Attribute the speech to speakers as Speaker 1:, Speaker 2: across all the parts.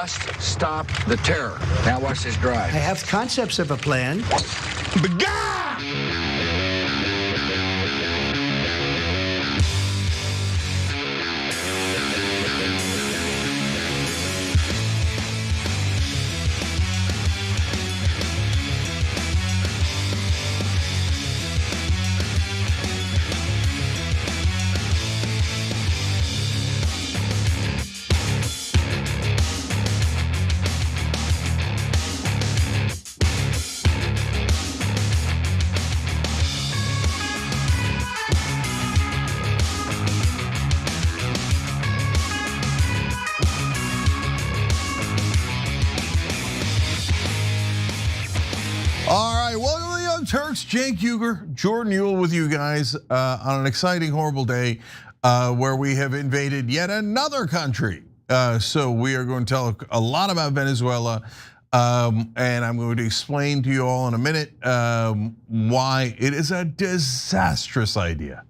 Speaker 1: must stop the terror. Now watch this drive.
Speaker 2: I have concepts of a plan.
Speaker 3: Turks, Cenk Uygur, Jordan Ewell with you guys on an exciting, horrible day where we have invaded yet another country. So we are going to talk a lot about Venezuela, and I'm going to explain to you all in a minute why it is a disastrous idea.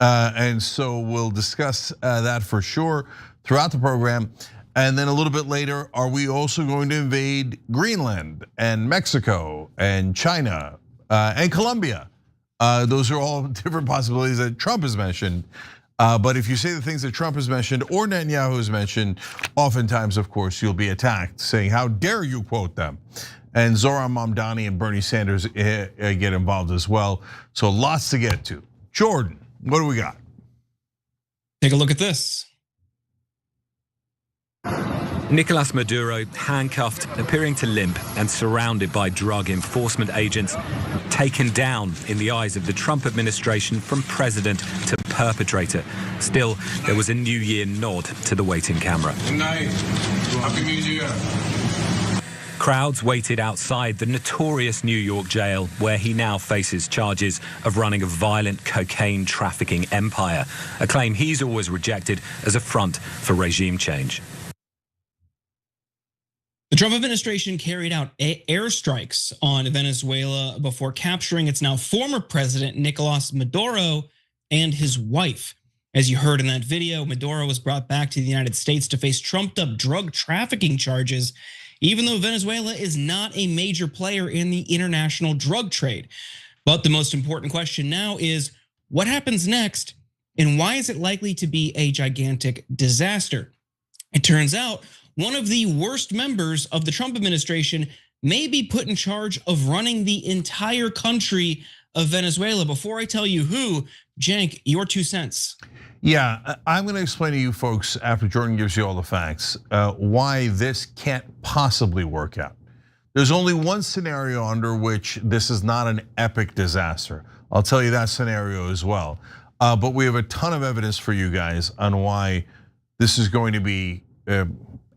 Speaker 3: And so we'll discuss that for sure throughout the program. And then a little bit later, are we also going to invade Greenland and Mexico and China and Colombia? Those are all different possibilities that Trump has mentioned. But if you say the things that Trump has mentioned or Netanyahu has mentioned, oftentimes, of course, you'll be attacked saying, how dare you quote them? And Zohran Mamdani and Bernie Sanders get involved as well. So lots to get to. Jordan, what do we got?
Speaker 4: Take a look at this.
Speaker 5: Nicolás Maduro handcuffed, appearing to limp, and surrounded by drug enforcement agents, taken down in the eyes of the Trump administration from president to perpetrator. Still, there was a New Year nod to the waiting camera.
Speaker 6: Good night. Happy New Year.
Speaker 5: Crowds waited outside the notorious New York jail, where he now faces charges of running a violent cocaine trafficking empire, a claim he's always rejected as a front for regime change.
Speaker 4: The Trump administration carried out airstrikes on Venezuela before capturing its now former president, Nicolás Maduro, and his wife. As you heard in that video, Maduro was brought back to the United States to face trumped-up drug trafficking charges, even though Venezuela is not a major player in the international drug trade. But the most important question now is, what happens next, and why is it likely to be a gigantic disaster? It turns out, one of the worst members of the Trump administration may be put in charge of running the entire country of Venezuela. Before I tell you who, Cenk, your 2 cents.
Speaker 3: Yeah, I'm going to explain to you folks after Jordan gives you all the facts why this can't possibly work out. There's only one scenario under which this is not an epic disaster. I'll tell you that scenario as well. But we have a ton of evidence for you guys on why this is going to be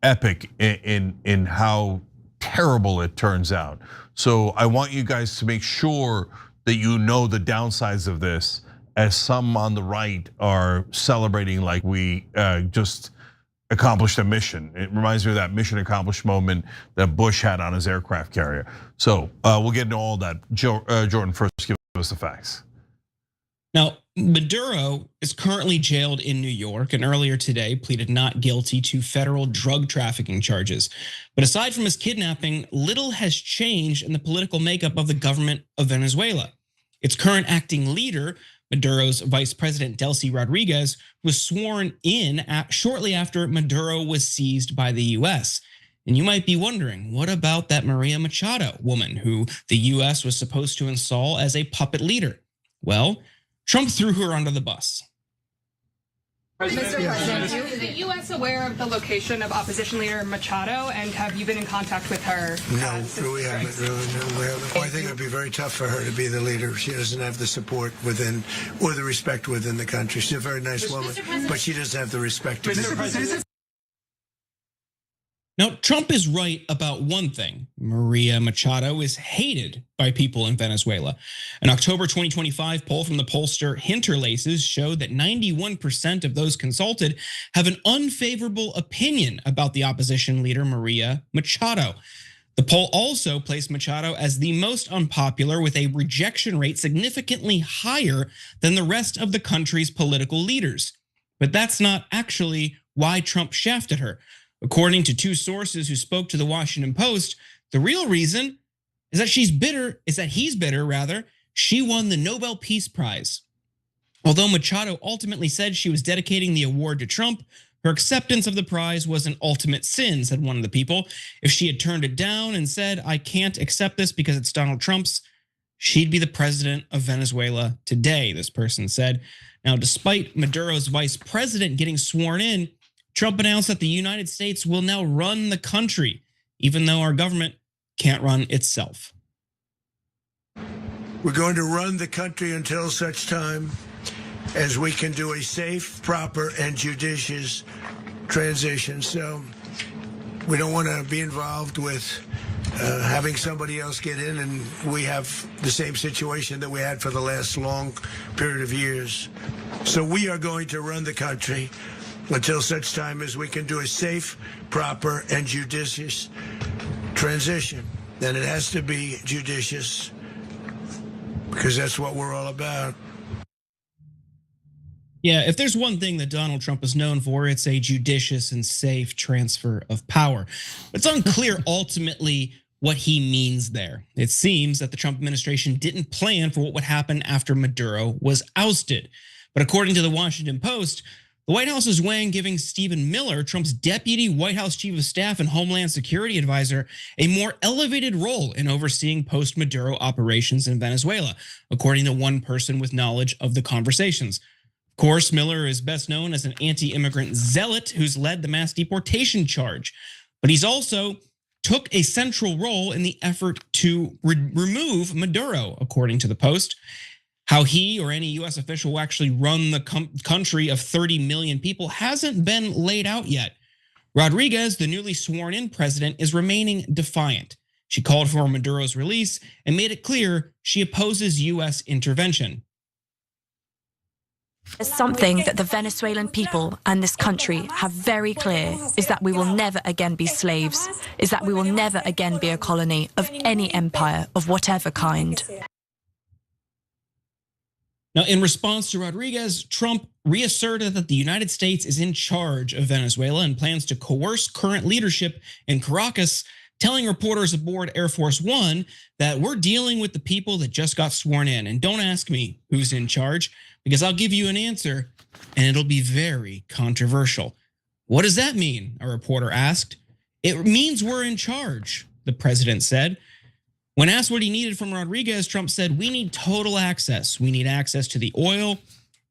Speaker 3: epic in how terrible it turns out. So I want you guys to make sure that you know the downsides of this, as some on the right are celebrating like we just accomplished a mission. It reminds me of that mission accomplished moment that Bush had on his aircraft carrier. So we'll get into all that. Jordan, first give us the facts.
Speaker 4: Now, Maduro is currently jailed in New York and earlier today pleaded not guilty to federal drug trafficking charges. But aside from his kidnapping, little has changed in the political makeup of the government of Venezuela. Its current acting leader, Maduro's vice president, Delcy Rodriguez, was sworn in shortly after Maduro was seized by the US. And you might be wondering, what about that Maria Machado woman who the US was supposed to install as a puppet leader? Well, Trump threw her under the bus.
Speaker 7: Mr. President, is the U.S. aware of the location of opposition leader Machado, and have you been in contact with her?
Speaker 8: No, we haven't really. No, I think it would be very tough for her to be the leader. She doesn't have the support within, or the respect within the country. She's a very nice woman, but she doesn't have the respect.
Speaker 7: Mr. President.
Speaker 4: Now, Trump is right about one thing. Maria Machado is hated by people in Venezuela. An October 2025 poll from the pollster Hinterlaces showed that 91% of those consulted have an unfavorable opinion about the opposition leader, Maria Machado. The poll also placed Machado as the most unpopular, with a rejection rate significantly higher than the rest of the country's political leaders. But that's not actually why Trump shafted her. According to two sources who spoke to the Washington Post, the real reason is that he's bitter rather. She won the Nobel Peace Prize. Although Machado ultimately said she was dedicating the award to Trump, her acceptance of the prize was an ultimate sin, said one of the people. If she had turned it down and said, I can't accept this because it's Donald Trump's, she'd be the president of Venezuela today, this person said. Now, despite Maduro's vice president getting sworn in, Trump announced that the United States will now run the country, even though our government can't run itself.
Speaker 8: We're going to run the country until such time as we can do a safe, proper, and judicious transition. So we don't want to be involved with having somebody else get in, and we have the same situation that we had for the last long period of years. So we are going to run the country until such time as we can do a safe, proper, and judicious transition. And it has to be judicious because that's what we're all about.
Speaker 4: Yeah, if there's one thing that Donald Trump is known for, it's a judicious and safe transfer of power. It's unclear ultimately what he means there. It seems that the Trump administration didn't plan for what would happen after Maduro was ousted. But according to the Washington Post, the White House is weighing giving Stephen Miller, Trump's deputy White House chief of staff and Homeland Security advisor, a more elevated role in overseeing post-Maduro operations in Venezuela, according to one person with knowledge of the conversations. Of course, Miller is best known as an anti-immigrant zealot who's led the mass deportation charge, but he's also took a central role in the effort to remove Maduro, according to the Post. How he or any US official will actually run the country of 30 million people hasn't been laid out yet. Rodriguez, the newly sworn in president, is remaining defiant. She called for Maduro's release and made it clear she opposes US intervention.
Speaker 9: Something that the Venezuelan people and this country have very clear is that we will never again be slaves, is that we will never again be a colony of any empire of whatever kind.
Speaker 4: Now, in response to Rodriguez, Trump reasserted that the United States is in charge of Venezuela and plans to coerce current leadership in Caracas, telling reporters aboard Air Force One that we're dealing with the people that just got sworn in. And don't ask me who's in charge, because I'll give you an answer and it'll be very controversial. What does that mean? A reporter asked. It means we're in charge, the president said. When asked what he needed from Rodriguez, Trump said, we need total access. We need access to the oil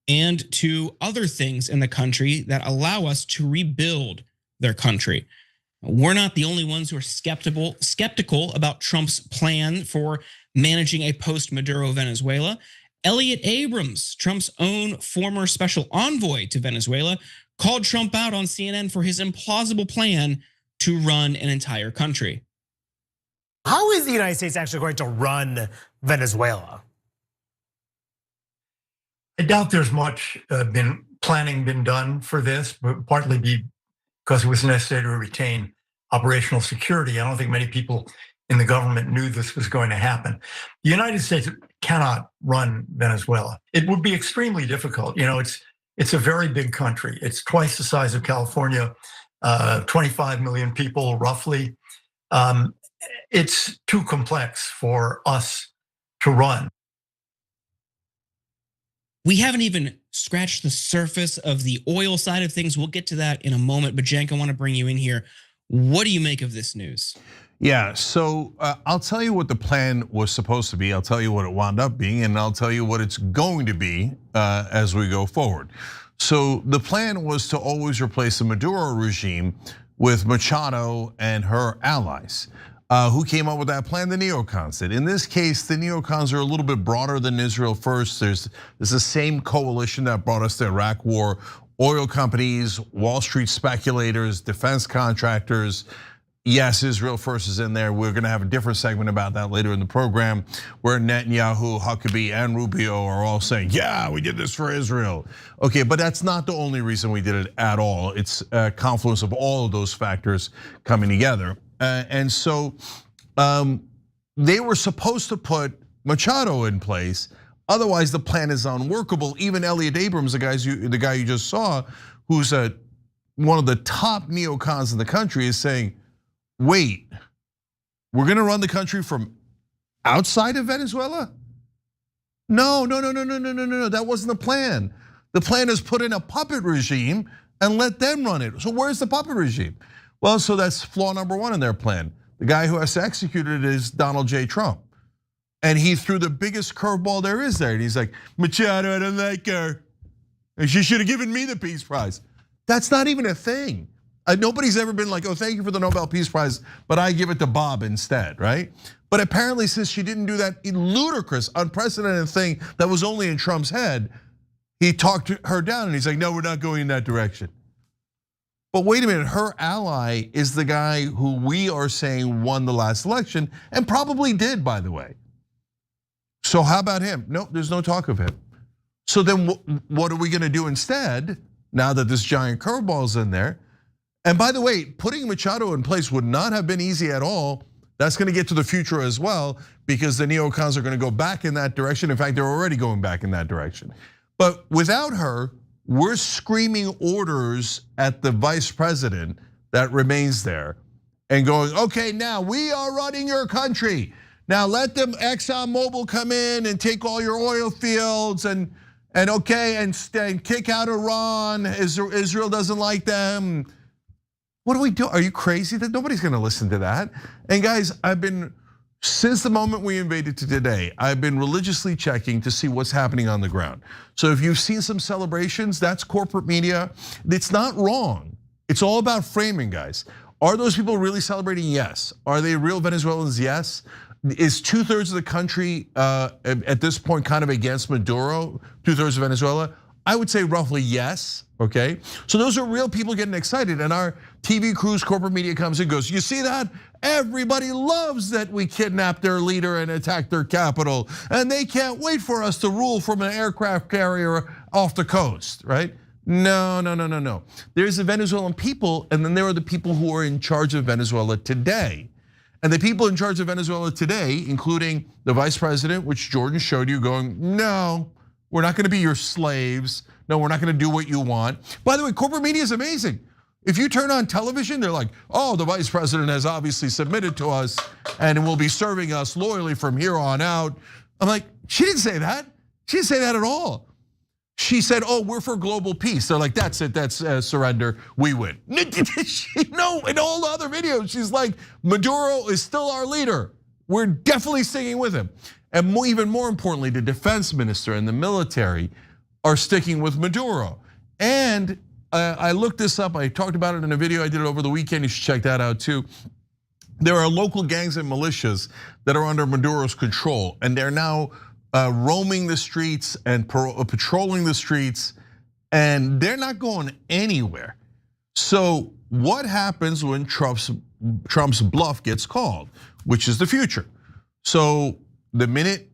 Speaker 4: and to other things in the country that allow us to rebuild their country. We're not the only ones who are skeptical about Trump's plan for managing a post-Maduro Venezuela. Elliot Abrams, Trump's own former special envoy to Venezuela, called Trump out on CNN for his implausible plan to run an entire country.
Speaker 2: How is the United States actually going to run Venezuela?
Speaker 10: I doubt there's much planning been done for this, but partly because it was necessary to retain operational security. I don't think many people in the government knew this was going to happen. The United States cannot run Venezuela. It would be extremely difficult. You know, it's a very big country. It's twice the size of California, 25 million people roughly. It's too complex for us to run.
Speaker 4: We haven't even scratched the surface of the oil side of things. We'll get to that in a moment, but Cenk, I want to bring you in here. What do you make of this news?
Speaker 3: Yeah, so I'll tell you what the plan was supposed to be. I'll tell you what it wound up being, and I'll tell you what it's going to be as we go forward. So the plan was to always replace the Maduro regime with Machado and her allies. Who came up with that plan? The neocons did. In this case, the neocons are a little bit broader than Israel First. There's the same coalition that brought us the Iraq War. Oil companies, Wall Street speculators, defense contractors. Yes, Israel First is in there. We're gonna have a different segment about that later in the program, where Netanyahu, Huckabee, and Rubio are all saying, yeah, we did this for Israel. Okay, but that's not the only reason we did it at all. It's a confluence of all of those factors coming together. And so they were supposed to put Machado in place. Otherwise, the plan is unworkable. Even Elliot Abrams, the guy you just saw, who's a one of the top neocons in the country is saying, wait, we're gonna run the country from outside of Venezuela? No, that wasn't the plan. The plan is put in a puppet regime and let them run it. So where's the puppet regime? Well, so that's flaw number one in their plan. The guy who has to execute it is Donald J. Trump. And he threw the biggest curveball there is there. And he's like, Machado, I don't like her. And she should have given me the Peace Prize. That's not even a thing. Nobody's ever been like, oh, thank you for the Nobel Peace Prize, but I give it to Bob instead, right? But apparently since she didn't do that ludicrous, unprecedented thing that was only in Trump's head, he talked her down and he's like, no, we're not going in that direction. But wait a minute, her ally is the guy who we are saying won the last election and probably did, by the way. So how about him? Nope, there's no talk of him. So then what are we gonna do instead now that this giant curveball's in there? And by the way, putting Machado in place would not have been easy at all. That's gonna get to the future as well because the neocons are gonna go back in that direction. In fact, they're already going back in that direction. But without her, we're screaming orders at the vice president that remains there and going, okay, now we are running your country. Now let them ExxonMobil come in and take all your oil fields and kick out Iran. Israel doesn't like them. What do we do? Are you crazy? That nobody's gonna listen to that. And guys, since the moment we invaded to today, I've been religiously checking to see what's happening on the ground. So if you've seen some celebrations, that's corporate media. It's not wrong. It's all about framing, guys. Are those people really celebrating? Yes. Are they real Venezuelans? Yes. Is 2/3 of the country at this point kind of against Maduro? 2/3 of Venezuela? I would say roughly yes, okay? So those are real people getting excited, and our TV crews, corporate media comes and goes, you see that? Everybody loves that we kidnapped their leader and attacked their capital, and they can't wait for us to rule from an aircraft carrier off the coast, right? No. There's the Venezuelan people, and then there are the people who are in charge of Venezuela today. And the people in charge of Venezuela today, including the vice president, which Jordan showed you, going, no, we're not gonna be your slaves. No, we're not gonna do what you want. By the way, corporate media is amazing. If you turn on television, they're like, oh, the vice president has obviously submitted to us and will be serving us loyally from here on out. I'm like, she didn't say that. She didn't say that at all. She said, oh, we're for global peace. They're like, that's it, that's surrender, we win. No, in all the other videos, she's like, Maduro is still our leader. We're definitely sticking with him. And even more importantly, the defense minister and the military are sticking with Maduro. And I looked this up, I talked about it in a video I did it over the weekend, you should check that out too. There are local gangs and militias that are under Maduro's control, and they're now roaming the streets and patrolling the streets, and they're not going anywhere. So what happens when Trump's bluff gets called, which is the future? So the minute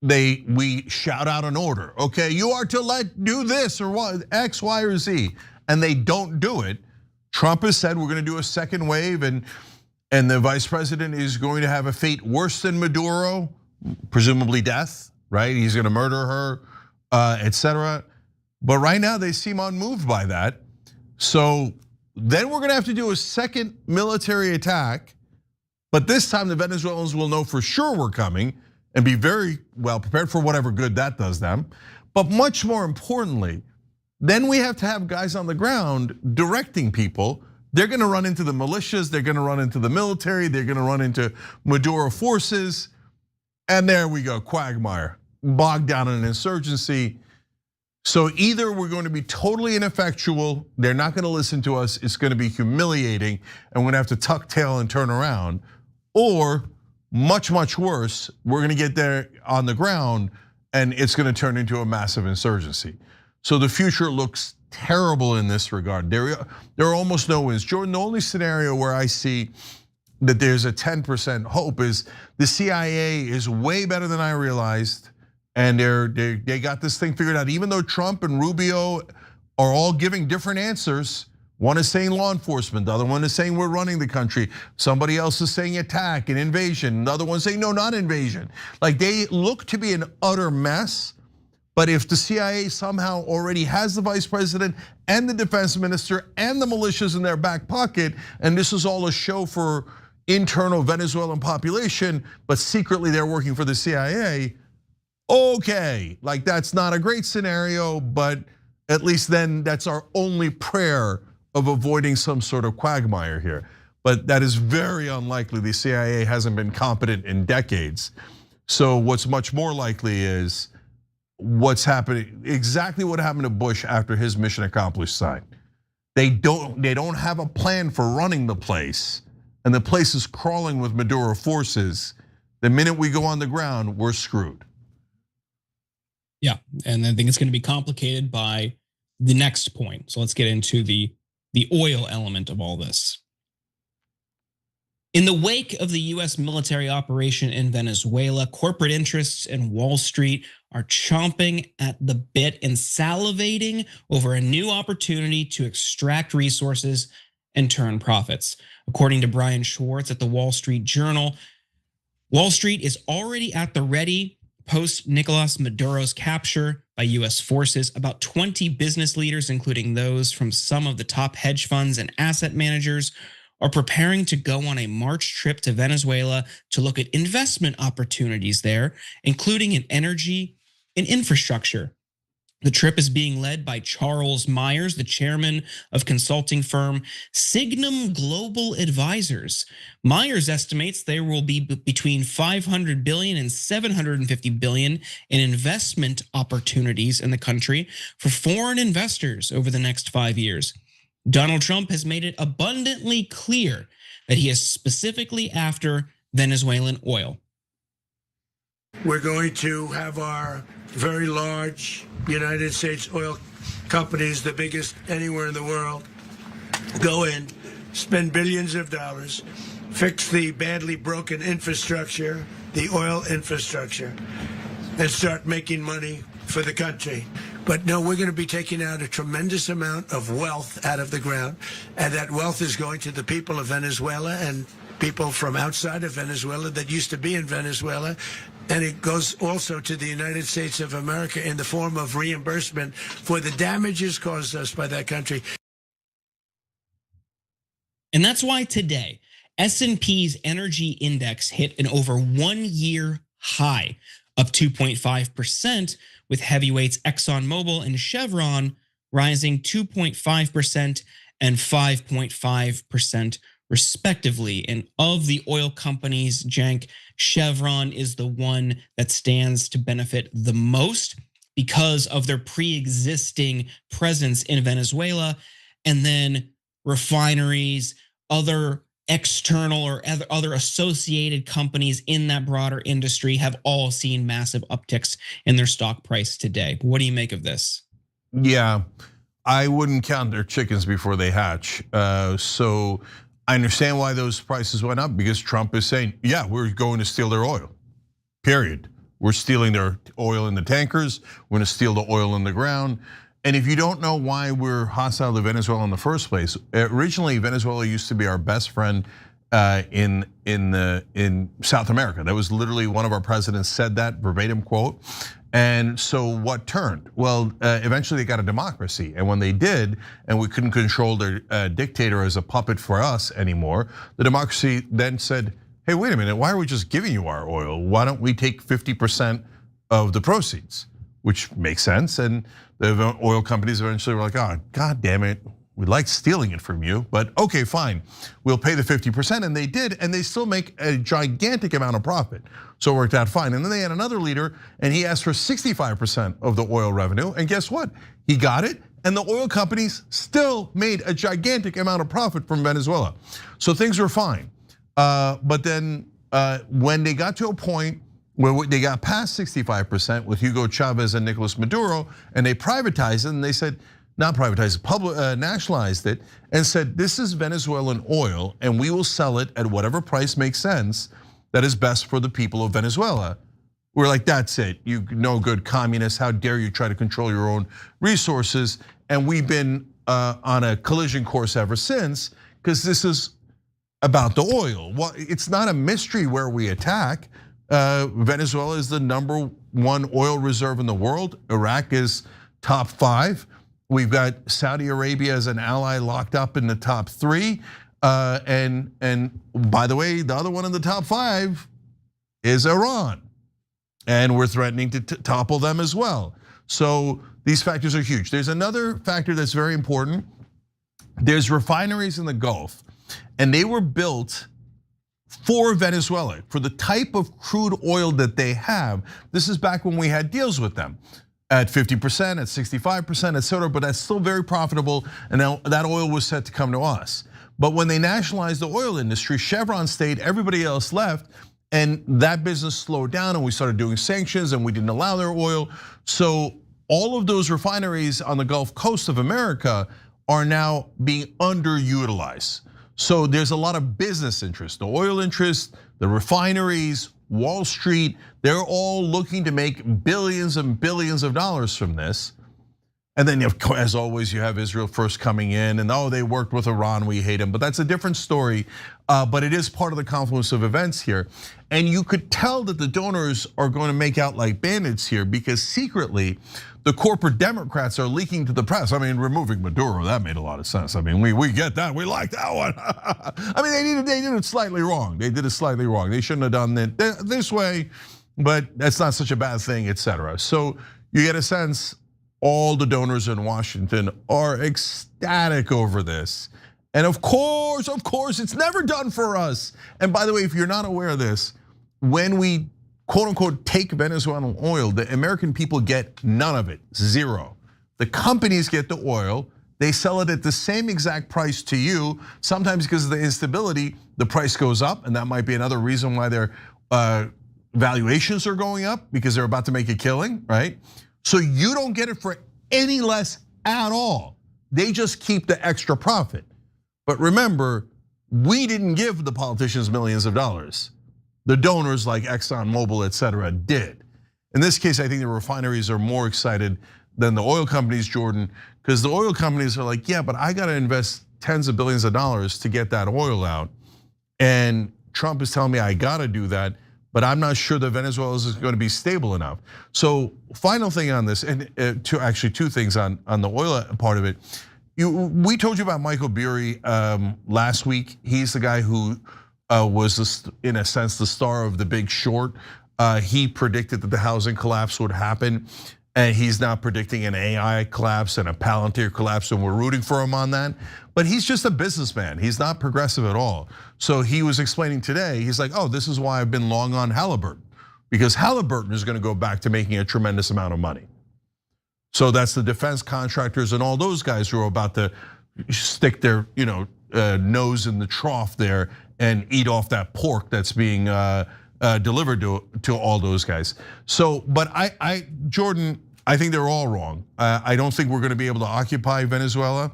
Speaker 3: we shout out an order, okay, you are to do this or what, X, Y, or Z, and they don't do it, Trump has said we're gonna do a second wave, and the vice president is going to have a fate worse than Maduro, presumably death, right? He's gonna murder her, etc. But right now they seem unmoved by that. So then we're gonna have to do a second military attack, but this time the Venezuelans will know for sure we're coming and be very well prepared for whatever good that does them. But much more importantly, then we have to have guys on the ground directing people. They're gonna run into the militias, they're gonna run into the military, they're gonna run into Maduro forces. And there we go, quagmire, bogged down in an insurgency. So either we're going to be totally ineffectual, they're not gonna listen to us, it's gonna be humiliating, and we're gonna have to tuck tail and turn around, or much worse, we're gonna get there on the ground and it's gonna turn into a massive insurgency. So the future looks terrible in this regard. There are almost no wins. Jordan, the only scenario where I see that there's a 10% hope is the CIA is way better than I realized, and they got this thing figured out. Even though Trump and Rubio are all giving different answers, one is saying law enforcement, the other one is saying we're running the country, somebody else is saying attack and invasion, the other one's saying no, not invasion. Like they look to be an utter mess, But if the CIA somehow already has the vice president and the defense minister and the militias in their back pocket, and this is all a show for internal Venezuelan population, but secretly they're working for the CIA, okay, like that's not a great scenario, but at least then that's our only prayer of avoiding some sort of quagmire here. But that is very unlikely. The CIA hasn't been competent in decades. So what's much more likely is what's happening, exactly what happened to Bush after his mission accomplished sign. They don't have a plan for running the place, and the place is crawling with Maduro forces. The minute we go on the ground, we're screwed.
Speaker 4: Yeah, and I think it's going to be complicated by the next point. So let's get into the oil element of all this. In the wake of the US military operation in Venezuela, corporate interests in Wall Street are chomping at the bit and salivating over a new opportunity to extract resources and turn profits. According to Brian Schwartz at the Wall Street Journal, Wall Street is already at the ready post Nicolás Maduro's capture by US forces. About 20 business leaders, including those from some of the top hedge funds and asset managers, are preparing to go on a March trip to Venezuela to look at investment opportunities there, including in energy and infrastructure. The trip is being led by Charles Myers, the chairman of consulting firm Signum Global Advisors. Myers estimates there will be between 500 billion and 750 billion in investment opportunities in the country for foreign investors over the next 5 years. Donald Trump has made it abundantly clear that he is specifically after Venezuelan oil.
Speaker 8: We're going to have our very large United States oil companies, the biggest anywhere in the world, go in, spend billions of dollars, fix the badly broken infrastructure, the oil infrastructure, and start making money for the country. But no, we're going to be taking out a tremendous amount of wealth out of the ground, and that wealth is going to the people of Venezuela and people from outside of Venezuela that used to be in Venezuela. And it goes also to the United States of America in the form of reimbursement for the damages caused us by that country.
Speaker 4: And that's why today, S&P's energy index hit an over 1 year high, up 2.5%, with heavyweights ExxonMobil and Chevron rising 2.5% and 5.5% respectively. And of the oil companies, Cenk, Chevron is the one that stands to benefit the most because of their pre-existing presence in Venezuela, and then refineries, other external or other associated companies in that broader industry have all seen massive upticks in their stock price today. What do you make of this?
Speaker 3: Yeah, I wouldn't count their chickens before they hatch. So I understand why those prices went up, because Trump is saying, yeah, we're going to steal their oil, period. We're stealing their oil in the tankers. We're going to steal the oil in the ground. And if you don't know why we're hostile to Venezuela in the first place, originally Venezuela used to be our best friend in South America. That was literally one of our presidents said that, verbatim quote. And so what turned? Well, eventually they got a democracy, and when they did, and we couldn't control their dictator as a puppet for us anymore, the democracy then said, hey, wait a minute, why are we just giving you our oil? Why don't we take 50% of the proceeds? Which makes sense, and the oil companies eventually were like, oh, God damn it, we like stealing it from you, but okay, fine, we'll pay the 50%, and they did, and they still make a gigantic amount of profit. So it worked out fine. And then they had another leader, and he asked for 65% of the oil revenue, and guess what? He got it, and the oil companies still made a gigantic amount of profit from Venezuela. So things were fine. But then when they got to a point where they got past 65% with Hugo Chavez and Nicolás Maduro, and they privatized it, and they said, not privatized it, nationalized it, and said, this is Venezuelan oil, and we will sell it at whatever price makes sense that is best for the people of Venezuela. We're like, that's it, you no good communists, how dare you try to control your own resources? And we've been on a collision course ever since, because this is about the oil. Well, it's not a mystery where we attack. Venezuela is the number one oil reserve in the world. Iraq is top 5. We've got Saudi Arabia as an ally locked up in the top 3. And by the way, the other one in the top 5 is Iran. And we're threatening to topple them as well. So these factors are huge. There's another factor that's very important. There's refineries in the Gulf, and they were built for Venezuela, for the type of crude oil that they have. This is back when we had deals with them at 50%, at 65%, etc. But that's still very profitable, and now that oil was set to come to us. But when they nationalized the oil industry, Chevron stayed, everybody else left, and that business slowed down, and we started doing sanctions, and we didn't allow their oil. So all of those refineries on the Gulf Coast of America are now being underutilized. So there's a lot of business interest, the oil interest, the refineries, Wall Street, they're all looking to make billions and billions of dollars from this. And then, as always, you have Israel first coming in, and they worked with Iran, we hate them. But that's a different story, but it is part of the confluence of events here. And you could tell that the donors are going to make out like bandits here, because secretly, the corporate Democrats are leaking to the press. I mean, removing Maduro, that made a lot of sense. I mean, we get that, we like that one. I mean, they did it slightly wrong. They did it slightly wrong. They shouldn't have done it this way, but that's not such a bad thing, etc. So you get a sense all the donors in Washington are ecstatic over this. And of course, it's never done for us. And by the way, if you're not aware of this, when we quote unquote take Venezuelan oil, the American people get none of it, 0. The companies get the oil, they sell it at the same exact price to you. Sometimes because of the instability, the price goes up, and that might be another reason why their valuations are going up, because they're about to make a killing, right? So you don't get it for any less at all. They just keep the extra profit. But remember, we didn't give the politicians millions of dollars. The donors like ExxonMobil, etc., did. In this case, I think the refineries are more excited than the oil companies, Jordan, because the oil companies are like, yeah, but I got to invest tens of billions of dollars to get that oil out. And Trump is telling me I got to do that, but I'm not sure that Venezuela is going to be stable enough. So final thing on this, and actually two things on the oil part of it. We told you about Michael Burry last week. He's the guy who was, in a sense, the star of The Big Short. He predicted that the housing collapse would happen, and he's now predicting an AI collapse and a Palantir collapse, and we're rooting for him on that. But he's just a businessman. He's not progressive at all. So he was explaining today, he's like, this is why I've been long on Halliburton, because Halliburton is going to go back to making a tremendous amount of money. So that's the defense contractors and all those guys who are about to stick their nose in the trough there and eat off that pork that's being delivered to all those guys. So, but Jordan, I think they're all wrong. I don't think we're going to be able to occupy Venezuela.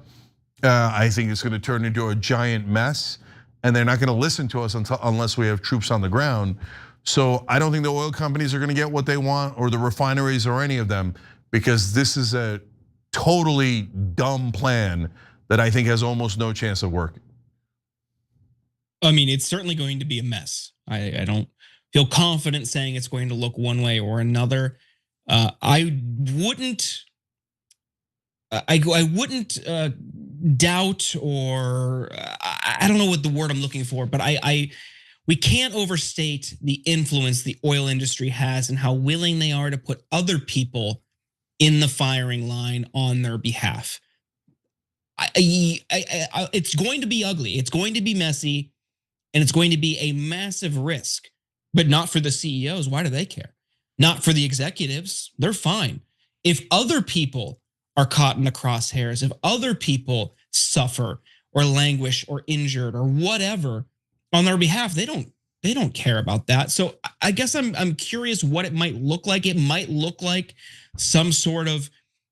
Speaker 3: I think it's going to turn into a giant mess, and they're not going to listen to us unless we have troops on the ground. So I don't think the oil companies are going to get what they want, or the refineries, or any of them, because this is a totally dumb plan that I think has almost no chance of working.
Speaker 4: I mean, it's certainly going to be a mess. I don't feel confident saying it's going to look one way or another. I wouldn't doubt, or I don't know what the word I'm looking for, but we can't overstate the influence the oil industry has and how willing they are to put other people in the firing line on their behalf. It's going to be ugly. It's going to be messy, and it's going to be a massive risk, but not for the CEOs. Why do they care? Not for the executives. They're fine. If other people are caught in the crosshairs, if other people suffer or languish or injured or whatever on their behalf, they don't care about that. So I guess I'm curious what it might look like. It might look like some sort of,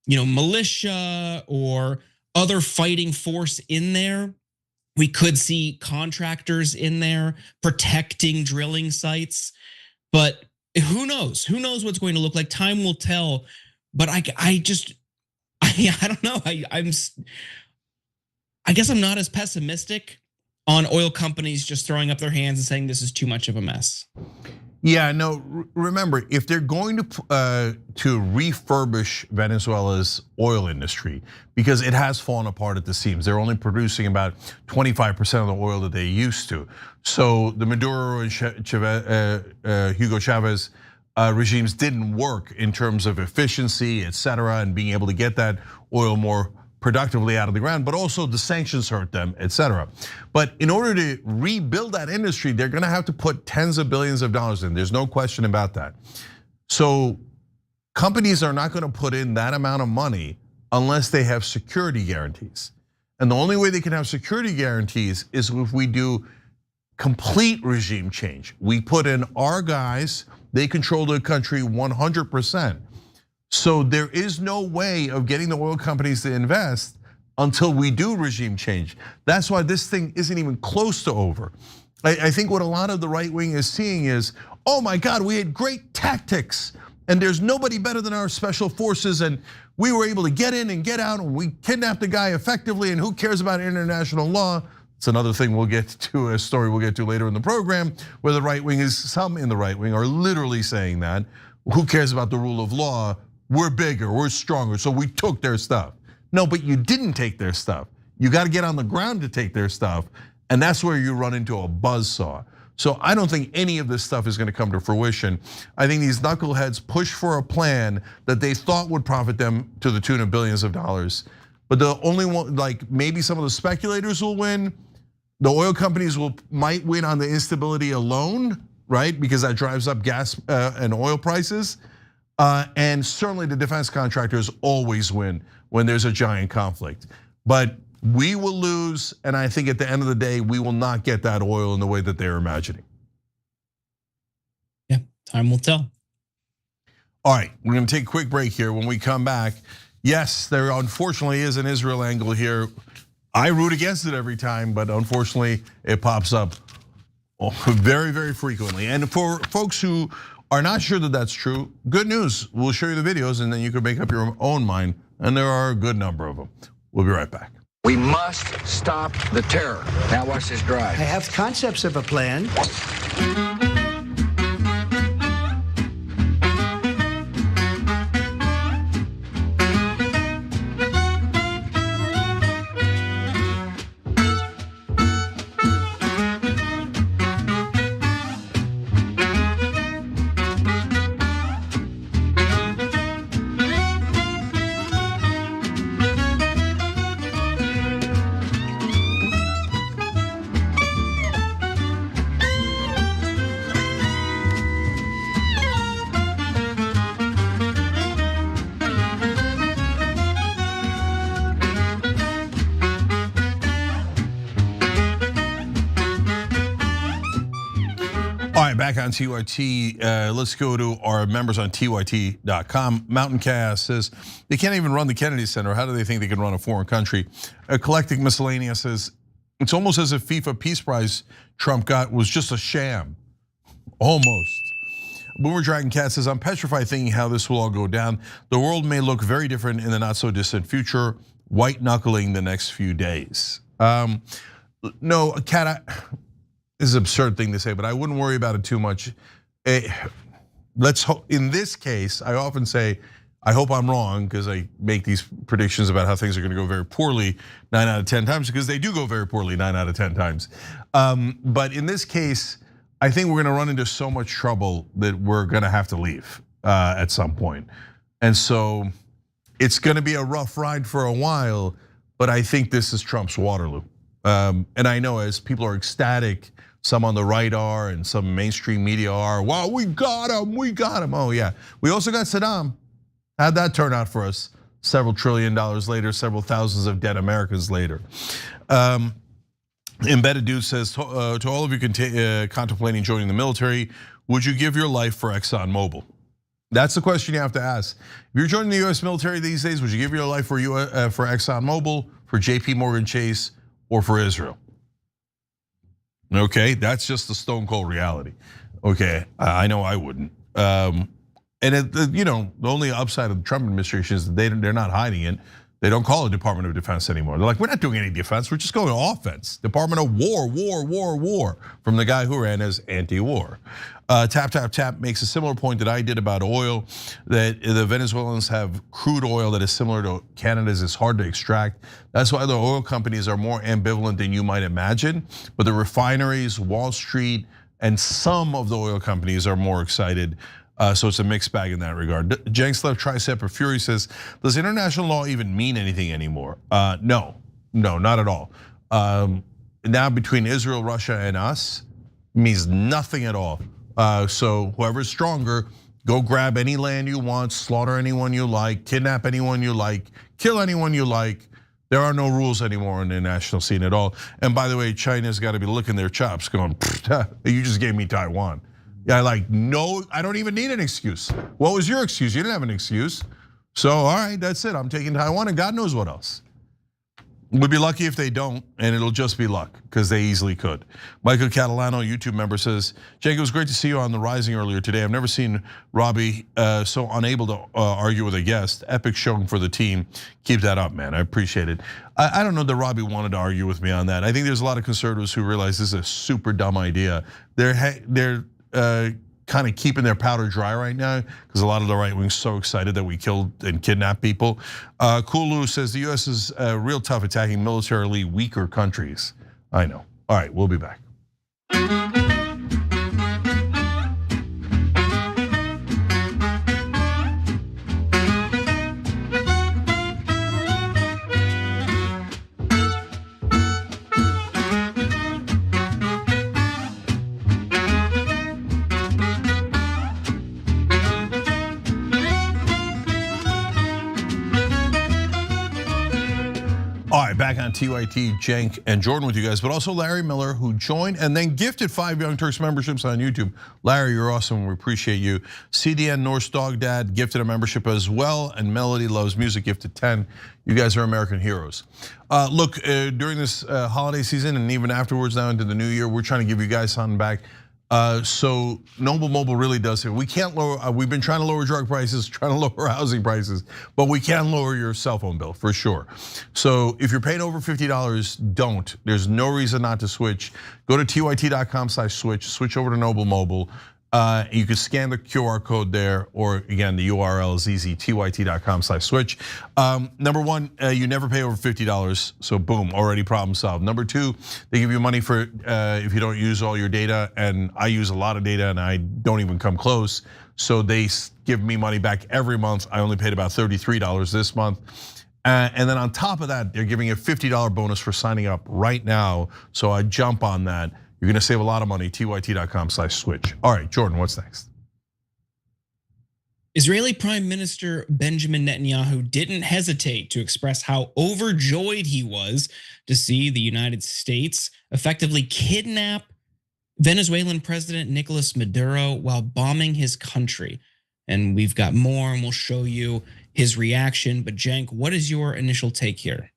Speaker 4: militia or other fighting force in there. We could see contractors in there protecting drilling sites, but who knows? Who knows what's going to look like? Time will tell. But I don't know. I guess I'm not as pessimistic on oil companies just throwing up their hands and saying this is too much of a mess.
Speaker 3: Yeah, no. Remember, if they're going to refurbish Venezuela's oil industry, because it has fallen apart at the seams, they're only producing about 25% of the oil that they used to. So the Maduro and Hugo Chavez regimes didn't work in terms of efficiency, et cetera, and being able to get that oil more productively out of the ground, but also the sanctions hurt them, et cetera. But in order to rebuild that industry, they're gonna have to put tens of billions of dollars in. There's no question about that. So companies are not gonna put in that amount of money unless they have security guarantees. And the only way they can have security guarantees is if we do complete regime change. We put in our guys, they control the country 100%. So there is no way of getting the oil companies to invest until we do regime change. That's why this thing isn't even close to over. I think what a lot of the right wing is seeing is, oh my God, we had great tactics and there's nobody better than our special forces, and we were able to get in and get out and we kidnapped the guy effectively, and who cares about international law? It's another thing we'll get to, a story we'll get to later in the program, where the right wing some in the right wing are literally saying that. Who cares about the rule of law? We're bigger, we're stronger, so we took their stuff. No, but you didn't take their stuff. You got to get on the ground to take their stuff, and that's where you run into a buzzsaw. So I don't think any of this stuff is going to come to fruition. I think these knuckleheads push for a plan that they thought would profit them to the tune of billions of dollars. But the only one, like maybe some of the speculators will win. The oil companies might win on the instability alone, right? Because that drives up gas and oil prices. And certainly the defense contractors always win when there's a giant conflict. But we will lose, and I think at the end of the day, we will not get that oil in the way that they're imagining.
Speaker 4: Yeah, time will tell.
Speaker 3: All right, we're gonna take a quick break here. When we come back, yes, there unfortunately is an Israel angle here. I root against it every time, but unfortunately it pops up very, very frequently. And for folks who are not sure that that's true, good news. We'll show you the videos and then you can make up your own mind. And there are a good number of them. We'll be right back.
Speaker 1: We must stop the terror. Now watch this drive.
Speaker 8: I have concepts of a plan.
Speaker 3: Back on TYT, let's go to our members on TYT.com. Mountain Chaos says they can't even run the Kennedy Center. How do they think they can run a foreign country? Eclectic Miscellaneous says it's almost as if FIFA Peace Prize Trump got was just a sham. Almost. Boomer Dragon Cat says, I'm petrified thinking how this will all go down. The world may look very different in the not so distant future. White knuckling the next few days. No, Cat, this is an absurd thing to say, but I wouldn't worry about it too much. Let's hope, in this case, I often say, I hope I'm wrong because I make these predictions about how things are going to go very poorly 9 out of 10 times, because they do go very poorly 9 out of 10 times. But in this case, I think we're going to run into so much trouble that we're going to have to leave at some point. And so it's going to be a rough ride for a while, but I think this is Trump's Waterloo. And I know as people are ecstatic, some on the right are and some mainstream media are, wow, we got him, we got him. Oh yeah, we also got Saddam. How'd that turn out for us? Several $1 trillion later, several thousands of dead Americans later. Embedded Dude says, to all of you contemplating joining the military, would you give your life for ExxonMobil? That's the question you have to ask. If you're joining the US military these days, would you give your life for ExxonMobil, for JP Morgan Chase, or for Israel? Okay, that's just the stone cold reality. Okay, I know I wouldn't. And the only upside of the Trump administration is they're not hiding it. They don't call it Department of Defense anymore. They're like, we're not doing any defense, we're just going to offense. Department of War, from the guy who ran as anti-war. Tap makes a similar point that I did about oil, that the Venezuelans have crude oil that is similar to Canada's. It's hard to extract. That's why the oil companies are more ambivalent than you might imagine. But the refineries, Wall Street, and some of the oil companies are more excited. So it's a mixed bag in that regard. Jenks Left Tricep of Fury says, does international law even mean anything anymore? No, not at all. Now between Israel, Russia, and us, means nothing at all. So whoever's stronger, go grab any land you want, slaughter anyone you like, kidnap anyone you like, kill anyone you like. There are no rules anymore in the international scene at all. And by the way, China's got to be licking their chops going, you just gave me Taiwan. Yeah, like, no, I don't even need an excuse. What was your excuse? You didn't have an excuse. So, all right, that's it. I'm taking Taiwan and God knows what else. We'd be lucky if they don't, and it'll just be luck, because they easily could. Michael Catalano, YouTube member, says, Jake, it was great to see you on The Rising earlier today. I've never seen Robbie so unable to argue with a guest. Epic showing for the team. Keep that up, man. I appreciate it. I don't know that Robbie wanted to argue with me on that. I think there's a lot of conservatives who realize this is a super dumb idea. They're kind of keeping their powder dry right now because a lot of the right wing's so excited that we killed and kidnapped people. Kulu says the US is real tough attacking militarily weaker countries. I know. All right, we'll be back. All right, back on TYT, Cenk and Jordan with you guys, but also Larry Miller, who joined and then gifted 5 Young Turks memberships on YouTube. Larry, you're awesome, we appreciate you. CDN Norse Dog Dad gifted a membership as well, and Melody Loves Music gifted 10. You guys are American heroes. Look, during this holiday season and even afterwards now into the new year, we're trying to give you guys something back. So Noble Mobile really does it. We can't lower, we've been trying to lower drug prices, trying to lower housing prices, but we can lower your cell phone bill for sure. So if you're paying over $50, don't. There's no reason not to switch. Go to tyt.com/switch, switch over to Noble Mobile. You can scan the QR code there, or again, the URL is easy, tyt.com/switch. Number one, you never pay over $50, so boom, already problem solved. Number two, they give you money for if you don't use all your data, and I use a lot of data and I don't even come close. So they give me money back every month. I only paid about $33 this month. And then on top of that, they're giving a $50 bonus for signing up right now. So I jump on that. You're gonna save a lot of money, tyt.com/switch. All right, Jordan, what's next?
Speaker 4: Israeli Prime Minister Benjamin Netanyahu didn't hesitate to express how overjoyed he was to see the United States effectively kidnap Venezuelan President Nicolás Maduro while bombing his country. And we've got more, and we'll show you his reaction. But Cenk, what is your initial take here?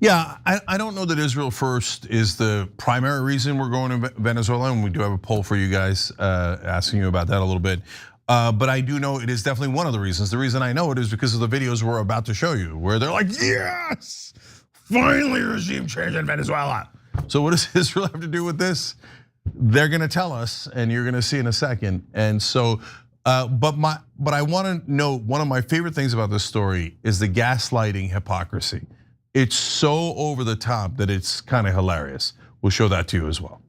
Speaker 3: Yeah, I don't know that Israel first is the primary reason we're going to Venezuela, and we do have a poll for you guys asking you about that a little bit. But I do know it is definitely one of the reasons. The reason I know it is because of the videos we're about to show you, where they're like, yes, finally regime change in Venezuela. So what does Israel have to do with this? They're gonna tell us, and you're gonna see in a second. And so, but I wanna know, one of my favorite things about this story is the gaslighting hypocrisy. It's so over the top that it's kind of hilarious. We'll show that to you as well.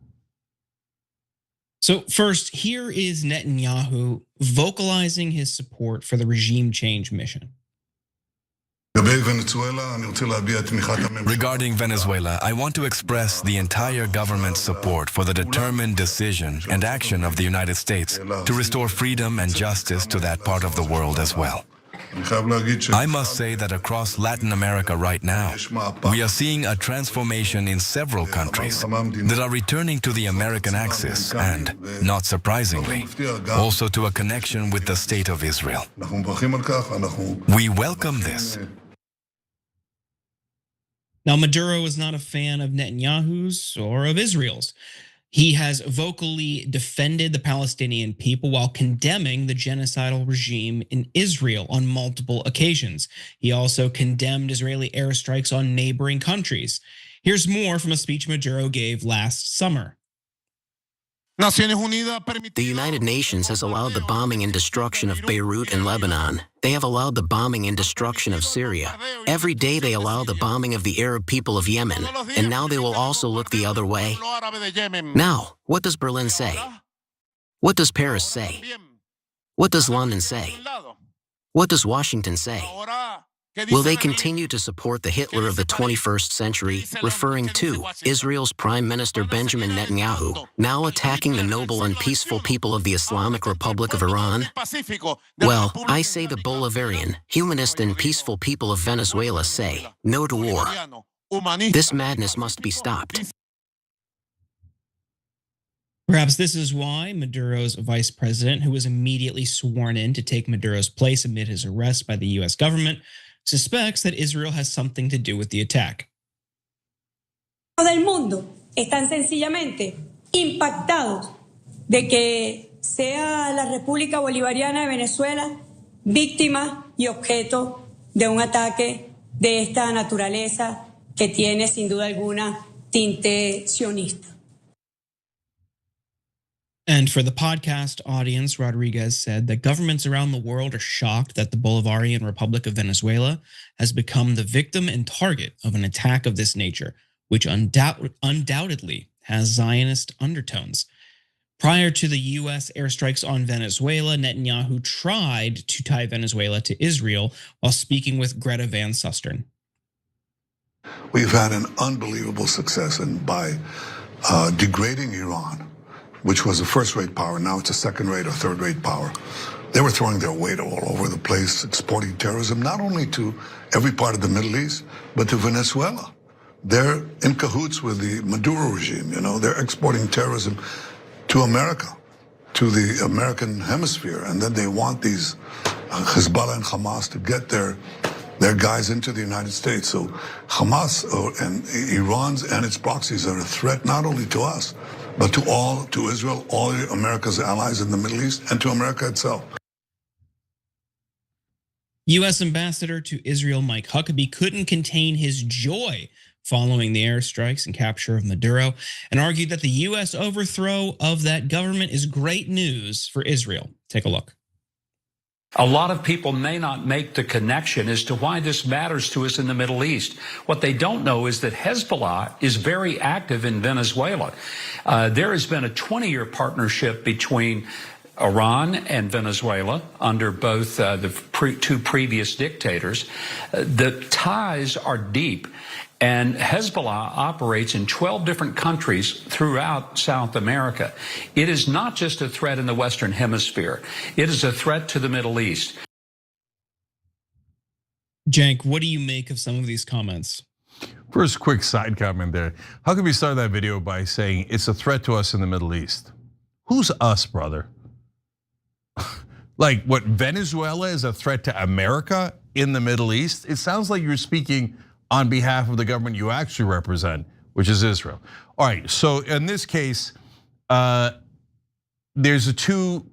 Speaker 4: So first, here is Netanyahu vocalizing his support for the regime change mission.
Speaker 11: Regarding Venezuela, I want to express the entire government's support for the determined decision and action of the United States to restore freedom and justice to that part of the world as well. I must say that across Latin America right now, we are seeing a transformation in several countries that are returning to the American axis and, not surprisingly, also to a connection with the State of Israel. We welcome this.
Speaker 4: Now, Maduro is not a fan of Netanyahu's or of Israel's. He has vocally defended the Palestinian people while condemning the genocidal regime in Israel on multiple occasions. He also condemned Israeli airstrikes on neighboring countries. Here's more from a speech Maduro gave last summer.
Speaker 12: The United Nations has allowed the bombing and destruction of Beirut and Lebanon. They have allowed the bombing and destruction of Syria. Every day they allow the bombing of the Arab people of Yemen, and now they will also look the other way. Now, what does Berlin say? What does Paris say? What does London say? What does Washington say? Will they continue to support the Hitler of the 21st century, referring to Israel's Prime Minister Benjamin Netanyahu, now attacking the noble and peaceful people of the Islamic Republic of Iran? Well, I say the Bolivarian, humanist and peaceful people of Venezuela say, no to war. This madness must be stopped.
Speaker 4: Perhaps this is why Maduro's vice president, who was immediately sworn in to take Maduro's place amid his arrest by the US government, suspects that Israel has something to do with the attack.
Speaker 13: Del mundo están sencillamente impactados de que sea la República Bolivariana de Venezuela víctima y objeto de un ataque de esta naturaleza que tiene sin duda alguna tinte sionista.
Speaker 4: And for the podcast audience, Rodriguez said that governments around the world are shocked that the Bolivarian Republic of Venezuela has become the victim and target of an attack of this nature, which undoubtedly has Zionist undertones. Prior to the US airstrikes on Venezuela, Netanyahu tried to tie Venezuela to Israel while speaking with Greta Van Susteren.
Speaker 14: We've had an unbelievable success by degrading Iran, which was a first-rate power. Now it's a second-rate or third-rate power. They were throwing their weight all over the place, exporting terrorism, not only to every part of the Middle East, but to Venezuela. They're in cahoots with the Maduro regime. They're exporting terrorism to America, to the American hemisphere. And then they want these Hezbollah and Hamas to get their guys into the United States. So Hamas and Iran's and its proxies are a threat not only to us, but to Israel, all America's allies in the Middle East, and to America itself.
Speaker 4: US Ambassador to Israel Mike Huckabee couldn't contain his joy following the airstrikes and capture of Maduro, and argued that the US overthrow of that government is great news for Israel. Take a look.
Speaker 15: A lot of people may not make the connection as to why this matters to us in the Middle East. What they don't know is that Hezbollah is very active in Venezuela. There has been a 20-year partnership between Iran and Venezuela under both the two previous dictators. The ties are deep. And Hezbollah operates in 12 different countries throughout South America. It is not just a threat in the Western Hemisphere. It is a threat to the Middle East.
Speaker 4: Cenk, what do you make of some of these comments?
Speaker 3: First, quick side comment there. How could we start that video by saying it's a threat to us in the Middle East? Who's us, brother? Like what, Venezuela is a threat to America in the Middle East? It sounds like you're speaking on behalf of the government you actually represent, which is Israel. All right, so in this case, there's two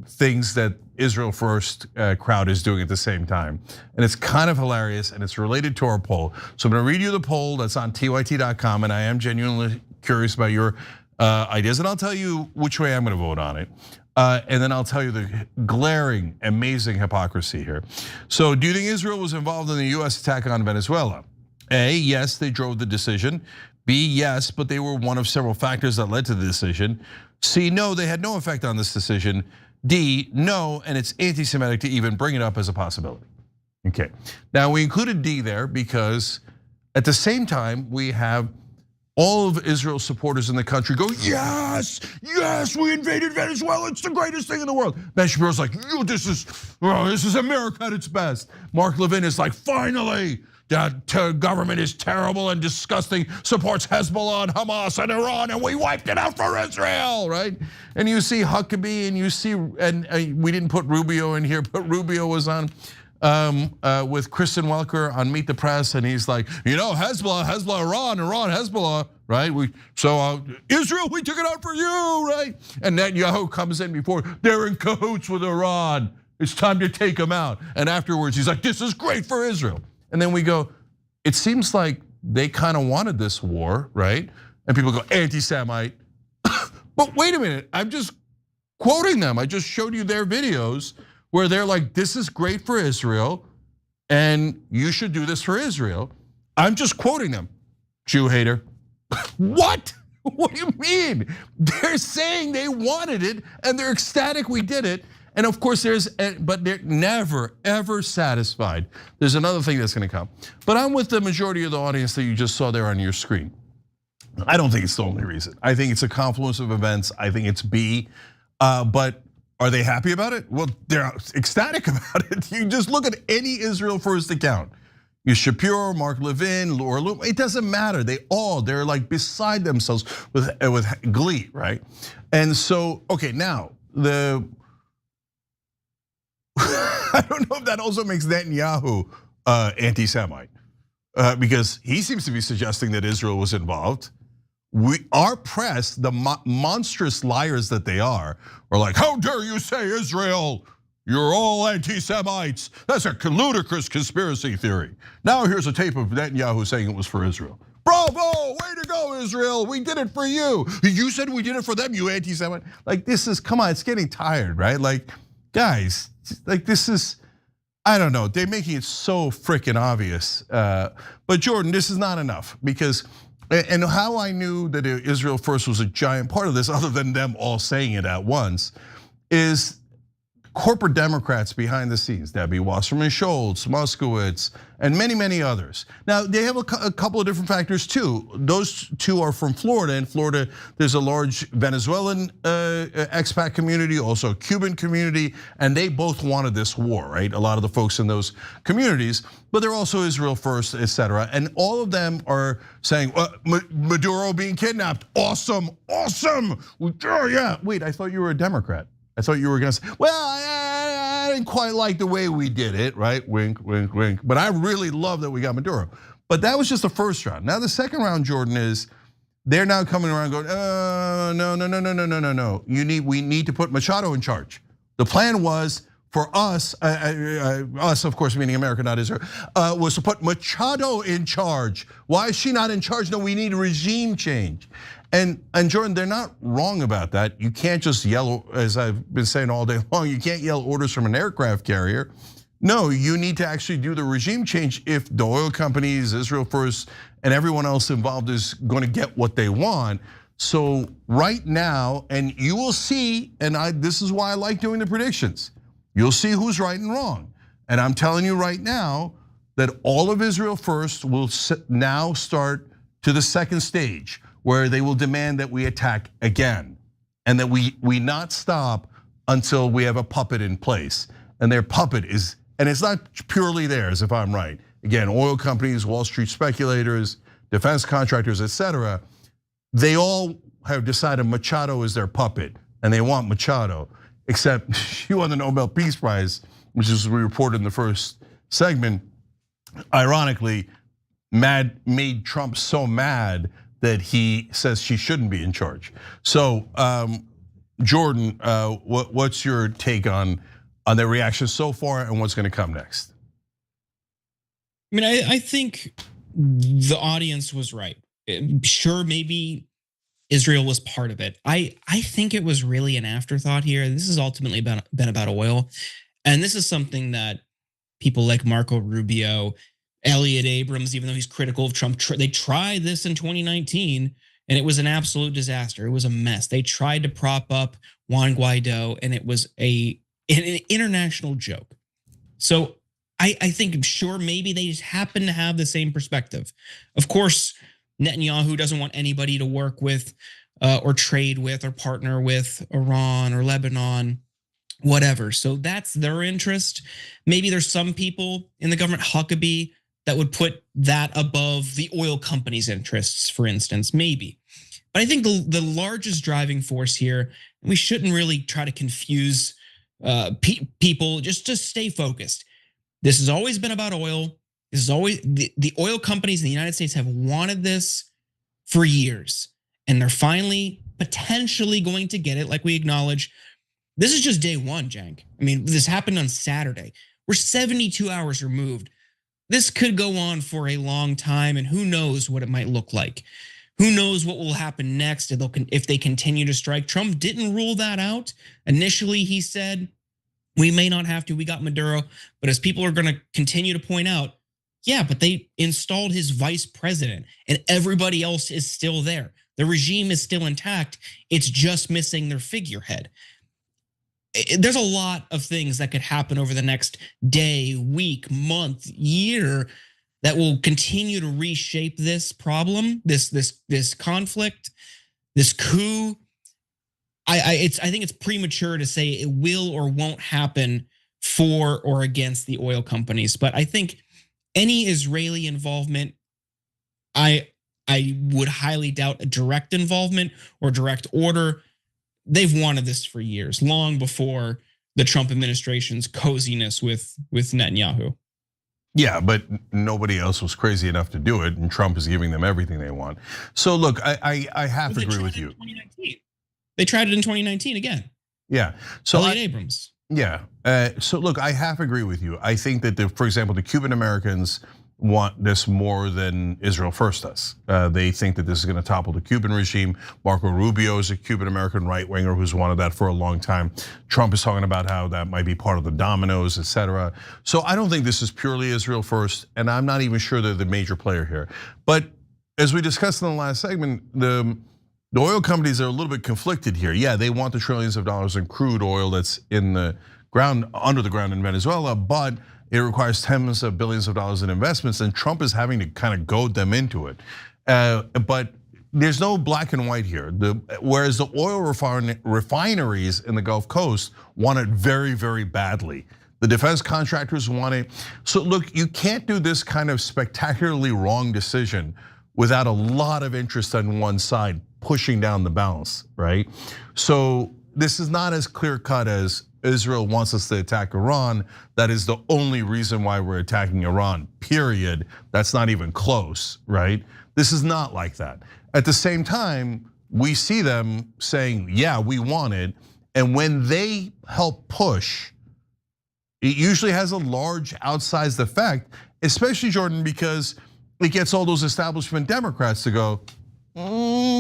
Speaker 3: things that Israel First crowd is doing at the same time. And it's kind of hilarious, and it's related to our poll. So I'm gonna read you the poll that's on tyt.com, and I am genuinely curious about your ideas, and I'll tell you which way I'm gonna vote on it. And then I'll tell you the glaring, amazing hypocrisy here. So do you think Israel was involved in the US attack on Venezuela? A, yes, they drove the decision. B, yes, but they were one of several factors that led to the decision. C, no, they had no effect on this decision. D, no, and it's anti-Semitic to even bring it up as a possibility. Okay, now we included D there because at the same time, we have all of Israel's supporters in the country go, yes, yes, we invaded Venezuela. It's the greatest thing in the world. Ben Shapiro's like, this is America at its best. Mark Levin is like, finally, that government is terrible and disgusting, supports Hezbollah and Hamas and Iran, and we wiped it out for Israel, right? And you see Huckabee, and you see, and we didn't put Rubio in here, but Rubio was on with Kristen Welker on Meet the Press, and he's like, Hezbollah, Iran, Hezbollah. right? Israel, we took it out for you, right? And Netanyahu comes in before, they're in cahoots with Iran. It's time to take them out. And afterwards, he's like, this is great for Israel. And then we go, it seems like they kind of wanted this war, right? And people go, anti-Semite. But wait a minute, I'm just quoting them. I just showed you their videos where they're like, this is great for Israel, and you should do this for Israel. I'm just quoting them. Jew hater. What? What do you mean? They're saying they wanted it, and they're ecstatic we did it. And of course but they're never, ever satisfied. There's another thing that's gonna come. But I'm with the majority of the audience that you just saw there on your screen. I don't think it's the only reason. I think it's a confluence of events. I think it's B, but are they happy about it? Well, they're ecstatic about it. You just look at any Israel First account. You Shapiro, Mark Levin, Laura Loom, it doesn't matter. They're like beside themselves with glee, right? And so, okay, now I don't know if that also makes Netanyahu anti-Semite, because he seems to be suggesting that Israel was involved. Our press, the monstrous liars that they are like, how dare you say Israel? You're all anti-Semites. That's a ludicrous conspiracy theory. Now here's a tape of Netanyahu saying it was for Israel. Bravo, way to go, Israel. We did it for you. You said we did it for them, you anti-Semite. Like this is, come on, it's getting tired, right? Like, guys, like this is, I don't know, they're making it so freaking obvious. But Jordan, this is not enough because, and how I knew that Israel First was a giant part of this, other than them all saying it at once, is corporate Democrats behind the scenes. That'd be Wasserman Schultz, Moskowitz, and many, many others. Now, they have a couple of different factors too. Those two are from Florida. In Florida, there's a large Venezuelan expat community, also a Cuban community, and they both wanted this war, right? A lot of the folks in those communities, but they're also Israel First, et cetera. And all of them are saying, Maduro being kidnapped, awesome, awesome. Oh yeah, wait, I thought you were a Democrat. I thought you were gonna say, well, I didn't quite like the way we did it, right? Wink, wink, wink. But I really love that we got Maduro. But that was just the first round. Now the second round, Jordan, is they're now coming around going, no. We need to put Machado in charge. The plan was for us of course, meaning America, not Israel, was to put Machado in charge. Why is she not in charge? No, we need a regime change. And Jordan, they're not wrong about that. You can't just yell, as I've been saying all day long, you can't yell orders from an aircraft carrier. No, you need to actually do the regime change if the oil companies, Israel First, and everyone else involved is going to get what they want. So right now, and you will see, and this is why I like doing the predictions. You'll see who's right and wrong. And I'm telling you right now that all of Israel First will now start to the second stage, where they will demand that we attack again, and that we not stop until we have a puppet in place. And their puppet is, and it's not purely theirs, if I'm right. Again, oil companies, Wall Street speculators, defense contractors, et cetera, they all have decided Machado is their puppet, and they want Machado, except she won the Nobel Peace Prize, which is we reported in the first segment, ironically, made Trump so mad that he says she shouldn't be in charge. So, Jordan, what's your take on their reaction so far and what's going to come next?
Speaker 4: I mean, I think the audience was right. Sure, maybe Israel was part of it. I think it was really an afterthought here. This has ultimately been about oil, and this is something that people like Marco Rubio, Elliot Abrams, even though he's critical of Trump, they tried this in 2019 and it was an absolute disaster. It was a mess. They tried to prop up Juan Guaido and it was an international joke. So I think, sure, maybe they just happen to have the same perspective. Of course, Netanyahu doesn't want anybody to work with or trade with or partner with Iran or Lebanon, whatever. So that's their interest. Maybe there's some people in the government, Huckabee, that would put that above the oil companies' interests, for instance, maybe. But I think the largest driving force here, we shouldn't really try to confuse people, just to stay focused. This has always been about oil. This is always, the oil companies in the United States have wanted this for years. And they're finally potentially going to get it, like we acknowledge. This is just day one, Jank. I mean, this happened on Saturday. We're 72 hours removed. This could go on for a long time, and who knows what it might look like. Who knows what will happen next if they continue to strike. Trump didn't rule that out. Initially, he said, we may not have to, we got Maduro. But as people are gonna continue to point out, yeah, but they installed his vice president and everybody else is still there. The regime is still intact. It's just missing their figurehead. There's a lot of things that could happen over the next day, week, month, year that will continue to reshape this problem, this conflict, this coup. I think it's premature to say it will or won't happen for or against the oil companies. But I think any Israeli involvement, I would highly doubt a direct involvement or direct order. They've wanted this for years, long before the Trump administration's coziness with Netanyahu.
Speaker 3: Yeah, but nobody else was crazy enough to do it, and Trump is giving them everything they want. So look, I have to agree with you.
Speaker 4: They tried it in 2019 again.
Speaker 3: Yeah. So
Speaker 4: Elliot Abrams.
Speaker 3: Yeah. So look, I have to agree with you. I think that, for example, the Cuban Americans want this more than Israel First does. They think that this is going to topple the Cuban regime. Marco Rubio is a Cuban American right winger who's wanted that for a long time. Trump is talking about how that might be part of the dominoes, etc. So I don't think this is purely Israel First, and I'm not even sure they're the major player here. But as we discussed in the last segment, the oil companies are a little bit conflicted here. Yeah, they want the trillions of dollars in crude oil that's in the ground, under the ground in Venezuela, but it requires tens of billions of dollars in investments, and Trump is having to kind of goad them into it. But there's no black and white here. Whereas the oil refineries in the Gulf Coast want it very, very badly. The defense contractors want it. So look, you can't do this kind of spectacularly wrong decision without a lot of interest on one side pushing down the balance, right? So this is not as clear cut as Israel wants us to attack Iran. That is the only reason why we're attacking Iran, period. That's not even close, right? This is not like that. At the same time, we see them saying, yeah, we want it. And when they help push, it usually has a large outsized effect, especially, Jordan, because it gets all those establishment Democrats to go,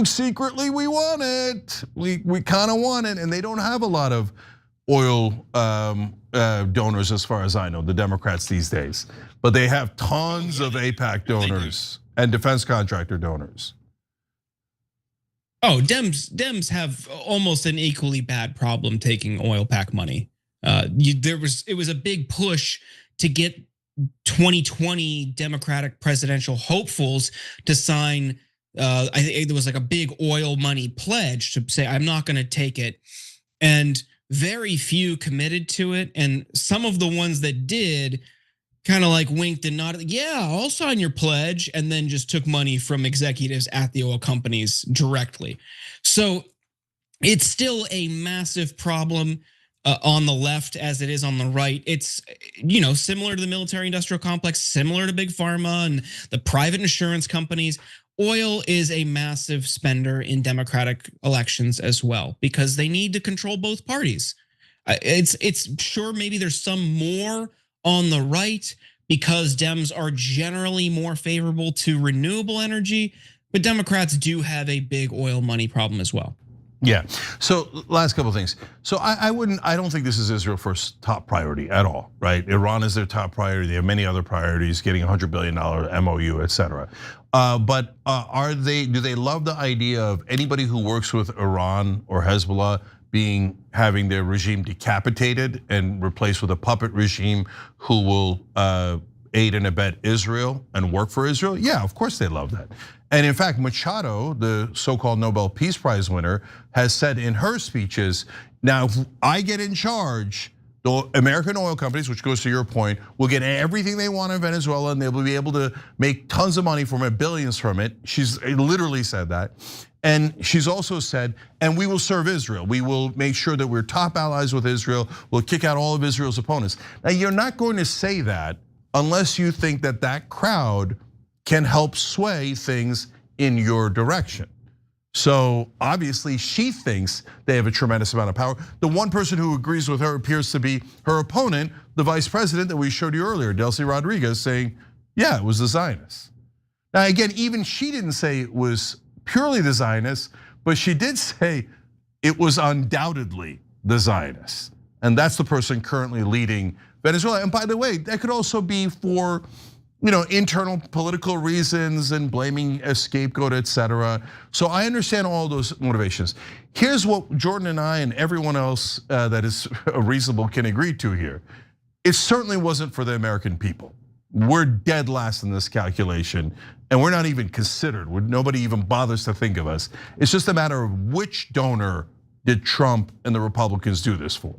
Speaker 3: secretly we want it. We kind of want it, and they don't have a lot of oil donors as far as I know, the Democrats these days. But they have tons of AIPAC donors and defense contractor donors.
Speaker 4: Oh, Dems have almost an equally bad problem taking oil PAC money. It was a big push to get 2020 Democratic presidential hopefuls to sign. I think there was like a big oil money pledge to say, I'm not going to take it. And very few committed to it. And some of the ones that did kind of like winked and nodded, yeah, I'll sign your pledge, and then just took money from executives at the oil companies directly. So it's still a massive problem on the left as it is on the right. It's similar to the military industrial complex, similar to big pharma and the private insurance companies. Oil is a massive spender in Democratic elections as well, because they need to control both parties. It's sure maybe there's some more on the right because Dems are generally more favorable to renewable energy, but Democrats do have a big oil money problem as well.
Speaker 3: Yeah. So last couple of things. So I don't think this is Israel First's top priority at all, right? Iran is their top priority. They have many other priorities, getting $100 billion MOU, et cetera. But do they love the idea of anybody who works with Iran or Hezbollah having their regime decapitated and replaced with a puppet regime who will aid and abet Israel and work for Israel? Yeah, of course they love that. And in fact, Machado, the so-called Nobel Peace Prize winner, has said in her speeches, now if I get in charge, the American oil companies, which goes to your point, will get everything they want in Venezuela, and they will be able to make tons of money from it, billions from it. She's literally said that. And she's also said, and we will serve Israel. We will make sure that we're top allies with Israel. We'll kick out all of Israel's opponents. Now, you're not going to say that unless you think that that crowd can help sway things in your direction. So obviously she thinks they have a tremendous amount of power. The one person who agrees with her appears to be her opponent, the vice president that we showed you earlier, Delcy Rodriguez, saying, yeah, it was the Zionists. Now again, even she didn't say it was purely the Zionists, but she did say it was undoubtedly the Zionists. And that's the person currently leading Venezuela. And by the way, that could also be for internal political reasons and blaming a scapegoat, etc. So I understand all those motivations. Here's what Jordan and I and everyone else that is reasonable can agree to here. It certainly wasn't for the American people. We're dead last in this calculation, and we're not even considered. Nobody even bothers to think of us. It's just a matter of which donor did Trump and the Republicans do this for.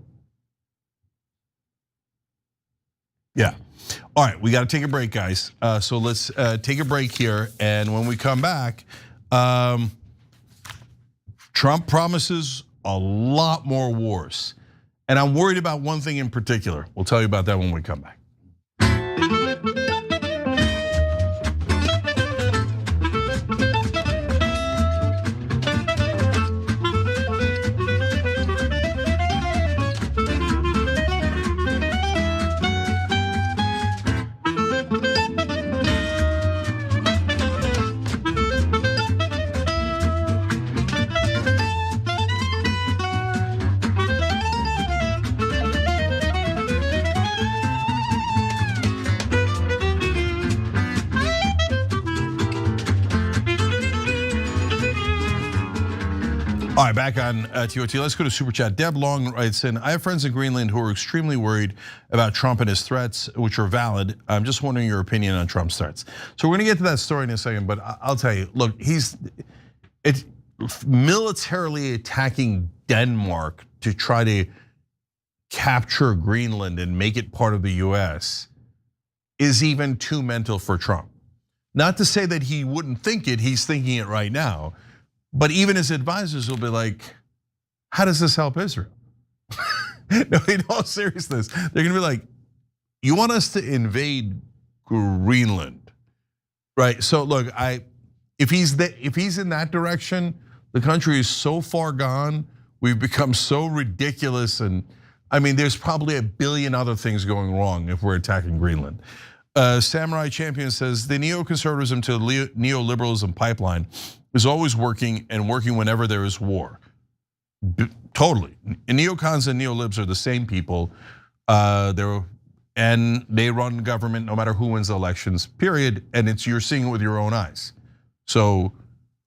Speaker 3: Yeah. All right, we got to take a break, guys. So let's take a break here, and when we come back, Trump promises a lot more wars, and I'm worried about one thing in particular. We'll tell you about that when we come back. All right, back on TOT. Let's go to Super Chat. Deb Long writes in, I have friends in Greenland who are extremely worried about Trump and his threats, which are valid. I'm just wondering your opinion on Trump's threats. So we're gonna get to that story in a second, but I'll tell you, look, he's militarily attacking Denmark to try to capture Greenland and make it part of the US is even too mental for Trump. Not to say that he wouldn't think it, he's thinking it right now. But even his advisors will be like, how does this help Israel? No, in all seriousness, they're gonna be like, you want us to invade Greenland, right? So look, if he's in that direction, the country is so far gone, we've become so ridiculous, and I mean, there's probably a billion other things going wrong if we're attacking Greenland. Samurai Champion says, the neoconservatism to neoliberalism pipeline is always working and working whenever there is war. Totally. And neocons and neolibs are the same people. And they run government no matter who wins the elections, period. And you're seeing it with your own eyes. So,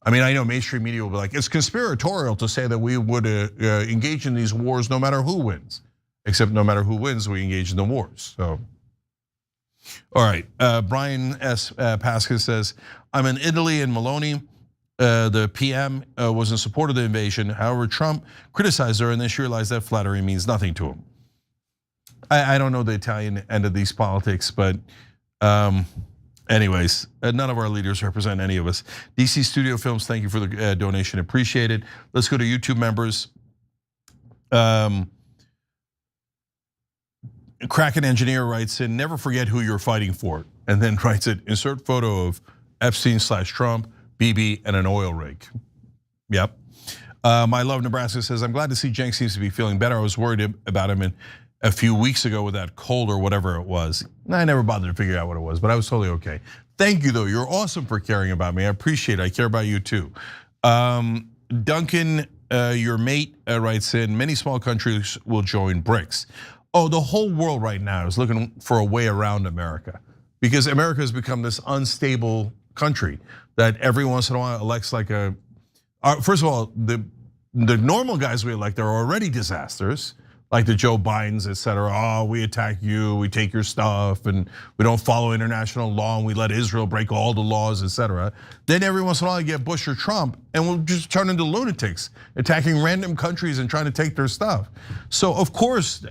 Speaker 3: I mean, I know mainstream media will be like, it's conspiratorial to say that we would engage in these wars no matter who wins. Except no matter who wins, we engage in the wars, so. All right, Brian S. Pasca says, I'm in Italy and Maloney. The PM was in support of the invasion. However, Trump criticized her and then she realized that flattery means nothing to him. I don't know the Italian end of these politics, but anyways, none of our leaders represent any of us. DC Studio Films, thank you for the donation, appreciate it. Let's go to YouTube members. Kraken Engineer writes in, never forget who you're fighting for, and then writes it, insert photo of Epstein/Trump, BB, and an oil rig. Yep. My Love Nebraska says, I'm glad to see Cenk seems to be feeling better. I was worried about him a few weeks ago with that cold or whatever it was. I never bothered to figure out what it was, but I was totally okay. Thank you though, you're awesome for caring about me. I appreciate it, I care about you too. Duncan, your mate writes in, many small countries will join BRICS. Oh, the whole world right now is looking for a way around America because America has become this unstable country that every once in a while elects like a, first of all, the normal guys we elect are already disasters, like the Joe Bidens, et cetera. Oh, we attack you, we take your stuff, and we don't follow international law, and we let Israel break all the laws, et cetera. Then every once in a while you get Bush or Trump, and we'll just turn into lunatics, attacking random countries and trying to take their stuff. So of course,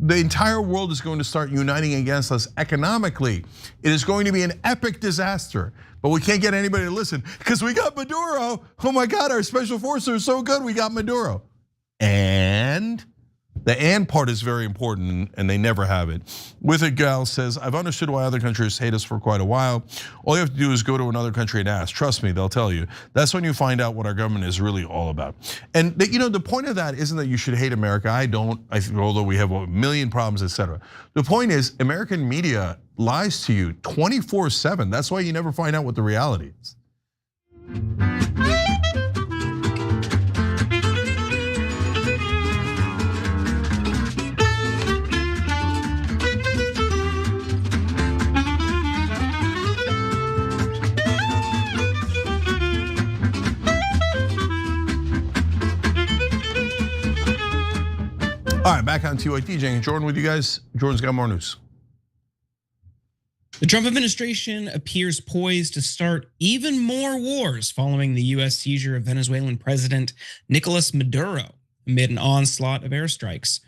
Speaker 3: the entire world is going to start uniting against us economically. It is going to be an epic disaster, but we can't get anybody to listen because we got Maduro. Oh my God, our special forces are so good, we got Maduro. And The "and" part is very important, and they never have it. With it, Gal says, I've understood why other countries hate us for quite a while. All you have to do is go to another country and ask. Trust me, they'll tell you. That's when you find out what our government is really all about. And the point of that isn't that you should hate America. I don't, although we have a million problems, etc. The point is, American media lies to you 24/7. That's why you never find out what the reality is. All right, back on TYT, Jane and Jordan with you guys. Jordan's got more news.
Speaker 4: The Trump administration appears poised to start even more wars following the US seizure of Venezuelan President Nicolás Maduro amid an onslaught of airstrikes.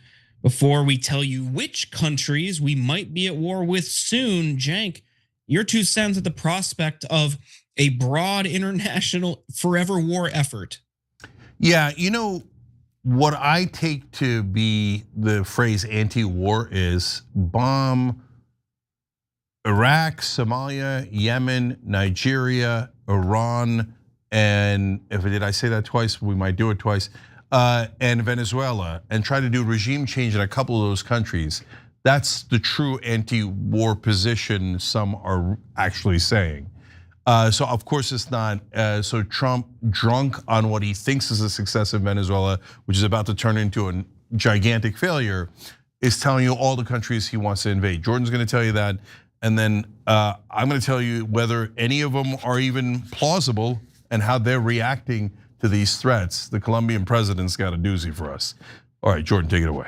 Speaker 4: Before we tell you which countries we might be at war with soon, Jank, your 2 cents at the prospect of a broad international forever war effort.
Speaker 3: Yeah, what I take to be the phrase anti-war is bomb Iraq, Somalia, Yemen, Nigeria, Iran, and did I say that twice? We might do it twice. And Venezuela, and try to do regime change in a couple of those countries. That's the true anti-war position some are actually saying. So of course it's not. So Trump, drunk on what he thinks is a success in Venezuela, which is about to turn into a gigantic failure, is telling you all the countries he wants to invade. Jordan's going to tell you that, and then I'm going to tell you whether any of them are even plausible and how they're reacting to these threats. The Colombian president's got a doozy for us. All right, Jordan, take it away.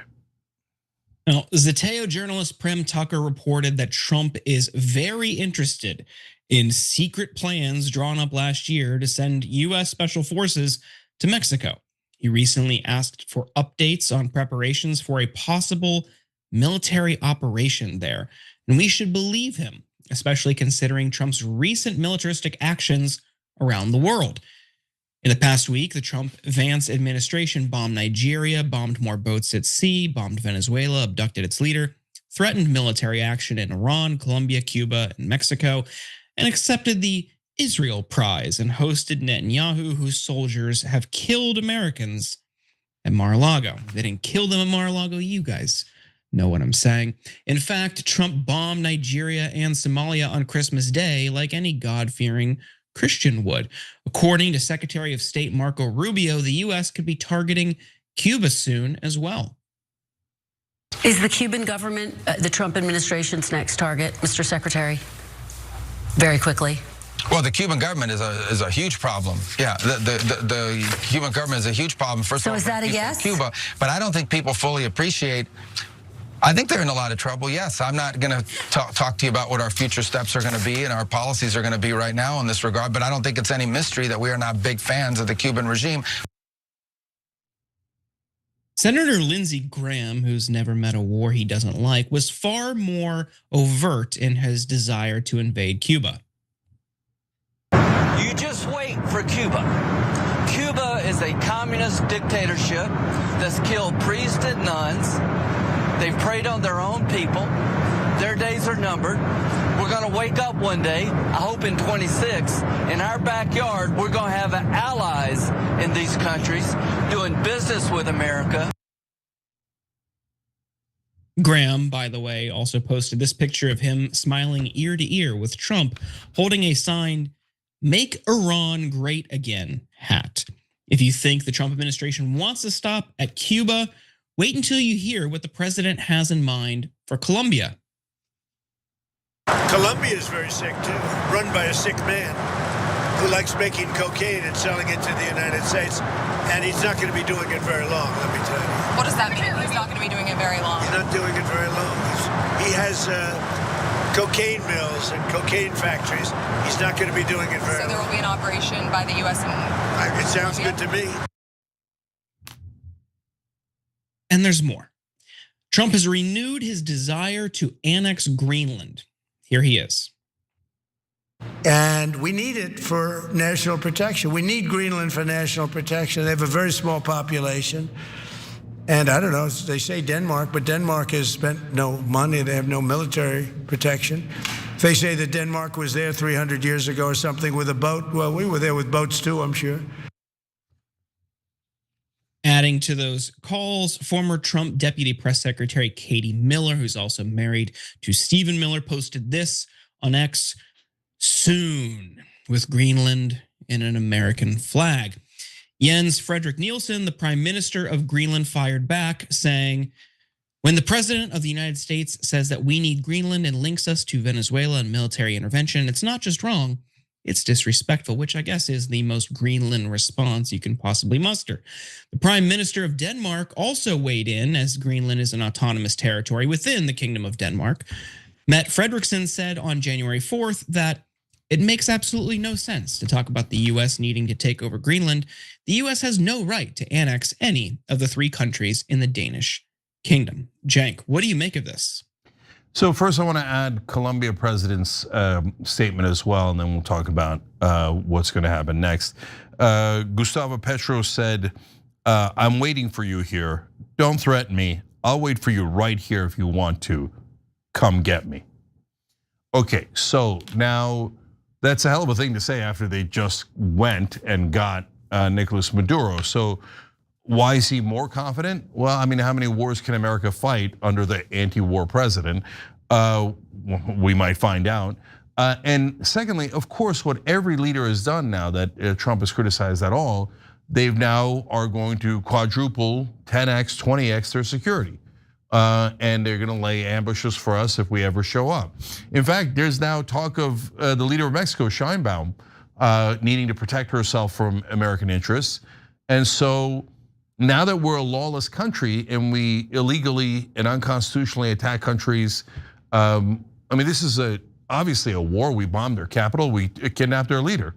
Speaker 4: Now, Zateo journalist Prem Tucker reported that Trump is very interested in secret plans drawn up last year to send US special forces to Mexico. He recently asked for updates on preparations for a possible military operation there. And we should believe him, especially considering Trump's recent militaristic actions around the world. In the past week, the Trump-Vance administration bombed Nigeria, bombed more boats at sea, bombed Venezuela, abducted its leader, threatened military action in Iran, Colombia, Cuba, and Mexico, and accepted the Israel Prize and hosted Netanyahu, whose soldiers have killed Americans at Mar-a-Lago. They didn't kill them at Mar-a-Lago, you guys know what I'm saying. In fact, Trump bombed Nigeria and Somalia on Christmas Day like any God-fearing Christian would. According to Secretary of State Marco Rubio, the US could be targeting Cuba soon as well.
Speaker 16: Is the Cuban government the Trump administration's next target, Mr. Secretary? Very quickly.
Speaker 17: Well, the Cuban government is a huge problem. Yeah, the Cuban government is a huge problem. First of all,
Speaker 16: so is that a yes?
Speaker 17: Cuba, but I don't think people fully appreciate. I think they're in a lot of trouble. Yes, I'm not going to talk to you about what our future steps are going to be and our policies are going to be right now in this regard. But I don't think it's any mystery that we are not big fans of the Cuban regime.
Speaker 4: Senator Lindsey Graham, who's never met a war he doesn't like, was far more overt in his desire to invade Cuba.
Speaker 18: You just wait for Cuba. Cuba is a communist dictatorship that's killed priests and nuns. They've preyed on their own people. Their days are numbered. We're going to wake up one day, I hope in 26, in our backyard, we're going to have allies in these countries doing business with America.
Speaker 4: Graham, by the way, also posted this picture of him smiling ear to ear with Trump holding a signed "Make Iran Great Again" hat. If you think the Trump administration wants to stop at Cuba, wait until you hear what the president has in mind for Colombia.
Speaker 8: Colombia is very sick too, run by a sick man who likes making cocaine and selling it to the United States. And he's not going to be doing it very long, let me tell you.
Speaker 19: What does that mean? He's not going to be doing it very long.
Speaker 8: He's not doing it very long. He has cocaine mills and cocaine factories. He's not going to be doing it very long.
Speaker 19: So there will be an operation by the U.S.
Speaker 8: It sounds good to me.
Speaker 4: And there's more. Trump has renewed his desire to annex Greenland. Here he is.
Speaker 8: And we need it for national protection. We need Greenland for national protection. They have a very small population. And I don't know, they say Denmark, but Denmark has spent no money. They have no military protection. They say that Denmark was there 300 years ago or something with a boat. Well, we were there with boats too, I'm sure.
Speaker 4: Adding to those calls, former Trump Deputy Press Secretary Katie Miller, who's also married to Stephen Miller, posted this on X: soon with Greenland and an American flag. Jens Frederik Nielsen, the Prime Minister of Greenland, fired back, saying, when the President of the United States says that we need Greenland and links us to Venezuela and military intervention, it's not just wrong, it's disrespectful, which I guess is the most Greenland response you can possibly muster. The Prime Minister of Denmark also weighed in, as Greenland is an autonomous territory within the Kingdom of Denmark. Mette Frederiksen said on January 4th that it makes absolutely no sense to talk about the US needing to take over Greenland. The US has no right to annex any of the 3 countries in the Danish Kingdom. Cenk, what do you make of this?
Speaker 3: So first I want to add Colombia president's statement as well, and then we'll talk about what's going to happen next. Gustavo Petro said, I'm waiting for you here. Don't threaten me. I'll wait for you right here if you want to. Come get me. Okay, so now that's a hell of a thing to say after they just went and got Nicolás Maduro. So why is he more confident? Well, I mean, how many wars can America fight under the anti-war president? We might find out. And secondly, of course, what every leader has done now that Trump has criticized at all, they've now are going to quadruple, 10x, 20x their security. And they're gonna lay ambushes for us if we ever show up. In fact, there's now talk of the leader of Mexico, Sheinbaum, needing to protect herself from American interests. And so now that we're a lawless country and we illegally and unconstitutionally attack countries, I mean, this is obviously a war. We bombed their capital, we kidnapped their leader.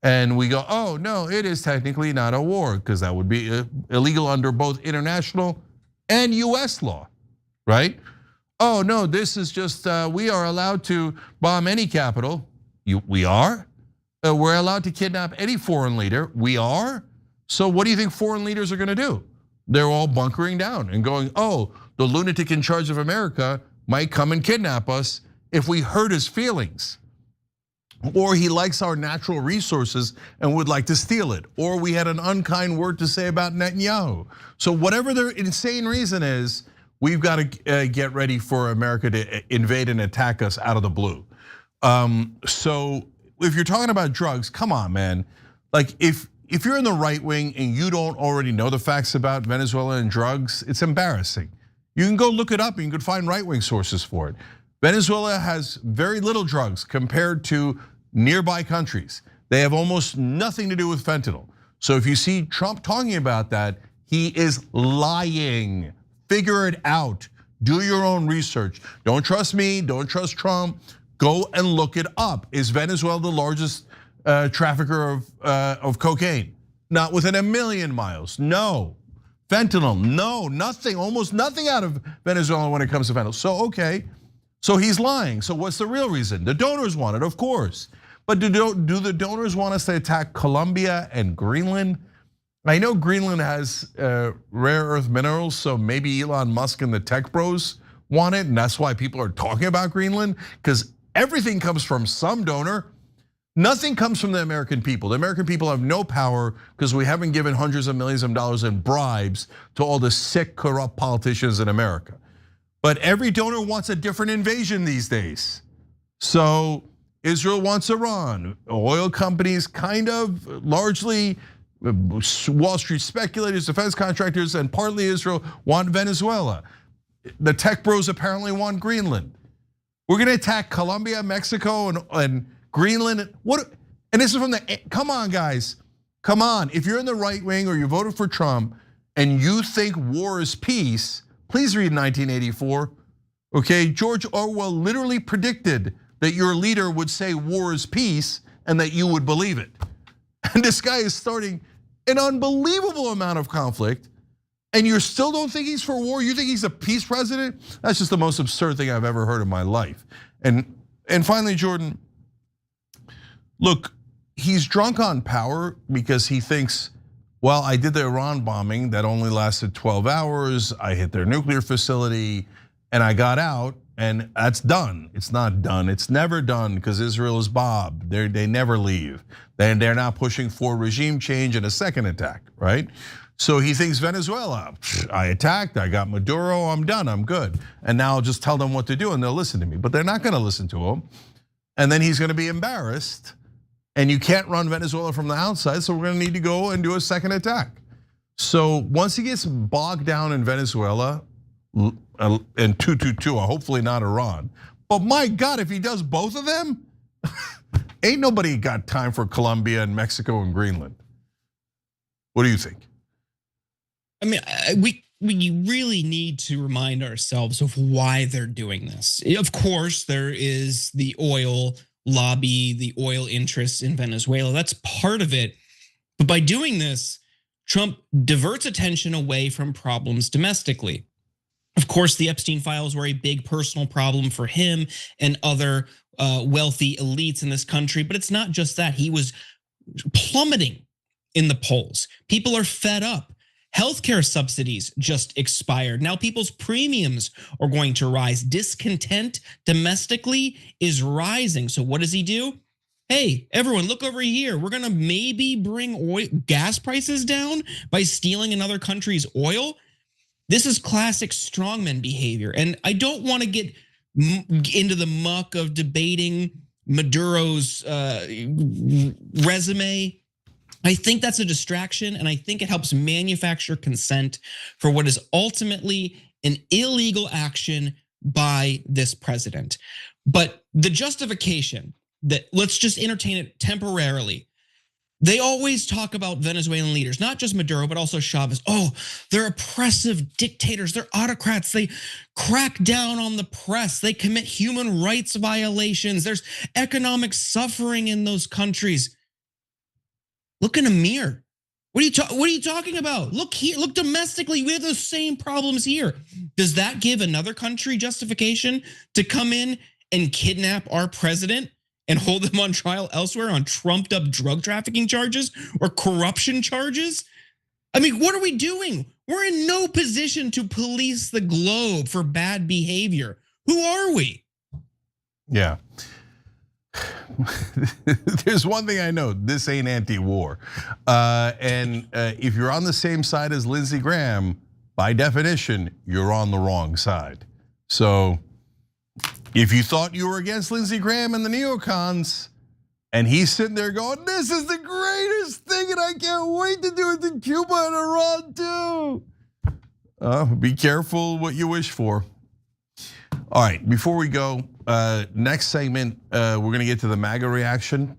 Speaker 3: And we go, oh no, it is technically not a war because that would be illegal under both international and US law, right? Oh no, this is just, we are allowed to bomb any capital. We are? We're allowed to kidnap any foreign leader. We are? So what do you think foreign leaders are gonna do? They're all bunkering down and going, oh, the lunatic in charge of America might come and kidnap us if we hurt his feelings. Or he likes our natural resources and would like to steal it. Or we had an unkind word to say about Netanyahu. So whatever their insane reason is, we've got to get ready for America to invade and attack us out of the blue. So if you're talking about drugs, come on, man. Like if you're in the right wing and you don't already know the facts about Venezuela and drugs, it's embarrassing. You can go look it up and you can find right wing sources for it. Venezuela has very little drugs compared to nearby countries. They have almost nothing to do with fentanyl. So if you see Trump talking about that, he is lying. Figure it out. Do your own research. Don't trust me, don't trust Trump. Go and look it up. Is Venezuela the largest trafficker of cocaine? Not within a million miles, no. Fentanyl, no, nothing, almost nothing out of Venezuela when it comes to fentanyl. So okay, so he's lying. So what's the real reason? The donors want it, of course. But do the donors want us to attack Colombia and Greenland? I know Greenland has rare earth minerals, so maybe Elon Musk and the tech bros want it, and that's why people are talking about Greenland, because everything comes from some donor. Nothing comes from the American people. The American people have no power because we haven't given hundreds of millions of dollars in bribes to all the sick, corrupt politicians in America. But every donor wants a different invasion these days. So Israel wants Iran. Oil companies kind of largely, Wall Street speculators, defense contractors, and partly Israel want Venezuela. The tech bros apparently want Greenland. We're gonna attack Colombia, Mexico, and Greenland. What? And this is from the, come on guys, come on. If you're in the right wing or you voted for Trump and you think war is peace, please read 1984, okay? George Orwell literally predicted that your leader would say war is peace and that you would believe it. And this guy is starting an unbelievable amount of conflict and you still don't think he's for war? You think he's a peace president? That's just the most absurd thing I've ever heard in my life. And finally, Jordan, look, he's drunk on power because he thinks well, I did the Iran bombing that only lasted 12 hours. I hit their nuclear facility and I got out, and that's done. It's not done. It's never done because Israel is Bob. They never leave. They're now pushing for regime change and a second attack, right? So he thinks Venezuela, I attacked, I got Maduro, I'm done, I'm good. And now I'll just tell them what to do and they'll listen to me. But they're not gonna listen to him. And then he's gonna be embarrassed. And you can't run Venezuela from the outside, so we're gonna need to go and do a second attack. So once he gets bogged down in Venezuela, and 222, hopefully not Iran. But my God, if he does both of them, ain't nobody got time for Colombia and Mexico and Greenland. What do you think?
Speaker 4: I mean, we really need to remind ourselves of why they're doing this. Of course, there is the oil lobby, the oil interests in Venezuela. That's part of it. But by doing this, Trump diverts attention away from problems domestically. Of course, the Epstein files were a big personal problem for him and other wealthy elites in this country. But it's not just that. He was plummeting in the polls. People are fed up. Healthcare subsidies just expired. Now people's premiums are going to rise. Discontent domestically is rising. So what does he do? Hey, everyone, look over here. We're gonna maybe bring gas prices down by stealing another country's oil. This is classic strongman behavior. And I don't want to get into the muck of debating Maduro's resume. I think that's a distraction, and I think it helps manufacture consent for what is ultimately an illegal action by this president. But the justification that, let's just entertain it temporarily. They always talk about Venezuelan leaders, not just Maduro, but also Chavez. Oh, they're oppressive dictators, they're autocrats, they crack down on the press, they commit human rights violations, there's economic suffering in those countries. Look in a mirror. What are you talking about? Look here, look domestically, we have those same problems here. Does that give another country justification to come in and kidnap our president and hold them on trial elsewhere on trumped up drug trafficking charges or corruption charges? I mean, what are we doing? We're in no position to police the globe for bad behavior. Who are we?
Speaker 3: Yeah. There's one thing I know, this ain't anti-war. And if you're on the same side as Lindsey Graham, by definition, you're on the wrong side. So if you thought you were against Lindsey Graham and the neocons, and he's sitting there going, this is the greatest thing and I can't wait to do it in Cuba and Iran too. Be careful what you wish for. All right, before we go, next segment, we're gonna get to the MAGA reaction.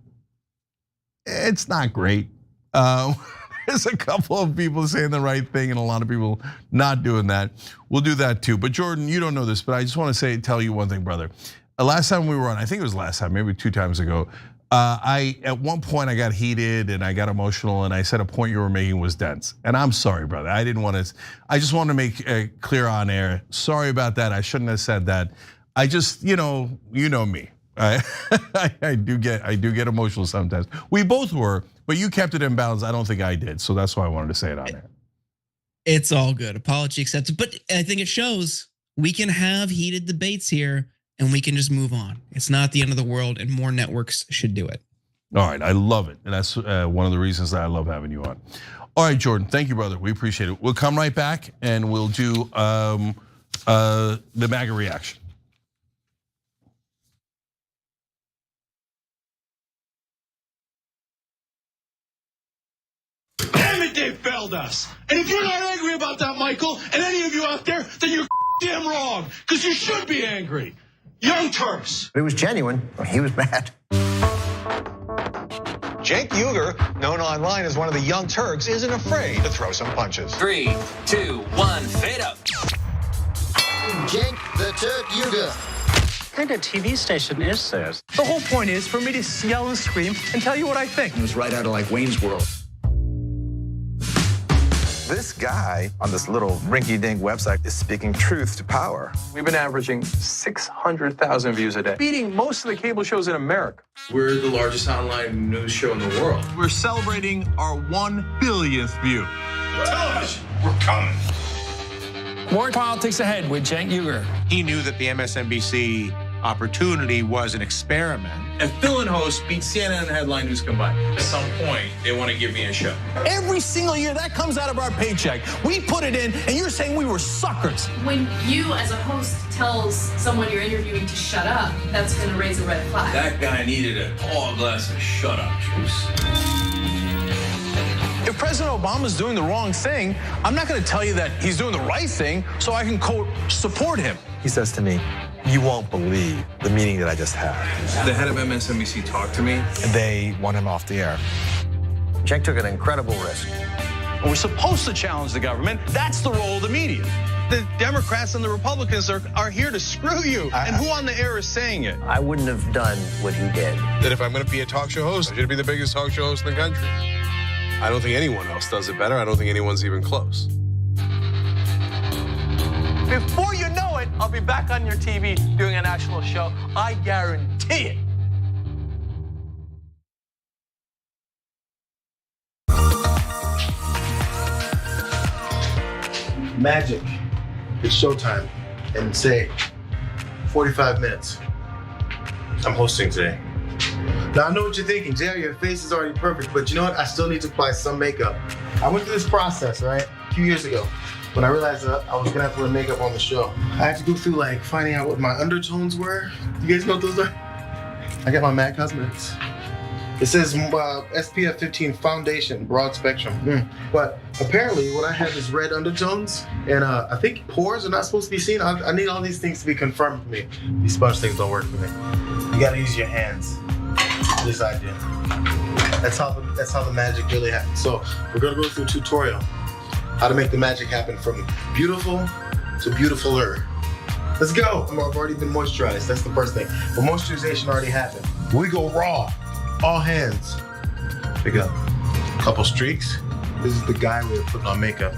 Speaker 3: It's not great. There's a couple of people saying the right thing and a lot of people not doing that. We'll do that too. But Jordan, you don't know this, but I just want to tell you one thing, brother. Last time we were on, I think it was last time, maybe 2 times ago, at one point I got heated and I got emotional and I said a point you were making was dense. And I'm sorry, brother. I didn't want to, I just want to make clear on air. Sorry about that. I shouldn't have said that. I just, you know me. I do get emotional sometimes. We both were, but you kept it in balance. I don't think I did. So that's why I wanted to say it on air.
Speaker 4: It's all good. Apology accepted. But I think it shows we can have heated debates here and we can just move on. It's not the end of the world and more networks should do it.
Speaker 3: All right, I love it. And that's one of the reasons that I love having you on. All right, Jordan, thank you, brother. We appreciate it. We'll come right back and we'll do the MAGA reaction.
Speaker 6: Damn it, they failed us. And if you're not angry about that, Michael, and any of you out there, then you're damn wrong, because you should be angry. Young Turks.
Speaker 20: It was genuine. He was mad.
Speaker 21: Cenk Uygur, known online as one of the Young Turks, isn't afraid to throw some punches.
Speaker 22: 3, 2, 1, fade up.
Speaker 20: Cenk the Turk Uygur.
Speaker 23: What kind of TV station is this? The whole point is for me to yell and scream and tell you what I think.
Speaker 1: It was right out of like Wayne's World.
Speaker 5: this guy on this little rinky-dink website is speaking truth to power.
Speaker 21: We've been averaging 600,000 views a day, beating most of the cable shows in America.
Speaker 7: We're the largest online news show in the world.
Speaker 3: We're celebrating our 1 billionth view.
Speaker 7: Television, we're coming.
Speaker 23: More politics ahead with Cenk Uygur.
Speaker 9: He knew that the MSNBC opportunity was an experiment.
Speaker 7: And fill-in hosts beat CNN and headline news combined. At some point, they want to give me a show.
Speaker 6: Every single year, that comes out of our paycheck. We put it in, and you're saying we were suckers.
Speaker 24: When you, as a host, tells someone you're interviewing to shut up, that's going to raise a red flag.
Speaker 7: That guy needed a tall glass of shut-up juice.
Speaker 6: If President Obama's doing the wrong thing, I'm not going to tell you that he's doing the right thing so I can, quote, support him.
Speaker 5: He says to me, "You won't believe the meeting that I just had."
Speaker 7: The head of MSNBC talked to me.
Speaker 5: And they want him off the air. Cenk took an incredible risk.
Speaker 6: We're supposed to challenge the government. That's the role of the media. The Democrats and the Republicans are here to screw you. And who on the air is saying it?
Speaker 5: I wouldn't have done what he did.
Speaker 7: That if I'm going to be a talk show host, I should be the biggest talk show host in the country. I don't think anyone else does it better. I don't think anyone's even close.
Speaker 6: Before you know it, I'll be back on your TV doing a national show. I guarantee it.
Speaker 25: Magic. It's showtime. And say 45 minutes. I'm hosting today. Now, I know what you're thinking, Jay, your face is already perfect, but you know what? I still need to apply some makeup. I went through this process, right, a few years ago, when I realized that I was gonna have to wear makeup on the show. I had to go through, like, finding out what my undertones were. You guys know what those are? I got my MAC Cosmetics. It says SPF 15 foundation, broad spectrum. But apparently, what I have is red undertones, and I think pores are not supposed to be seen. I need all these things to be confirmed for me. These sponge things don't work for me. You gotta use your hands. This idea. That's how the magic really happens. So we're gonna go through a tutorial how to make the magic happen from beautiful to beautifuler. Let's go. I've already been moisturized. That's the first thing. But moisturization already happened. We go raw. All hands. Pick up. Couple streaks. This is the guy we were putting on makeup.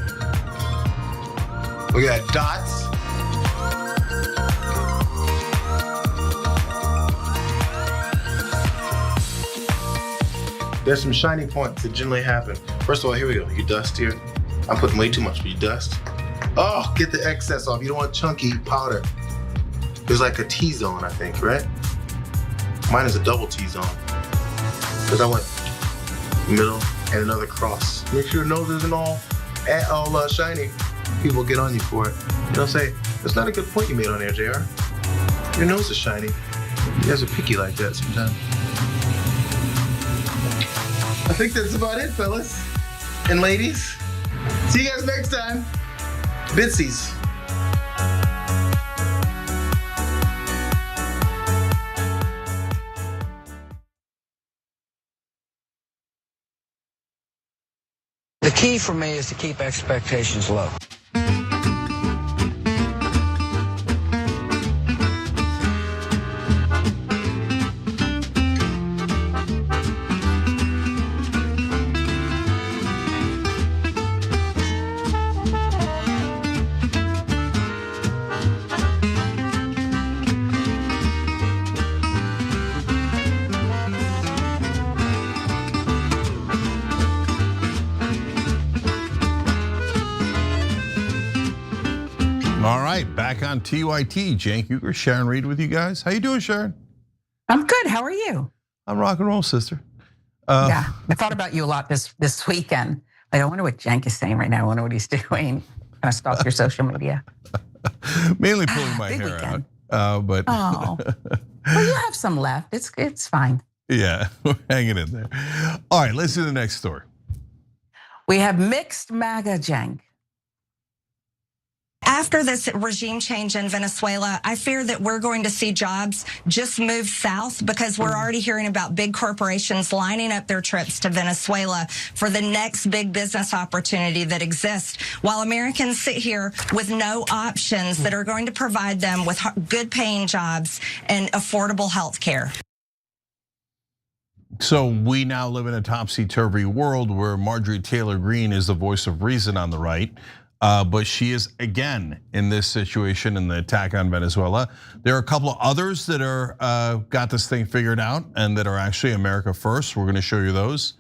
Speaker 25: We got dots. There's some shiny points that generally happen. First of all, here we go. You dust here. I'm putting way too much, but you dust. Oh, get the excess off. You don't want chunky powder. There's like a T-zone, I think, right? Mine is a double T-zone. Because I went middle and another cross. Make sure your nose isn't all shiny. People get on you for it. They'll say, that's not a good point you made on there, JR. Your nose is shiny. You guys are picky like that sometimes. I think that's about it, fellas and ladies. See you guys next time. Bitsies.
Speaker 26: The key for me is to keep expectations low.
Speaker 3: All right, back on TYT. Cenk Uygur, Sharon Reed with you guys. How you doing, Sharon?
Speaker 27: I'm good. How are you?
Speaker 3: I'm rock and roll, sister.
Speaker 27: Yeah, I thought about you a lot this weekend. Like, I wonder what Cenk is saying right now. I wonder what he's doing. Kind of stalk your social media.
Speaker 3: Mainly pulling my hair
Speaker 27: weekend.
Speaker 3: out, but
Speaker 27: well, you have some left. It's fine.
Speaker 3: Yeah, we're hanging in there. All right, let's do the next story.
Speaker 27: We have mixed MAGA, Cenk.
Speaker 28: After this regime change in Venezuela, I fear that we're going to see jobs just move south because we're already hearing about big corporations lining up their trips to Venezuela for the next big business opportunity that exists, while Americans sit here with no options that are going to provide them with good paying jobs and affordable health care.
Speaker 3: So we now live in a topsy-turvy world where Marjorie Taylor Greene is the voice of reason on the right. But she is again in this situation in the attack on Venezuela. There are a couple of others that are got this thing figured out and that are actually America first. We're going to show you those.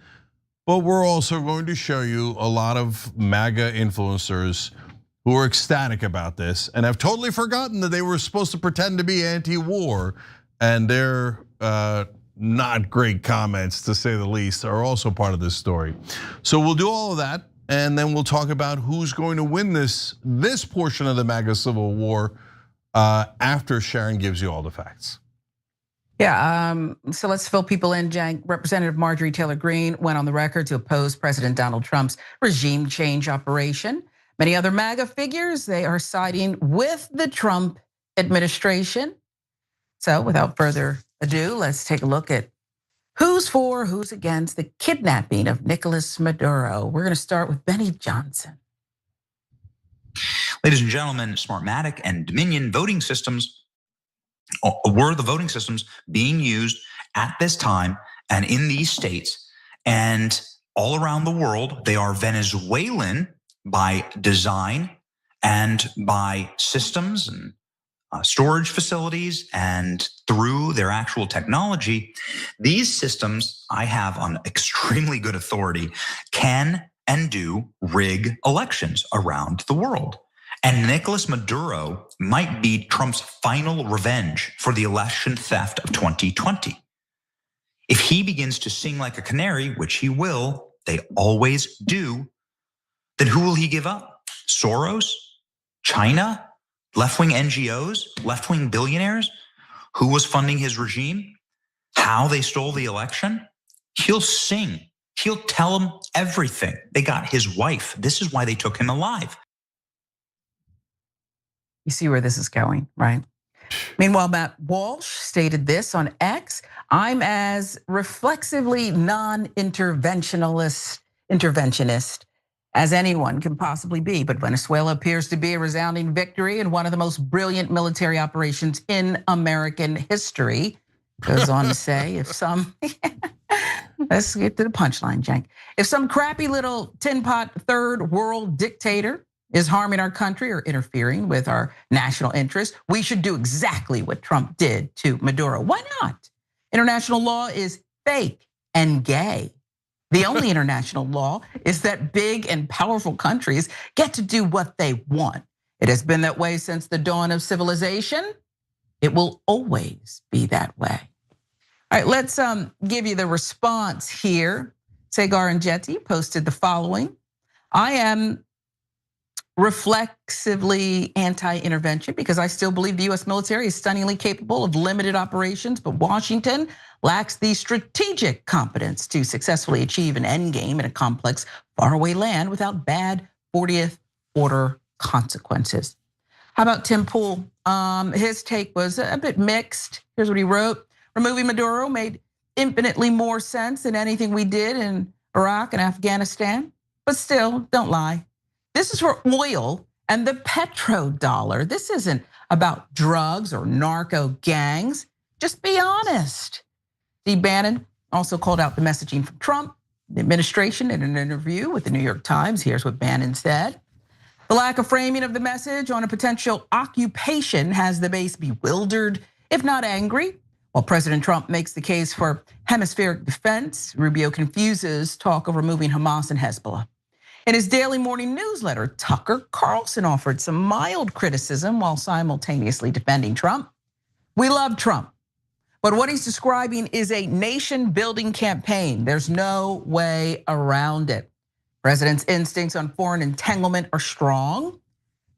Speaker 3: But we're also going to show you a lot of MAGA influencers who are ecstatic about this and have totally forgotten that they were supposed to pretend to be anti-war, and their not great comments, to say the least, are also part of this story. So we'll do all of that, and then we'll talk about who's going to win this portion of the MAGA civil war after Sharon gives you all the facts.
Speaker 27: Yeah, so let's fill people in, Cenk. Representative Marjorie Taylor Greene went on the record to oppose President Donald Trump's regime change operation. Many other MAGA figures, they are siding with the Trump administration. So without further ado, let's take a look at who's for, who's against the kidnapping of Nicolás Maduro. We're gonna start with Benny Johnson.
Speaker 2: Ladies and gentlemen, Smartmatic and Dominion voting systems were the voting systems being used at this time and in these states and all around the world. They are Venezuelan by design and by systems and storage facilities and through their actual technology. These systems, I have on extremely good authority, can and do rig elections around the world. And Nicolás Maduro might be Trump's final revenge for the election theft of 2020. If he begins to sing like a canary, which he will, they always do, then who will he give up? Soros? China? Left-wing NGOs? Left-wing billionaires? Who was funding his regime? How they stole the election? He'll sing. He'll tell them everything. They got his wife. This is why they took him alive.
Speaker 27: You see where this is going, right? Meanwhile, Matt Walsh stated this on X: "I'm as reflexively non-interventionist as anyone can possibly be, but Venezuela appears to be a resounding victory and one of the most brilliant military operations in American history." Goes on to say, if some, let's get to the punchline, Cenk. "If some crappy little tin pot third world dictator is harming our country or interfering with our national interests, we should do exactly what Trump did to Maduro. Why not? International law is fake and gay. The only international law is that big and powerful countries get to do what they want. It has been that way since the dawn of civilization. It will always be that way." All right, let's give you the response here. Sagar and Jetty posted the following: "I am reflexively anti-intervention because I still believe the US military is stunningly capable of limited operations, but Washington lacks the strategic competence to successfully achieve an endgame in a complex, faraway land without bad 40th order consequences." How about Tim Pool? His take was a bit mixed. Here's what he wrote: "Removing Maduro made infinitely more sense than anything we did in Iraq and Afghanistan. But still, don't lie. This is for oil and the petrodollar. This isn't about drugs or narco gangs. Just be honest." Steve Bannon also called out the messaging from Trump, the administration, in an interview with the New York Times. Here's what Bannon said: "The lack of framing of the message on a potential occupation has the base bewildered, if not angry. While President Trump makes the case for hemispheric defense, Rubio confuses talk of removing Hamas and Hezbollah." In his daily morning newsletter, Tucker Carlson offered some mild criticism while simultaneously defending Trump. "We love Trump, but what he's describing is a nation-building campaign. There's no way around it. President's instincts on foreign entanglement are strong,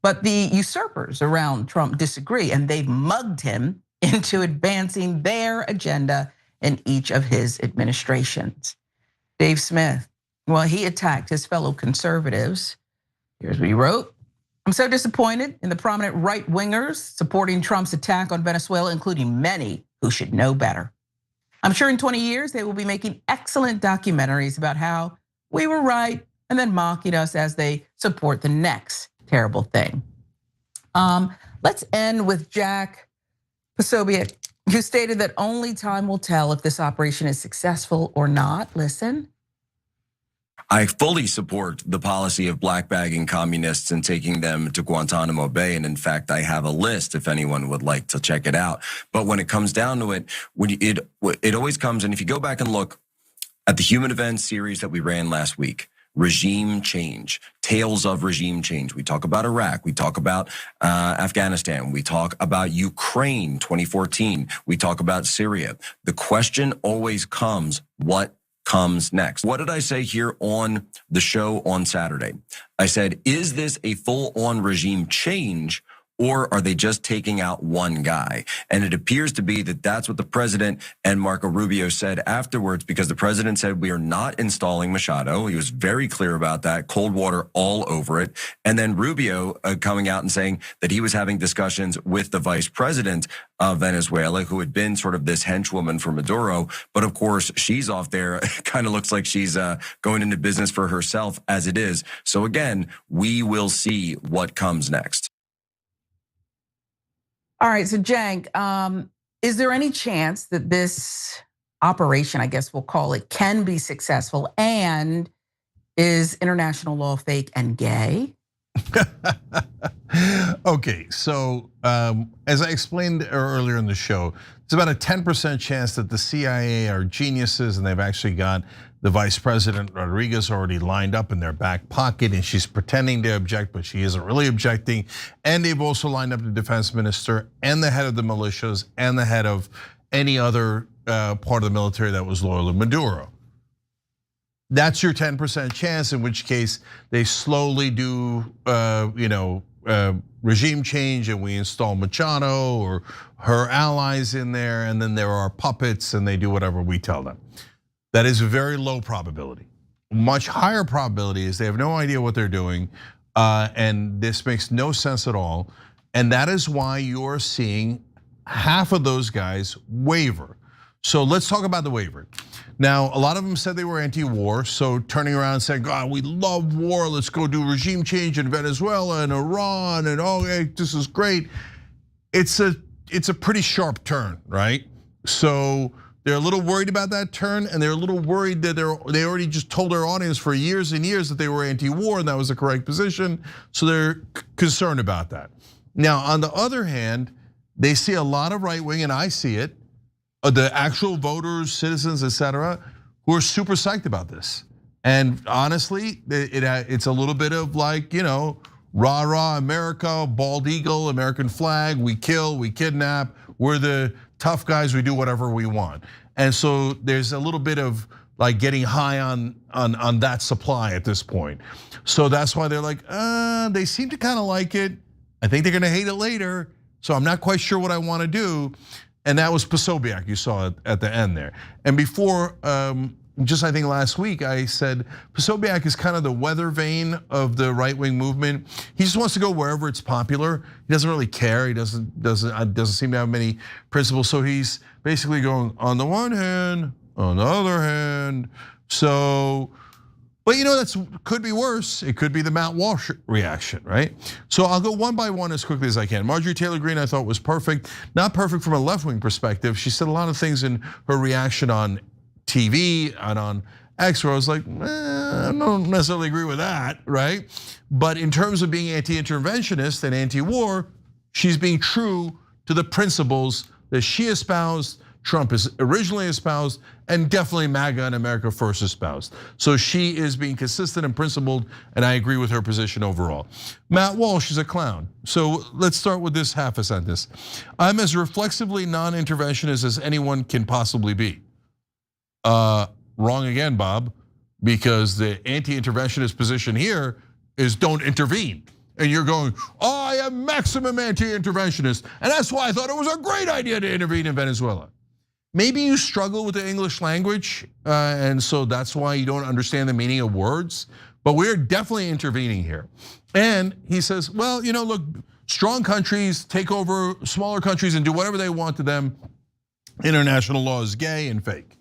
Speaker 27: but the usurpers around Trump disagree, and they've mugged him into advancing their agenda in each of his administrations." Dave Smith, well, he attacked his fellow conservatives. Here's what he wrote: "I'm so disappointed in the prominent right-wingers supporting Trump's attack on Venezuela, including many who should know better. I'm sure in 20 years they will be making excellent documentaries about how we were right and then mocking us as they support the next terrible thing." Let's end with Jack Posobiec. who stated that only time will tell if this operation is successful or not. Listen.
Speaker 10: I fully support the policy of black bagging communists and taking them to Guantanamo Bay. And in fact, I have a list if anyone would like to check it out. But when it comes down to it, it always comes, and if you go back and look at the Human Events series that we ran last week, regime change, tales of regime change. We talk about Iraq. We talk about Afghanistan. We talk about Ukraine 2014. We talk about Syria. The question always comes, what comes next? What did I say here on the show on Saturday? I said, is this a full-on regime change, or are they just taking out one guy? And it appears to be that that's what the president and Marco Rubio said afterwards, because the president said we are not installing Machado. He was very clear about that, cold water all over it. And then Rubio coming out and saying that he was having discussions with the vice president of Venezuela, who had been sort of this henchwoman for Maduro. But of course, she's off there. It kind of looks like she's going into business for herself as it is. So again, we will see what comes next.
Speaker 27: All right, so Cenk, is there any chance that this operation, I guess we'll call it, can be successful? And is international law fake and gay?
Speaker 3: Okay, so as I explained earlier in the show, it's about a 10% chance that the CIA are geniuses and they've actually got the Vice President Rodriguez already lined up in their back pocket, and she's pretending to object, but she isn't really objecting. And they've also lined up the defense minister and the head of the militias and the head of any other part of the military that was loyal to Maduro. That's your 10% chance, in which case they slowly do, regime change, and we install Machado or her allies in there, and then there are puppets, and they do whatever we tell them. That is a very low probability. Much higher probability is they have no idea what they're doing, and this makes no sense at all. And that is why you're seeing half of those guys waver. So let's talk about the wavering. Now, a lot of them said they were anti-war, so turning around and saying, God, we love war, let's go do regime change in Venezuela and Iran, and this is great. It's a pretty sharp turn, right? So they're a little worried about that turn, and they're a little worried that they already just told their audience for years and years that they were anti-war and that was the correct position. So they're concerned about that. Now, on the other hand, they see a lot of right wing, and I see it, the actual voters, citizens, etc., who are super psyched about this. And honestly, it's a little bit of like, rah rah America, bald eagle, American flag, we kill, we kidnap, we're the tough guys, we do whatever we want. And so there's a little bit of like getting high on that supply at this point. So that's why they're like, they seem to kind of like it. I think they're gonna hate it later. So I'm not quite sure what I want to do. And that was Posobiec, you saw it at the end there. And before, just I think last week, I said Posobiec is kind of the weather vane of the right-wing movement. He just wants to go wherever it's popular. He doesn't really care. He doesn't seem to have many principles. So he's basically going on the one hand, on the other hand. So, but that could be worse. It could be the Matt Walsh reaction, right? So I'll go one by one as quickly as I can. Marjorie Taylor Greene, I thought was perfect. Not perfect from a left-wing perspective. She said a lot of things in her reaction on TV and on X where I was like, I don't necessarily agree with that, right? But in terms of being anti-interventionist and anti-war, she's being true to the principles that she espoused, Trump is originally espoused, and definitely MAGA and America First espoused. So she is being consistent and principled, and I agree with her position overall. Matt Walsh is a clown. So let's start with this half a sentence. I'm as reflexively non-interventionist as anyone can possibly be. Wrong again, Bob, because the anti-interventionist position here is don't intervene. And you're going, I am maximum anti-interventionist, and that's why I thought it was a great idea to intervene in Venezuela. Maybe you struggle with the English language, and so that's why you don't understand the meaning of words, but we're definitely intervening here. And he says, well, look, strong countries take over smaller countries and do whatever they want to them. International law is gay and fake.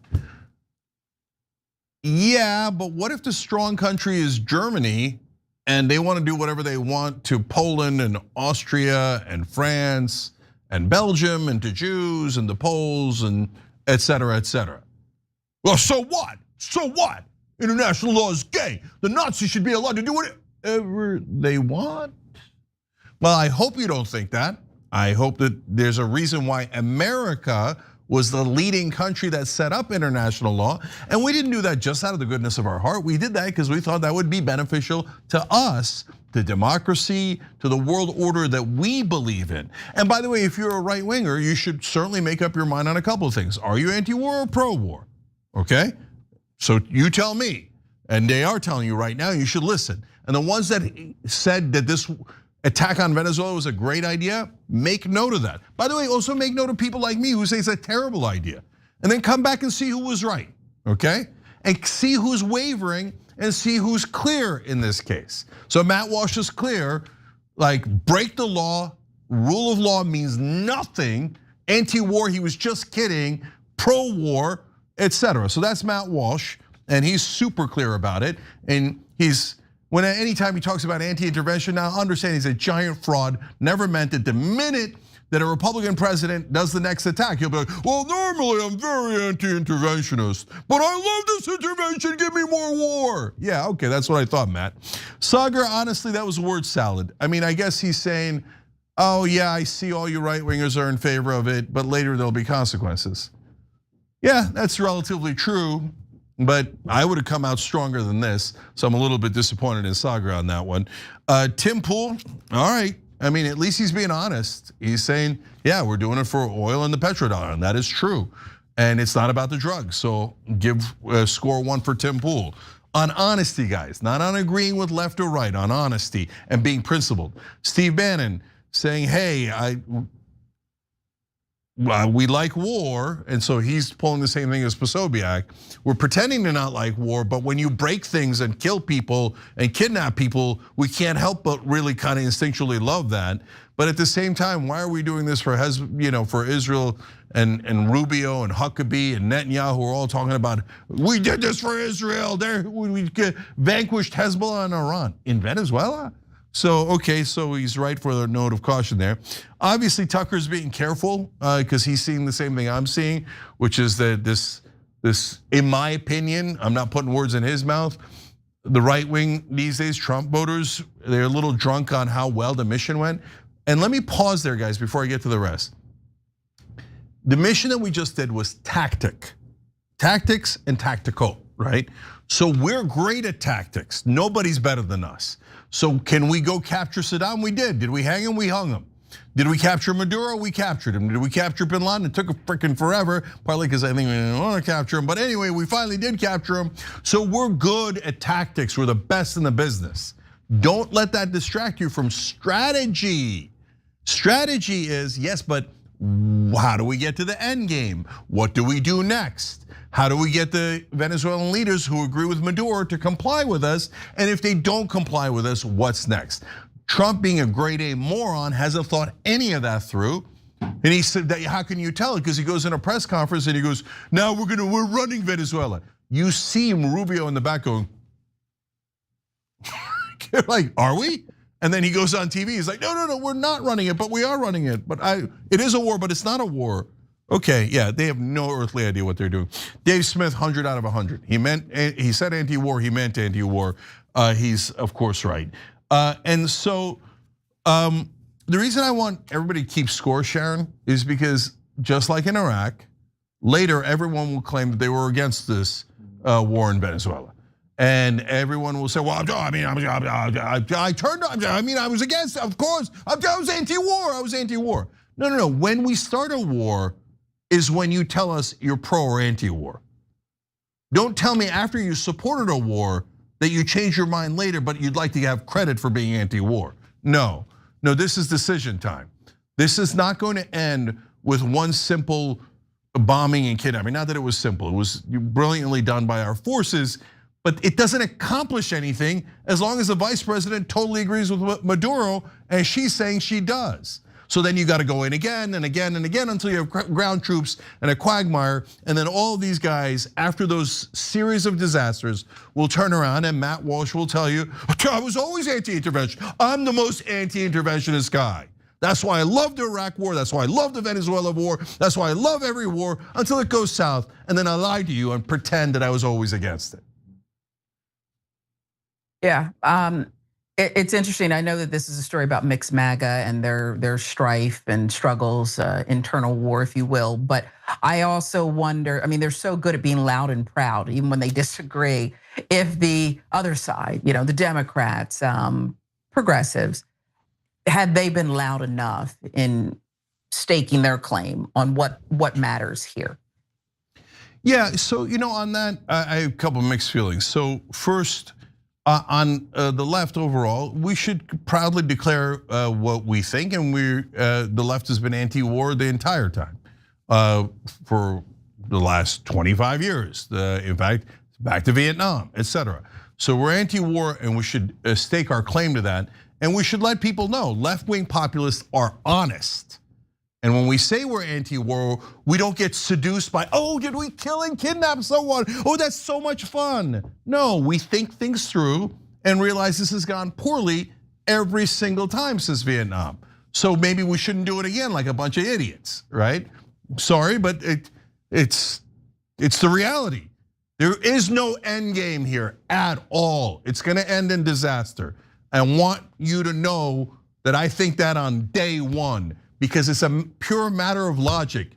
Speaker 3: Yeah, but what if the strong country is Germany and they want to do whatever they want to Poland and Austria and France Belgium and to Jews and the Poles and et cetera, et cetera. Well, so what? So what? International law is gay. The Nazis should be allowed to do whatever they want. Well, I hope you don't think that. I hope that there's a reason why America was the leading country that set up international law. And we didn't do that just out of the goodness of our heart. We did that because we thought that would be beneficial to us, to democracy, to the world order that we believe in. And by the way, if you're a right winger, you should certainly make up your mind on a couple of things. Are you anti-war or pro-war? Okay, so you tell me. And they are telling you right now, you should listen. And the ones that said that this attack on Venezuela was a great idea, make note of that. By the way, also make note of people like me who say it's a terrible idea. And then come back and see who was right, okay? And see who's wavering and see who's clear in this case. So Matt Walsh is clear, like break the law, rule of law means nothing. Anti-war, he was just kidding, pro-war, etc. So that's Matt Walsh, and he's super clear about it. And anytime he talks about anti-intervention, now understand he's a giant fraud, never meant it. The minute that a Republican president does the next attack, he'll be like, well, normally I'm very anti-interventionist, but I love this intervention, give me more war. Yeah, okay, that's what I thought, Matt. Sagar, honestly, that was word salad. I mean, I guess he's saying, oh yeah, I see all you right-wingers are in favor of it, but later there'll be consequences. Yeah, that's relatively true. But I would have come out stronger than this, so I'm a little bit disappointed in Sagar on that one. Tim Pool, all right. I mean, at least he's being honest. He's saying, yeah, we're doing it for oil and the petrodollar, and that is true. And it's not about the drugs, so give score 1 for Tim Pool. On honesty, guys, not on agreeing with left or right, on honesty and being principled. Steve Bannon saying, hey, we like war, and so he's pulling the same thing as Posobiec. We're pretending to not like war, but when you break things and kill people and kidnap people, we can't help but really kind of instinctually love that. But at the same time, why are we doing this for Israel and Rubio and Huckabee and Netanyahu? We're all talking about, we did this for Israel. We vanquished Hezbollah and Iran in Venezuela. So, okay, so he's right for the note of caution there. Obviously, Tucker's being careful because he's seeing the same thing I'm seeing, which is that this, in my opinion, I'm not putting words in his mouth, the right wing these days, Trump voters, they're a little drunk on how well the mission went. And let me pause there, guys, before I get to the rest. The mission that we just did was tactics and tactical, right? So we're great at tactics. Nobody's better than us. So can we go capture Saddam? We did. Did we hang him? We hung him. Did we capture Maduro? We captured him. Did we capture Bin Laden? It took a freaking forever, partly because I think we didn't want to capture him. But anyway, we finally did capture him. So we're good at tactics. We're the best in the business. Don't let that distract you from strategy. Strategy is, yes, but how do we get to the end game? What do we do next? How do we get the Venezuelan leaders who agree with Maduro to comply with us? And if they don't comply with us, what's next? Trump, being a grade A moron, hasn't thought any of that through. And he said, that, how can you tell it? Because he goes in a press conference and he goes, now we're running Venezuela. You see Rubio in the back going, like, are we? And then he goes on TV, he's like, no, we're not running it, but we are running it. But it is a war, but it's not a war. Okay, yeah, they have no earthly idea what they're doing. Dave Smith, 100 out of 100. He said anti-war, he meant anti-war. He's of course right. And so the reason I want everybody to keep score, Sharon, is because just like in Iraq, later everyone will claim that they were against this war in Venezuela. And everyone will say, well, I was against, of course, I was anti-war, No, when we start a war is when you tell us you're pro or anti-war. Don't tell me after you supported a war that you change your mind later, but you'd like to have credit for being anti-war. No, this is decision time. This is not going to end with one simple bombing and kidnapping. Not that it was simple, it was brilliantly done by our forces, but it doesn't accomplish anything as long as the vice president totally agrees with Maduro, and she's saying she does. So then you got to go in again and again and again until you have ground troops and a quagmire. And then all of these guys, after those series of disasters, will turn around and Matt Walsh will tell you, I was always anti-intervention. I'm the most anti-interventionist guy. That's why I love the Iraq war. That's why I love the Venezuela war. That's why I love every war until it goes south. And then I lie to you and pretend that I was always against it.
Speaker 27: Yeah, it's interesting. I know that this is a story about mixed MAGA and their strife and struggles, internal war, if you will. But I also wonder, I mean, they're so good at being loud and proud, even when they disagree. If the other side, the Democrats, progressives, had they been loud enough in staking their claim on what matters here?
Speaker 3: Yeah, so on that, I have a couple of mixed feelings. So first, on the left overall, we should proudly declare what we think, and the left has been anti-war the entire time for the last 25 years. In fact, back to Vietnam, etc. So we're anti-war, and we should stake our claim to that, and we should let people know left-wing populists are honest. And when we say we're anti-war, we don't get seduced by, oh, did we kill and kidnap someone? Oh, that's so much fun. No, we think things through and realize this has gone poorly every single time since Vietnam. So maybe we shouldn't do it again like a bunch of idiots, right? Sorry, but it's the reality. There is no end game here at all. It's gonna end in disaster. I want you to know that I think that on day one, because it's a pure matter of logic.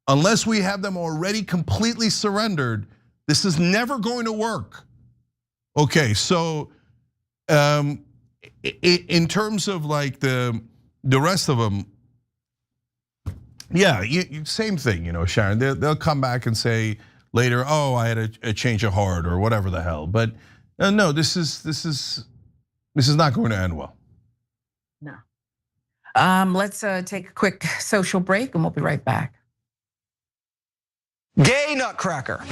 Speaker 3: Unless we have them already completely surrendered, this is never going to work. Okay, so in terms of like the rest of them, yeah, same thing, Sharon. They'll come back and say later, oh, I had a change of heart or whatever the hell. But no, this is not going to end well.
Speaker 27: No. Let's take a quick social break and we'll be right back.
Speaker 11: Gay nutcracker.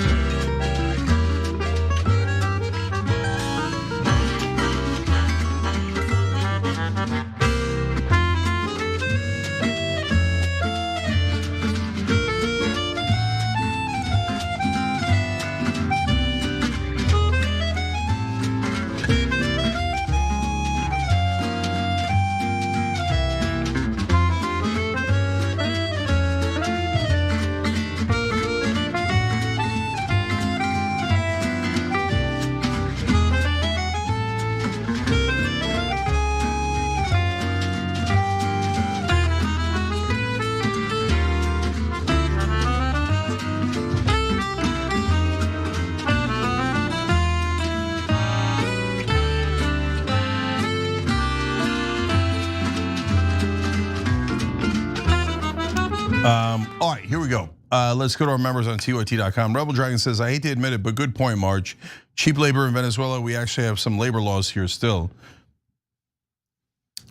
Speaker 3: All right, here we go. Let's go to our members on TYT.com. Rebel Dragon says, I hate to admit it, but good point, March. Cheap labor in Venezuela, we actually have some labor laws here still.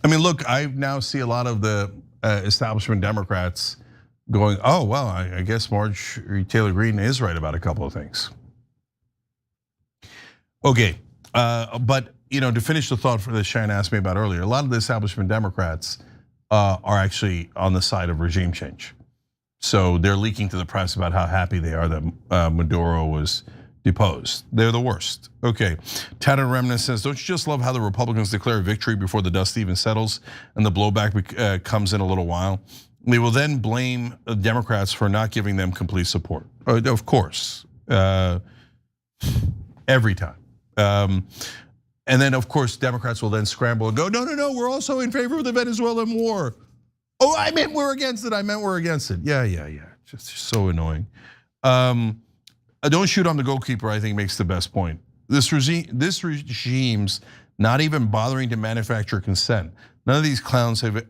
Speaker 3: I mean, look, I now see a lot of the establishment Democrats going, oh, well, I guess Marjorie Taylor Greene is right about a couple of things. Okay, but to finish the thought that Sharon asked me about earlier, a lot of the establishment Democrats are actually on the side of regime change. So they're leaking to the press about how happy they are that Maduro was deposed. They're the worst. Okay, Tattered Remnant says, don't you just love how the Republicans declare victory before the dust even settles and the blowback comes in a little while? They will then blame the Democrats for not giving them complete support. Of course, every time. And then of course, Democrats will then scramble and go, no, we're also in favor of the Venezuelan war. Oh, I meant we're against it, Yeah, just so annoying. Don't shoot on the goalkeeper, I think makes the best point. This regime's not even bothering to manufacture consent. None of these clowns have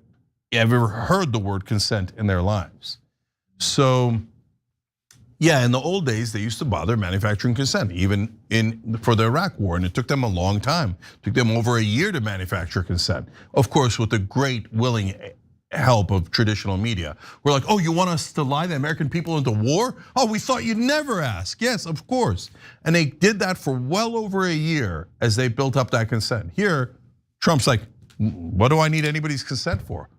Speaker 3: ever heard the word consent in their lives. So, yeah, in the old days, they used to bother manufacturing consent, even for the Iraq war, and it took them a long time. It took them over a year to manufacture consent. Of course, with the great willing help of traditional media. We're like, oh, you want us to lie the American people into war? Oh, we thought you'd never ask. Yes, of course. And they did that for well over a year as they built up that consent. Here, Trump's like, what do I need anybody's consent for?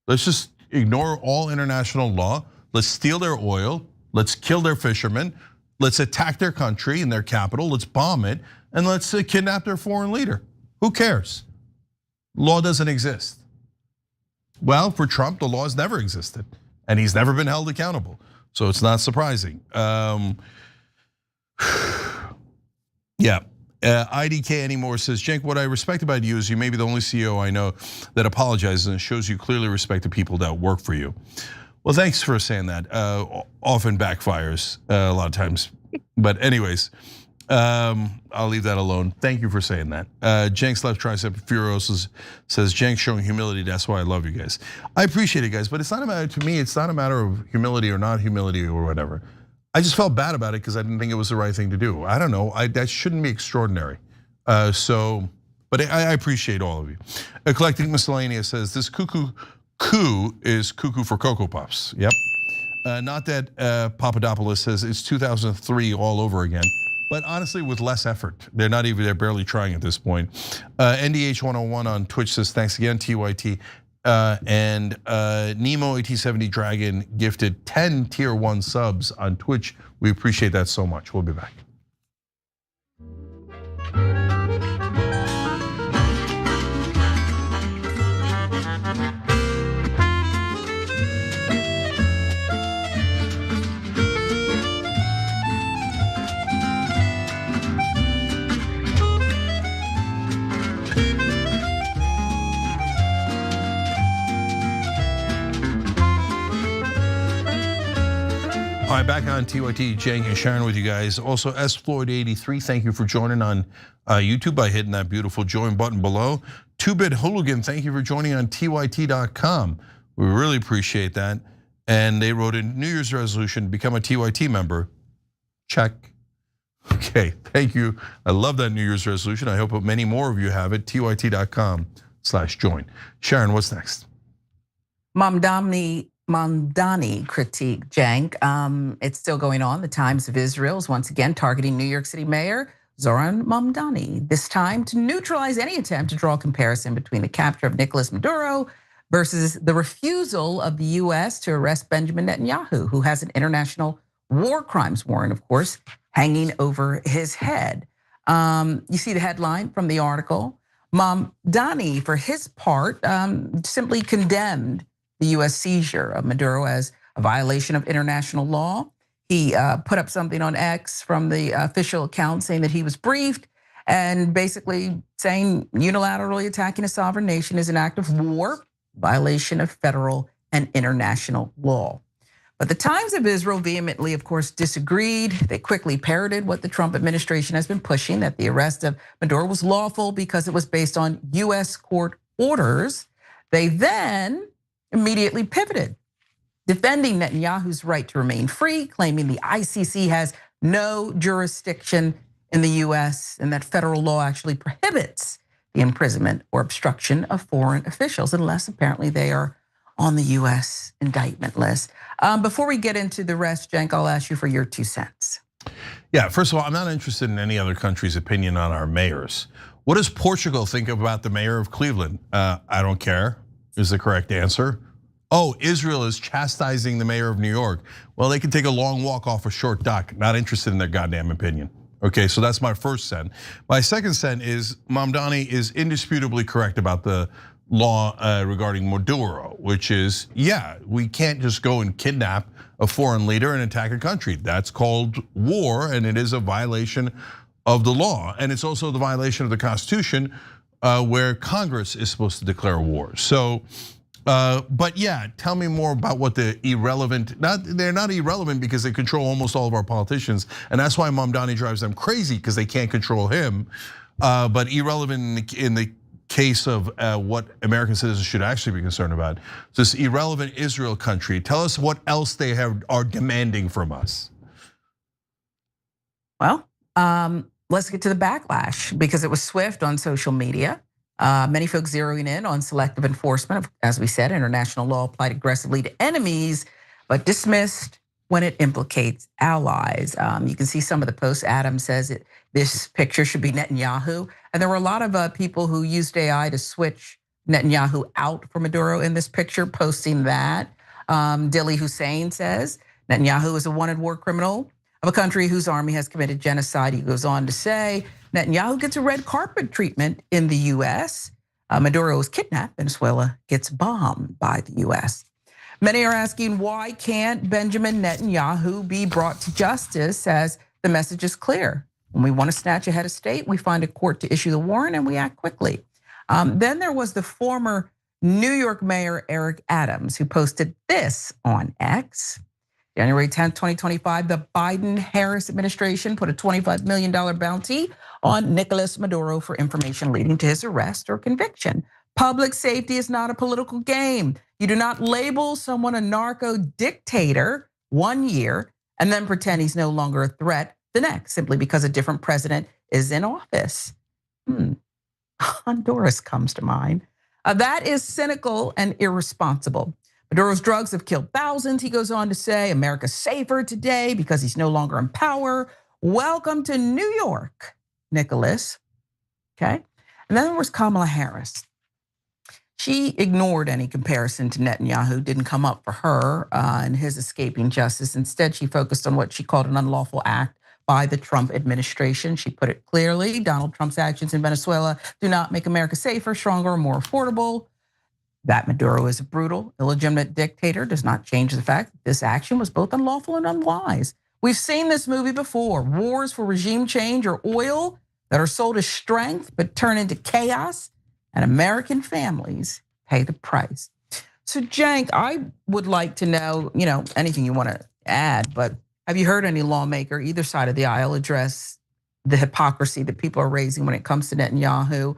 Speaker 3: Let's just ignore all international law. Let's steal their oil. Let's kill their fishermen. Let's attack their country and their capital. Let's bomb it. And let's kidnap their foreign leader. Who cares? Law doesn't exist. Well, for Trump, the laws never existed, and he's never been held accountable. So it's not surprising. Yeah. IDK anymore says, Cenk, what I respect about you is you may be the only CEO I know that apologizes and shows you clearly respect the people that work for you. Well, thanks for saying that. Often backfires a lot of times. But anyways, I'll leave that alone. Thank you for saying that. Cenk's left tricep furiosus says, Cenk showing humility, that's why I love you guys. I appreciate it, guys, but it's not a matter, to me, it's not a matter of humility or not humility or whatever. I just felt bad about it because I didn't think it was the right thing to do. I don't know, that shouldn't be extraordinary. But I appreciate all of you. Eclectic Miscellaneous says, this cuckoo is cuckoo for Cocoa Puffs. Yep. Not that Papadopoulos says it's 2003 all over again, but honestly with less effort. They're barely trying at this point. NDH 101 on Twitch says, thanks again, TYT. And Nemo 1870 Dragon gifted 10 tier 1 subs on Twitch. We appreciate that so much. We'll be back. All right, back on TYT, Cenk and Sharon with you guys. Also, SFloyd83, thank you for joining on YouTube by hitting that beautiful join button below. 2-Bit Hooligan, thank you for joining on TYT.com. We really appreciate that. And they wrote a New Year's resolution, become a TYT member. Check. Okay, thank you. I love that New Year's resolution. I hope many more of you have it. TYT.com/join. Sharon, what's next?
Speaker 27: Mamdani critique, Cenk. It's still going on. The Times of Israel is once again targeting New York City Mayor Zohran Mamdani, this time to neutralize any attempt to draw a comparison between the capture of Nicolás Maduro versus the refusal of the US to arrest Benjamin Netanyahu, who has an international war crimes warrant, of course, hanging over his head. You see the headline from the article. Mamdani, for his part, simply condemned the US seizure of Maduro as a violation of international law. He put up something on X from the official account saying that he was briefed and basically saying unilaterally attacking a sovereign nation is an act of war, violation of federal and international law. But the Times of Israel vehemently, of course, disagreed. They quickly parroted what the Trump administration has been pushing, that the arrest of Maduro was lawful because it was based on US court orders. They then immediately pivoted, defending Netanyahu's right to remain free, claiming the ICC has no jurisdiction in the US and that federal law actually prohibits the imprisonment or obstruction of foreign officials, unless apparently they are on the US indictment list. Before we get into the rest, Cenk, I'll ask you for your 2 cents.
Speaker 3: Yeah, first of all, I'm not interested in any other country's opinion on our mayors. What does Portugal think about the mayor of Cleveland? I don't care, is the correct answer. Oh, Israel is chastising the mayor of New York. Well, they can take a long walk off a short dock. Not interested in their goddamn opinion. Okay, so that's my first cent. My second cent is Mamdani is indisputably correct about the law regarding Maduro, which is, yeah, we can't just go and kidnap a foreign leader and attack a country. That's called war, and it is a violation of the law. And it's also the violation of the Constitution, where Congress is supposed to declare war. So, but yeah, tell me more about what the irrelevant, they're not irrelevant because they control almost all of our politicians. And that's why Mamdani drives them crazy, because they can't control him. But irrelevant in the case of what American citizens should actually be concerned about. This irrelevant Israel country, tell us what else they are demanding from us.
Speaker 27: Well, let's get to the backlash, because it was swift on social media. Many folks zeroing in on selective enforcement of, as we said, international law applied aggressively to enemies, but dismissed when it implicates allies. You can see some of the posts. Adam says this picture should be Netanyahu. And there were a lot of people who used AI to switch Netanyahu out for Maduro in this picture, posting that. Dilly Hussein says, Netanyahu is a wanted war criminal of a country whose army has committed genocide. He goes on to say, Netanyahu gets a red carpet treatment in the US. Maduro is kidnapped, Venezuela gets bombed by the US. Many are asking, why can't Benjamin Netanyahu be brought to justice, as the message is clear? When we want to snatch a head of state, we find a court to issue the warrant and we act quickly. Then there was the former New York Mayor Eric Adams, who posted this on X. January 10th, 2025, the Biden-Harris administration put a $25 million bounty on Nicolás Maduro for information leading to his arrest or conviction. Public safety is not a political game. You do not label someone a narco dictator 1 year and then pretend he's no longer a threat the next, simply because a different president is in office. Honduras comes to mind. That is cynical and irresponsible. Maduro's drugs have killed thousands, he goes on to say. America's safer today because he's no longer in power. Welcome to New York, Nicholas. Okay. And then there was Kamala Harris. She ignored any comparison to Netanyahu, didn't come up for her and his escaping justice. Instead, she focused on what she called an unlawful act by the Trump administration. She put it clearly: Donald Trump's actions in Venezuela do not make America safer, stronger, or more affordable. That Maduro is a brutal, illegitimate dictator does not change the fact that this action was both unlawful and unwise. We've seen this movie before: wars for regime change or oil that are sold as strength but turn into chaos, and American families pay the price. So Cenk, I would like to know, anything you want to add, but have you heard any lawmaker, either side of the aisle, address the hypocrisy that people are raising when it comes to Netanyahu,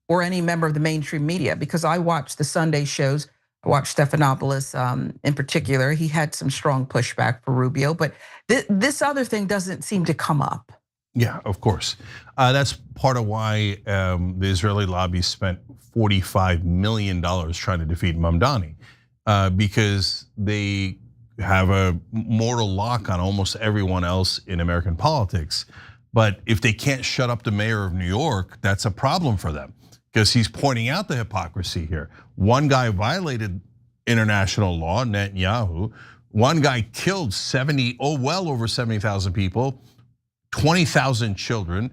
Speaker 27: or any member of the mainstream media? Because I watched the Sunday shows, I watched Stephanopoulos in particular. He had some strong pushback for Rubio, but this other thing doesn't seem to come up.
Speaker 3: Yeah, of course. That's part of why the Israeli lobby spent $45 million trying to defeat Mamdani, because they have a mortal lock on almost everyone else in American politics. But if they can't shut up the mayor of New York, that's a problem for them, because he's pointing out the hypocrisy here. One guy violated international law, Netanyahu. One guy killed well over 70,000 people, 20,000 children,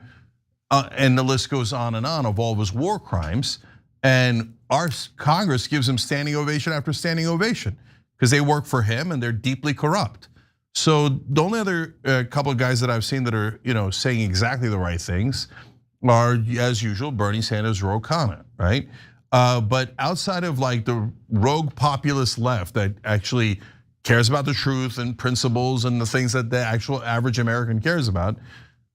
Speaker 3: and the list goes on of all of his war crimes. And our Congress gives him standing ovation after standing ovation because they work for him and they're deeply corrupt. So the only other couple of guys that I've seen that are saying exactly the right things are, as usual, Bernie Sanders, Ro Khanna, right? But outside of like the rogue populist left that actually cares about the truth and principles and the things that the actual average American cares about,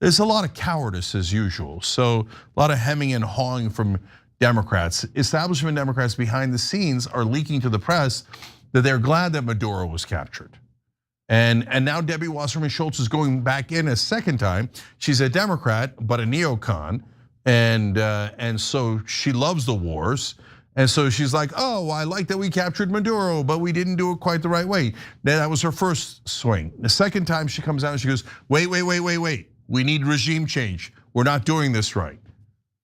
Speaker 3: there's a lot of cowardice as usual. So a lot of hemming and hawing from Democrats. Establishment Democrats behind the scenes are leaking to the press that they're glad that Maduro was captured. And now Debbie Wasserman Schultz is going back in a second time. She's a Democrat, but a neocon. And so she loves the wars. And so she's like, oh, I like that we captured Maduro, but we didn't do it quite the right way. That was her first swing. The second time she comes out and she goes, wait. We need regime change. We're not doing this right.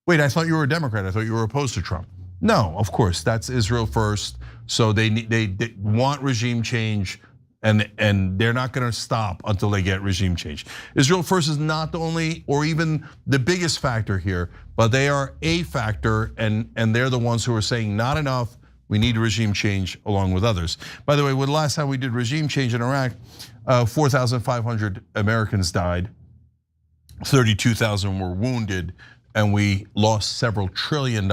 Speaker 3: Wait, I thought you were a Democrat. I thought you were opposed to Trump. No, of course, that's Israel first. So they want regime change, and they're not gonna stop until they get regime change. Israel first is not the only or even the biggest factor here, but they are a factor, and they're the ones who are saying not enough, we need regime change along with others. By the way, when the last time we did regime change in Iraq, 4,500 Americans died, 32,000 were wounded, and we lost several $1 trillion.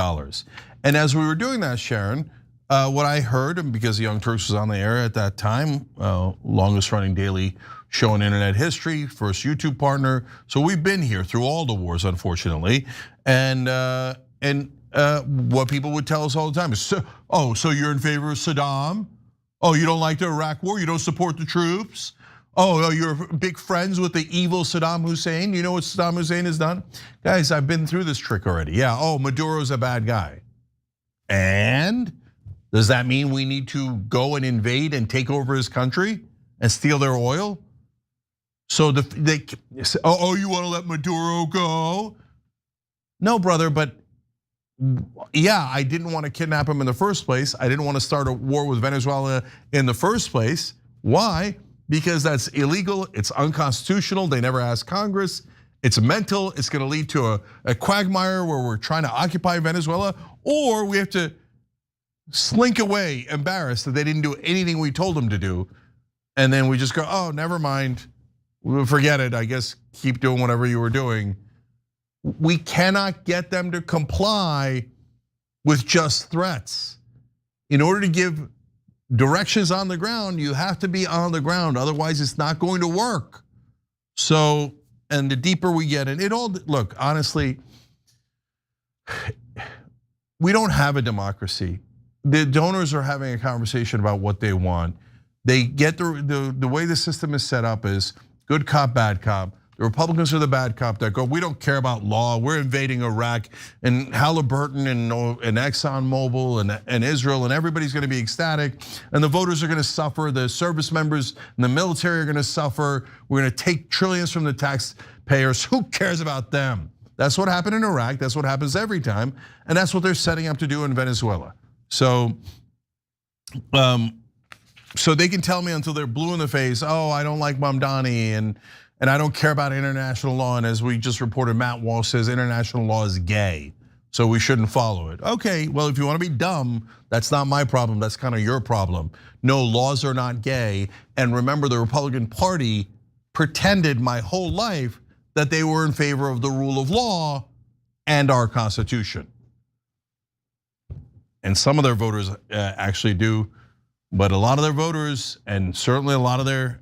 Speaker 3: And as we were doing that, Sharon, what I heard, and because Young Turks was on the air at that time, longest running daily show in internet history, first YouTube partner. So we've been here through all the wars, unfortunately. And what people would tell us all the time is, so you're in favor of Saddam? Oh, you don't like the Iraq war? You don't support the troops? Oh, you're big friends with the evil Saddam Hussein? You know what Saddam Hussein has done? Guys, I've been through this trick already. Yeah, Maduro's a bad guy. And does that mean we need to go and invade and take over his country and steal their oil? So they say, you wanna let Maduro go? No, brother, but yeah, I didn't want to kidnap him in the first place. I didn't want to start a war with Venezuela in the first place. Why? Because that's illegal, it's unconstitutional, they never asked Congress, it's mental, it's gonna lead to a quagmire where we're trying to occupy Venezuela, or we have to slink away, embarrassed that they didn't do anything we told them to do. And then we just go, oh, never mind. We'll forget it. I guess keep doing whatever you were doing. We cannot get them to comply with just threats. In order to give directions on the ground, you have to be on the ground. Otherwise, it's not going to work. So, and the deeper we get in, look, honestly, we don't have a democracy. The donors are having a conversation about what they want. They get the way the system is set up is good cop, bad cop. The Republicans are the bad cop that go, we don't care about law. We're invading Iraq, and Halliburton and ExxonMobil and Israel, and everybody's going to be ecstatic. And the voters are going to suffer. The service members and the military are going to suffer. We're going to take trillions from the taxpayers. Who cares about them? That's what happened in Iraq. That's what happens every time. And that's what they're setting up to do in Venezuela. So they can tell me until they're blue in the face, oh, I don't like Mamdani and I don't care about international law. And as we just reported, Matt Walsh says international law is gay, so we shouldn't follow it. Okay, well, if you want to be dumb, that's not my problem. That's kind of your problem. No, laws are not gay. And remember, the Republican Party pretended my whole life that they were in favor of the rule of law and our Constitution. And some of their voters actually do, but a lot of their voters, and certainly a lot of their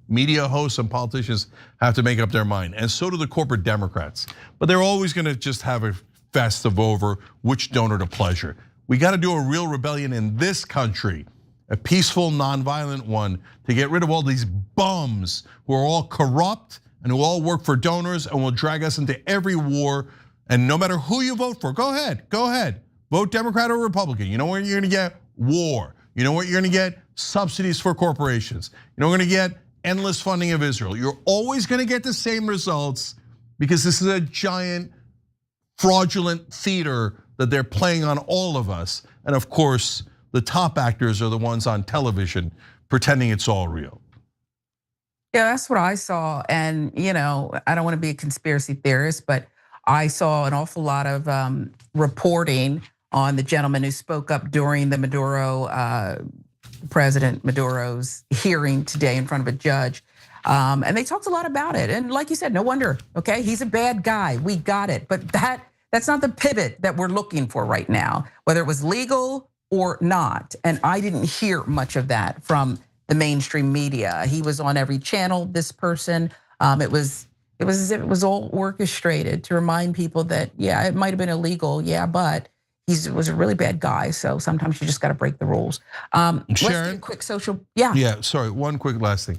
Speaker 3: media hosts and politicians, have to make up their mind. And so do the corporate Democrats. But they're always gonna just have a festive over which donor to pleasure. We gotta do a real rebellion in this country, a peaceful, nonviolent one, to get rid of all these bums who are all corrupt and who all work for donors and will drag us into every war. And no matter who you vote for, go ahead. Vote Democrat or Republican. You know what you're gonna get? War. You know what you're gonna get? Subsidies for corporations. You know what you're gonna get? Endless funding of Israel. You're always gonna get the same results because this is a giant fraudulent theater that they're playing on all of us. And of course, the top actors are the ones on television pretending it's all real.
Speaker 27: Yeah, that's what I saw. And I don't want to be a conspiracy theorist, but I saw an awful lot of reporting on the gentleman who spoke up during the President Maduro's hearing today in front of a judge. And they talked a lot about it. And like you said, no wonder, okay? He's a bad guy, we got it. But that's not the pivot that we're looking for right now, whether it was legal or not. And I didn't hear much of that from the mainstream media. He was on every channel, this person. It was as if it was all orchestrated to remind people that, yeah, it might've been illegal, yeah, but he was a really bad guy, so sometimes you just got to break the rules.
Speaker 3: Sharon,
Speaker 27: let's do a quick social, yeah.
Speaker 3: Yeah, sorry, one quick last thing.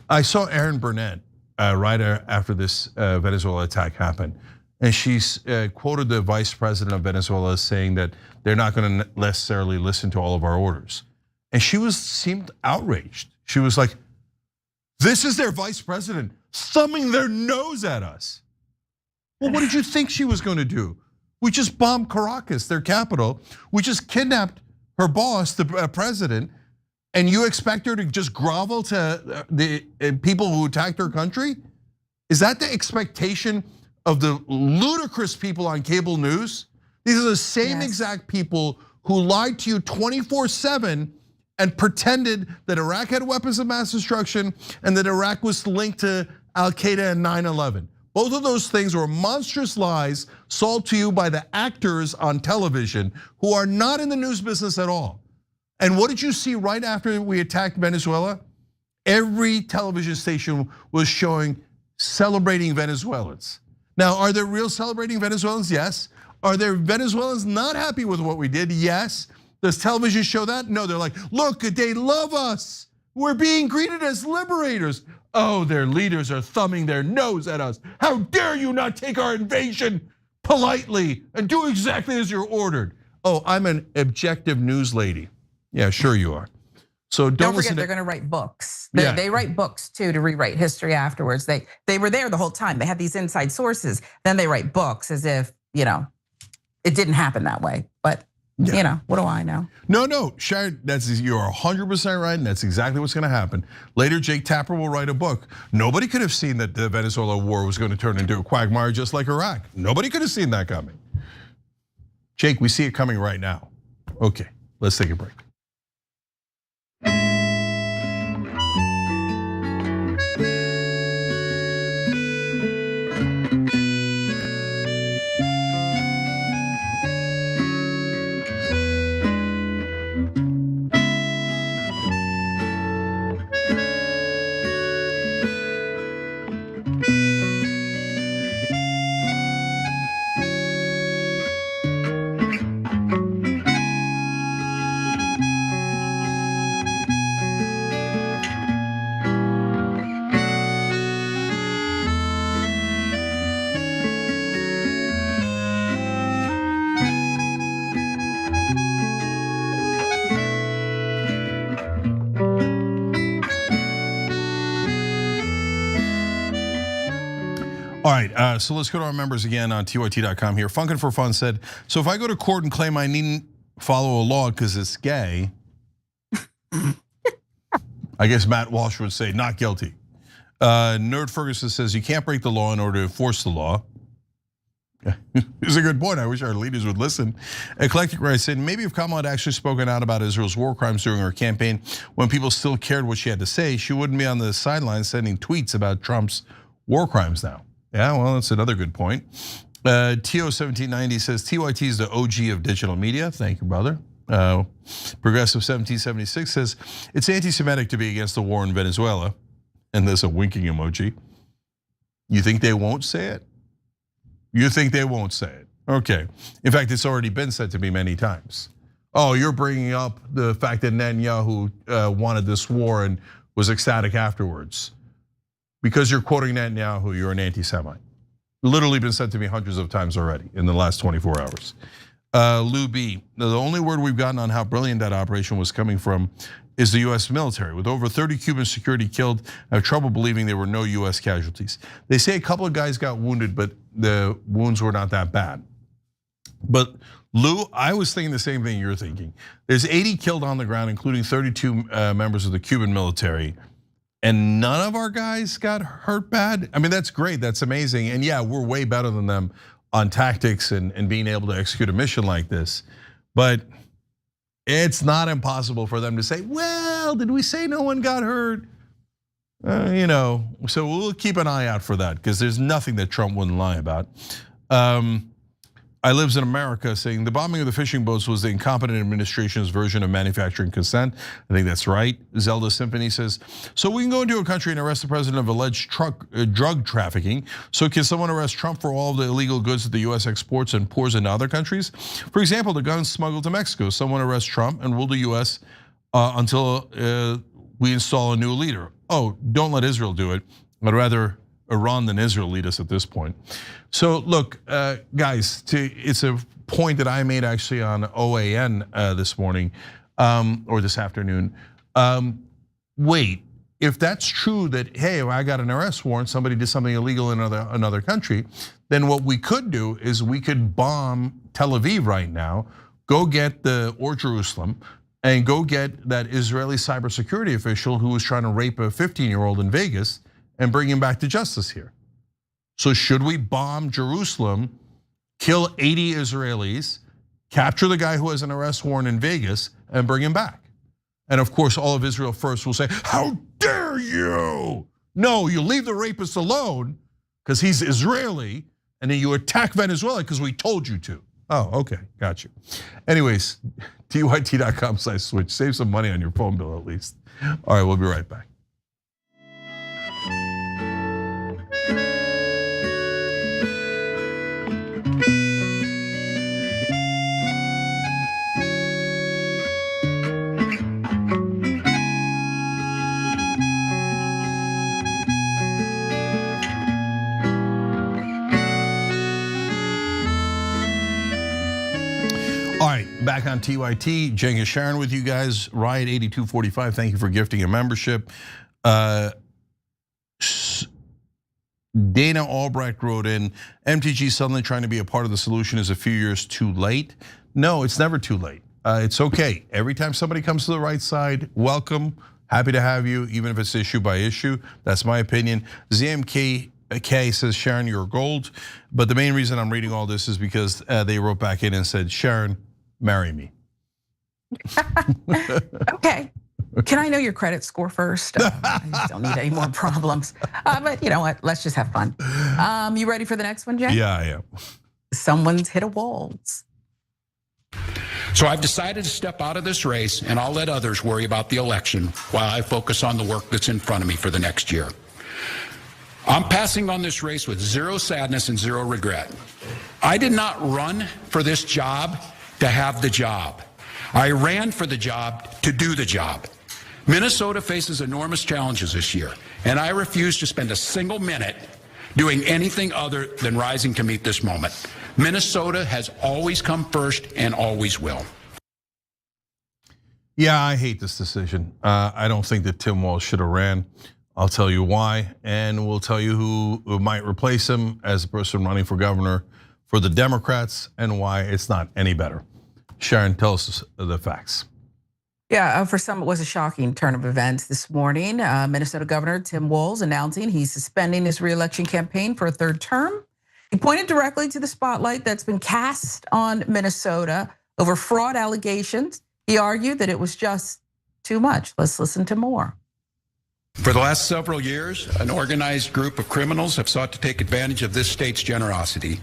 Speaker 3: I saw Erin Burnett right after this Venezuela attack happened, and she's quoted the vice president of Venezuela as saying that they're not going to necessarily listen to all of our orders. And she seemed outraged. She was like, this is their vice president thumbing their nose at us. Well, what did you think she was going to do? We just bombed Caracas, their capital. We just kidnapped her boss, the president, and you expect her to just grovel to the people who attacked her country? Is that the expectation of the ludicrous people on cable news? These are the same exact people who lied to you 24/7 and pretended that Iraq had weapons of mass destruction and that Iraq was linked to Al-Qaeda and 9/11. Both of those things were monstrous lies sold to you by the actors on television who are not in the news business at all. And what did you see right after we attacked Venezuela? Every television station was showing celebrating Venezuelans. Now, are there real celebrating Venezuelans? Yes. Are there Venezuelans not happy with what we did? Yes. Does television show that? No, they're like, look, they love us. We're being greeted as liberators. Oh, their leaders are thumbing their nose at us. How dare you not take our invasion politely and do exactly as you're ordered? Oh, I'm an objective news lady. Yeah, sure you are. So
Speaker 27: don't forget they're going to write books. They write books too to rewrite history afterwards. They were there the whole time. They had these inside sources. Then they write books as if it didn't happen that way. But what do I know?
Speaker 3: No, Sharon, you're 100% right, and that's exactly what's gonna happen. Later, Jake Tapper will write a book. Nobody could have seen that the Venezuela war was gonna turn into a quagmire just like Iraq. Nobody could have seen that coming. Jake, we see it coming right now. Okay, let's take a break. All right, so let's go to our members again on tyt.com here. Funkin' for Fun said, so if I go to court and claim I needn't follow a law because it's gay, I guess Matt Walsh would say not guilty. Nerd Ferguson says you can't break the law in order to enforce the law. It's a good point. I wish our leaders would listen. Eclectic Rice said maybe if Kamala had actually spoken out about Israel's war crimes during her campaign, when people still cared what she had to say, she wouldn't be on the sidelines sending tweets about Trump's war crimes now. Yeah, well, that's another good point. TO1790 says TYT is the OG of digital media. Thank you, brother. Progressive 1776 says it's anti-Semitic to be against the war in Venezuela, and there's a winking emoji. You think they won't say it? You think they won't say it? Okay. In fact, it's already been said to me many times. Oh, you're bringing up the fact that Netanyahu wanted this war and was ecstatic afterwards. Because you're quoting Netanyahu, you're an anti-Semite. Literally been said to me hundreds of times already in the last 24 hours. Lou B, the only word we've gotten on how brilliant that operation was coming from is the US military. With over 30 Cuban security killed, I have trouble believing there were no US casualties. They say a couple of guys got wounded, but the wounds were not that bad. But Lou, I was thinking the same thing you're thinking. There's 80 killed on the ground, including 32 members of the Cuban military. And none of our guys got hurt bad. I mean, that's great, that's amazing. And yeah, we're way better than them on tactics and being able to execute a mission like this. But it's not impossible for them to say, well, did we say no one got hurt? So we'll keep an eye out for that because there's nothing that Trump wouldn't lie about. I Lives in America saying the bombing of the fishing boats was the incompetent administration's version of manufacturing consent. I think that's right. Zelda Symphony says, so we can go into a country and arrest the president of alleged drug trafficking. So can someone arrest Trump for all of the illegal goods that the US exports and pours into other countries? For example, the guns smuggled to Mexico. Someone arrest Trump and rule the US until we install a new leader. Oh, don't let Israel do it. I'd rather Iran than Israel lead us at this point. So look, guys, it's a point that I made actually on OAN this morning or this afternoon. Wait, if that's true that, hey, I got an arrest warrant, somebody did something illegal in another country, then what we could do is we could bomb Tel Aviv right now, go get or Jerusalem, and go get that Israeli cybersecurity official who was trying to rape a 15-year-old in Vegas and bring him back to justice here. So should we bomb Jerusalem, kill 80 Israelis, capture the guy who has an arrest warrant in Vegas and bring him back? And of course, all of Israel first will say, how dare you? No, you leave the rapist alone because he's Israeli, and then you attack Venezuela because we told you to. Oh, okay, got you. Anyways, tyt.com/switch, save some money on your phone bill at least. All right, we'll be right back. All right, back on TYT, Cengiz Sharon with you guys. Riot 8245, thank you for gifting a membership. Dana Albrecht wrote in, MTG suddenly trying to be a part of the solution is a few years too late. No, it's never too late. It's okay. Every time somebody comes to the right side, welcome, happy to have you, even if it's issue by issue. That's my opinion. ZMK Kay says, Sharon, you're gold. But the main reason I'm reading all this is because they wrote back in and said, Sharon, marry me.
Speaker 27: Okay. Can I know your credit score first? I just don't need any more problems. But you know what? Let's just have fun. You ready for the next one, Jay?
Speaker 3: Yeah, I am.
Speaker 27: Someone's hit a Walz.
Speaker 11: So I've decided to step out of this race, and I'll let others worry about the election while I focus on the work that's in front of me for the next year. I'm passing on this race with zero sadness and zero regret. I did not run for this job to have the job. I ran for the job to do the job. Minnesota faces enormous challenges this year, and I refuse to spend a single minute doing anything other than rising to meet this moment. Minnesota has always come first and always will.
Speaker 3: Yeah, I hate this decision. I don't think that Tim Walz should have ran. I'll tell you why, and we'll tell you who might replace him as a person running for governor for the Democrats and why it's not any better. Sharon, tell us the facts.
Speaker 27: Yeah, for some, it was a shocking turn of events this morning. Minnesota Governor Tim Walz announcing he's suspending his re-election campaign for a third term. He pointed directly to the spotlight that's been cast on Minnesota over fraud allegations. He argued that it was just too much. Let's listen to more.
Speaker 11: For the last several years, an organized group of criminals have sought to take advantage of this state's generosity.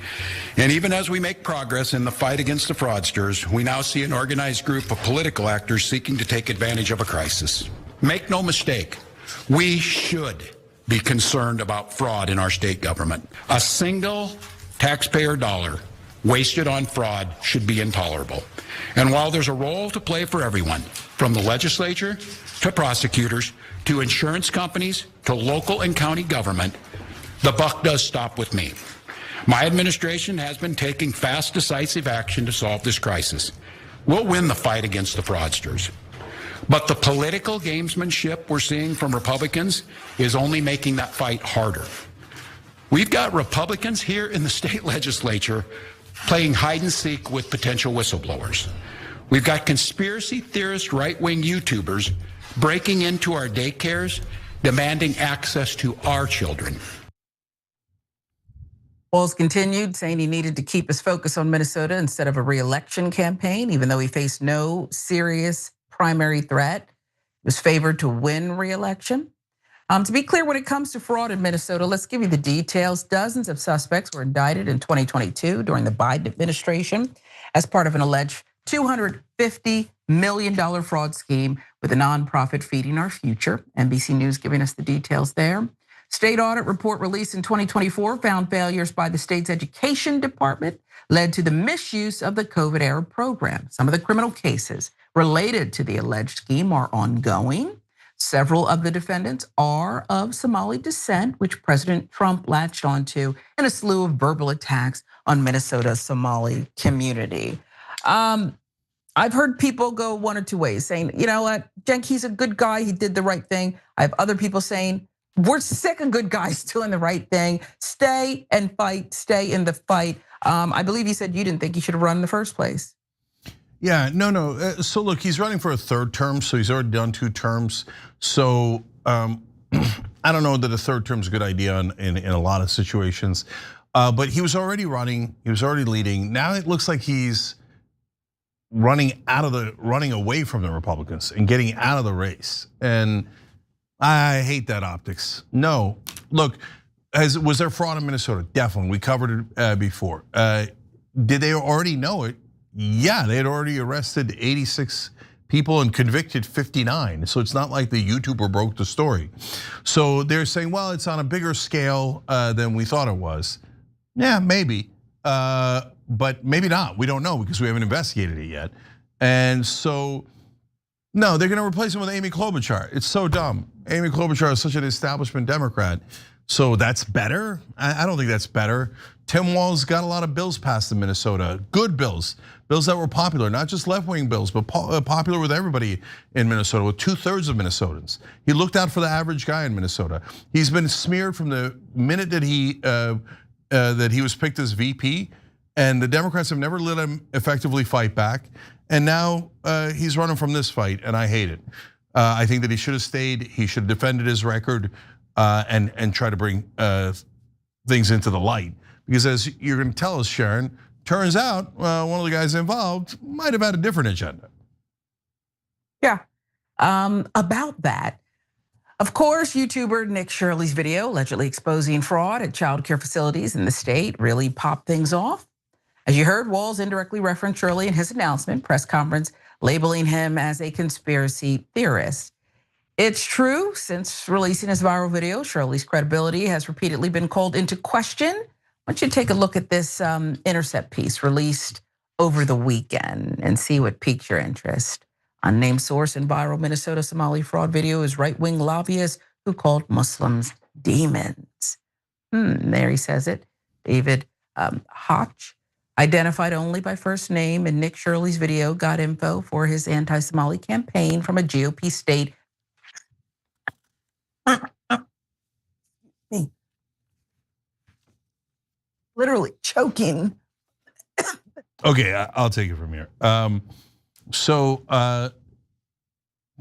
Speaker 11: And even as we make progress in the fight against the fraudsters, we now see an organized group of political actors seeking to take advantage of a crisis. Make no mistake, we should be concerned about fraud in our state government. A single taxpayer dollar wasted on fraud should be intolerable. And while there's a role to play for everyone, from the legislature to prosecutors, to insurance companies, to local and county government, the buck does stop with me. My administration has been taking fast, decisive action to solve this crisis. We'll win the fight against the fraudsters. But the political gamesmanship we're seeing from Republicans is only making that fight harder. We've got Republicans here in the state legislature playing hide and seek with potential whistleblowers. We've got conspiracy theorist right-wing YouTubers breaking into our daycares, demanding access to our children.
Speaker 27: Walz continued saying he needed to keep his focus on Minnesota instead of a re-election campaign, even though he faced no serious primary threat. He was favored to win re-election. To be clear, when it comes to fraud in Minnesota, let's give you the details. Dozens of suspects were indicted in 2022 during the Biden administration as part of an alleged $250 million fraud scheme with a nonprofit Feeding Our Future. NBC News giving us the details there. State audit report released in 2024 found failures by the state's education department led to the misuse of the COVID-era program. Some of the criminal cases related to the alleged scheme are ongoing. Several of the defendants are of Somali descent, which President Trump latched onto in a slew of verbal attacks on Minnesota's Somali community. I've heard people go one or two ways saying, you know what, Cenk, he's a good guy, he did the right thing. I have other people saying, we're sick of good guys doing the right thing. Stay and fight, stay in the fight. I believe you said you didn't think he should have run in the first place.
Speaker 3: Yeah, no. So look, he's running for a third term, so he's already done 2 terms. So I don't know that a third term is a good idea in a lot of situations. But he was already running, he was already leading. Now it looks like he's running away from the Republicans and getting out of the race. And I hate that optics. No, look, was there fraud in Minnesota? Definitely, we covered it before. Did they already know it? Yeah, they had already arrested 86 people and convicted 59. So it's not like the YouTuber broke the story. So they're saying, well, it's on a bigger scale than we thought it was. Yeah, maybe, but maybe not. We don't know because we haven't investigated it yet. And so, no, they're gonna replace him with Amy Klobuchar. It's so dumb. Amy Klobuchar is such an establishment Democrat. So that's better? I don't think that's better. Tim Walz got a lot of bills passed in Minnesota, good bills that were popular, not just left-wing bills, but popular with everybody in Minnesota, with 2/3 of Minnesotans. He looked out for the average guy in Minnesota. He's been smeared from the minute that he was picked as VP, and the Democrats have never let him effectively fight back. And now he's running from this fight, and I hate it. I think that he should have stayed. He should have defended his record and try to bring things into the light. Because as you're going to tell us, Sharon, turns out one of the guys involved might have had a different agenda.
Speaker 27: Yeah, about that. Of course, YouTuber Nick Shirley's video allegedly exposing fraud at child care facilities in the state really popped things off. As you heard, Walz indirectly referenced Shirley in his announcement press conference, labeling him as a conspiracy theorist. It's true, since releasing his viral video, Shirley's credibility has repeatedly been called into question. I want you to take a look at this Intercept piece released over the weekend and see what piques your interest. Unnamed source in viral Minnesota Somali fraud video is right-wing lobbyist who called Muslims demons. There he says it. David Hotch, identified only by first name in Nick Shirley's video, got info for his anti-Somali campaign from a GOP state. Literally choking.
Speaker 3: Okay, I'll take it from here. Come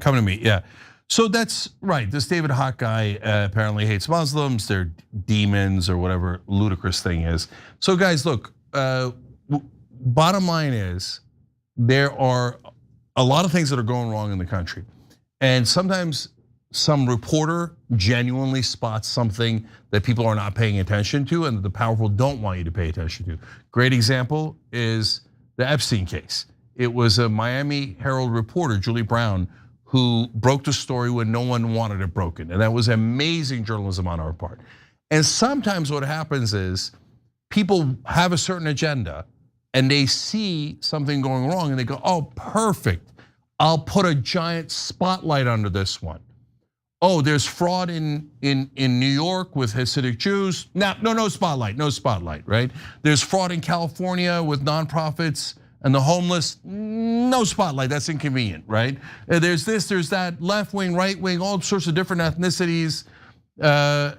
Speaker 3: to me, yeah. So that's right. This David Hott guy apparently hates Muslims. They're demons or whatever ludicrous thing is. So guys, look. Bottom line is there are a lot of things that are going wrong in the country, and sometimes some reporter genuinely spots something that people are not paying attention to, and the powerful don't want you to pay attention to. Great example is the Epstein case. It was a Miami Herald reporter, Julie Brown, who broke the story when no one wanted it broken. And that was amazing journalism on our part. And sometimes what happens is people have a certain agenda and they see something going wrong and they go, oh, perfect. I'll put a giant spotlight under this one. Oh, there's fraud in New York with Hasidic Jews. No spotlight, right? There's fraud in California with nonprofits and the homeless, no spotlight, that's inconvenient, right? There's this, there's that, left wing, right wing, all sorts of different ethnicities. Anna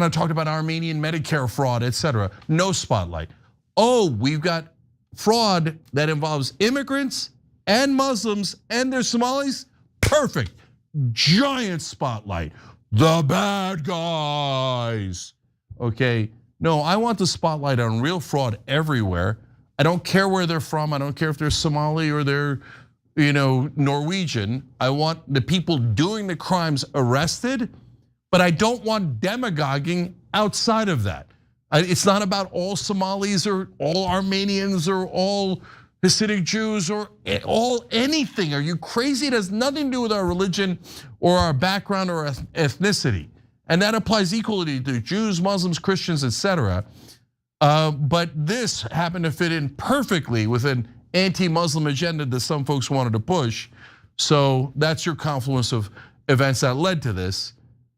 Speaker 3: talked about Armenian Medicare fraud, etc. No spotlight. Oh, we've got fraud that involves immigrants and Muslims and there's Somalis, perfect. Giant spotlight, the bad guys. Okay, no, I want the spotlight on real fraud everywhere. I don't care where they're from. I don't care if they're Somali or they're, Norwegian. I want the people doing the crimes arrested, but I don't want demagoguing outside of that. It's not about all Somalis or all Armenians or all Hasidic Jews or all anything. Are you crazy? It has nothing to do with our religion or our background or ethnicity. And that applies equally to Jews, Muslims, Christians, etc. But this happened to fit in perfectly with an anti-Muslim agenda that some folks wanted to push. So that's your confluence of events that led to this.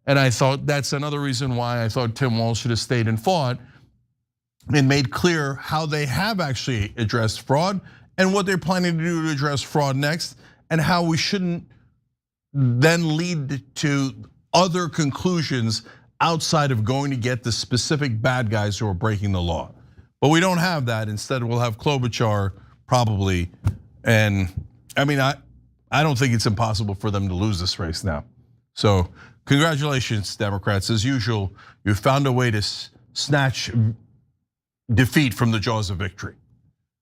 Speaker 3: And I thought that's another reason why I thought Tim Walz should have stayed and fought and made clear how they have actually addressed fraud and what they're planning to do to address fraud next, and how we shouldn't then lead to other conclusions outside of going to get the specific bad guys who are breaking the law. But we don't have that. Instead, we'll have Klobuchar probably. And I mean, I don't think it's impossible for them to lose this race now. So congratulations, Democrats. As usual, you found a way to snatch defeat from the jaws of victory.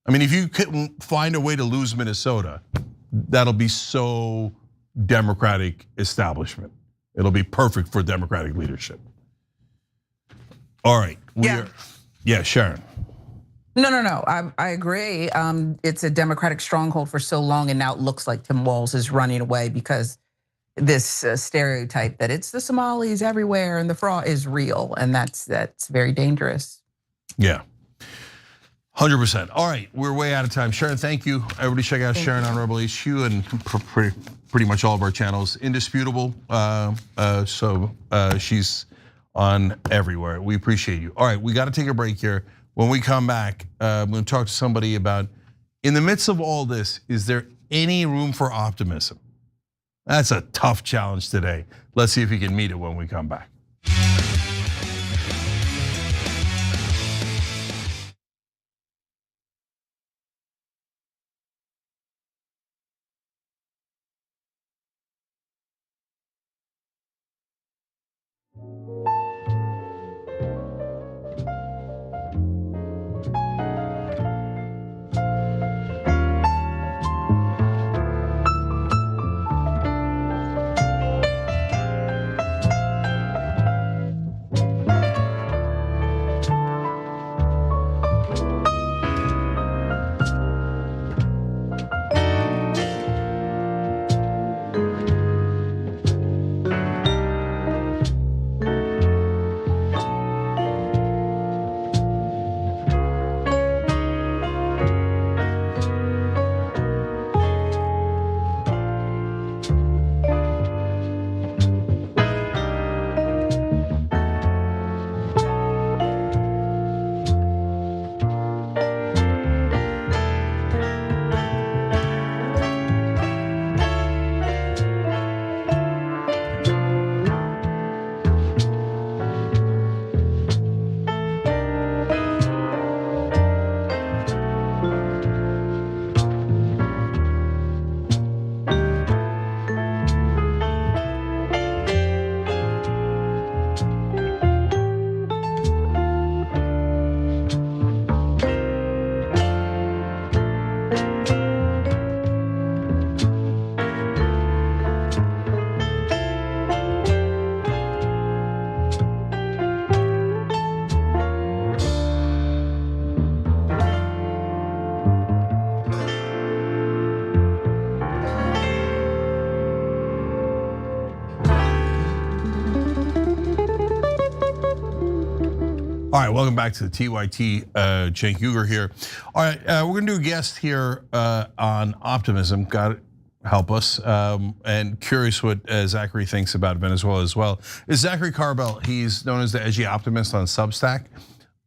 Speaker 3: I mean, if you couldn't find a way to lose Minnesota, that'll be so Democratic establishment. It'll be perfect for Democratic leadership. All right, yeah, Sharon.
Speaker 27: No, I agree. It's a Democratic stronghold for so long, and now it looks like Tim Walz is running away because this stereotype that it's the Somalis everywhere and the fraud is real, and that's very dangerous.
Speaker 3: Yeah. 100%. All right, we're way out of time. Sharon, thank you. Everybody check out Sharon on Rebel HQ and pretty much all of our channels. Indisputable, so she's on everywhere. We appreciate you. All right, we got to take a break here. When we come back, I'm going to talk to somebody about, in the midst of all this, is there any room for optimism? That's a tough challenge today. Let's see if we can meet it when we come back. All right, welcome back to the TYT. Cenk Uygur here. All right, we're gonna do a guest here on optimism. God help us. And curious what Zachary thinks about Venezuela as well. Is Zachary Carbell? He's known as the Edgy Optimist on Substack,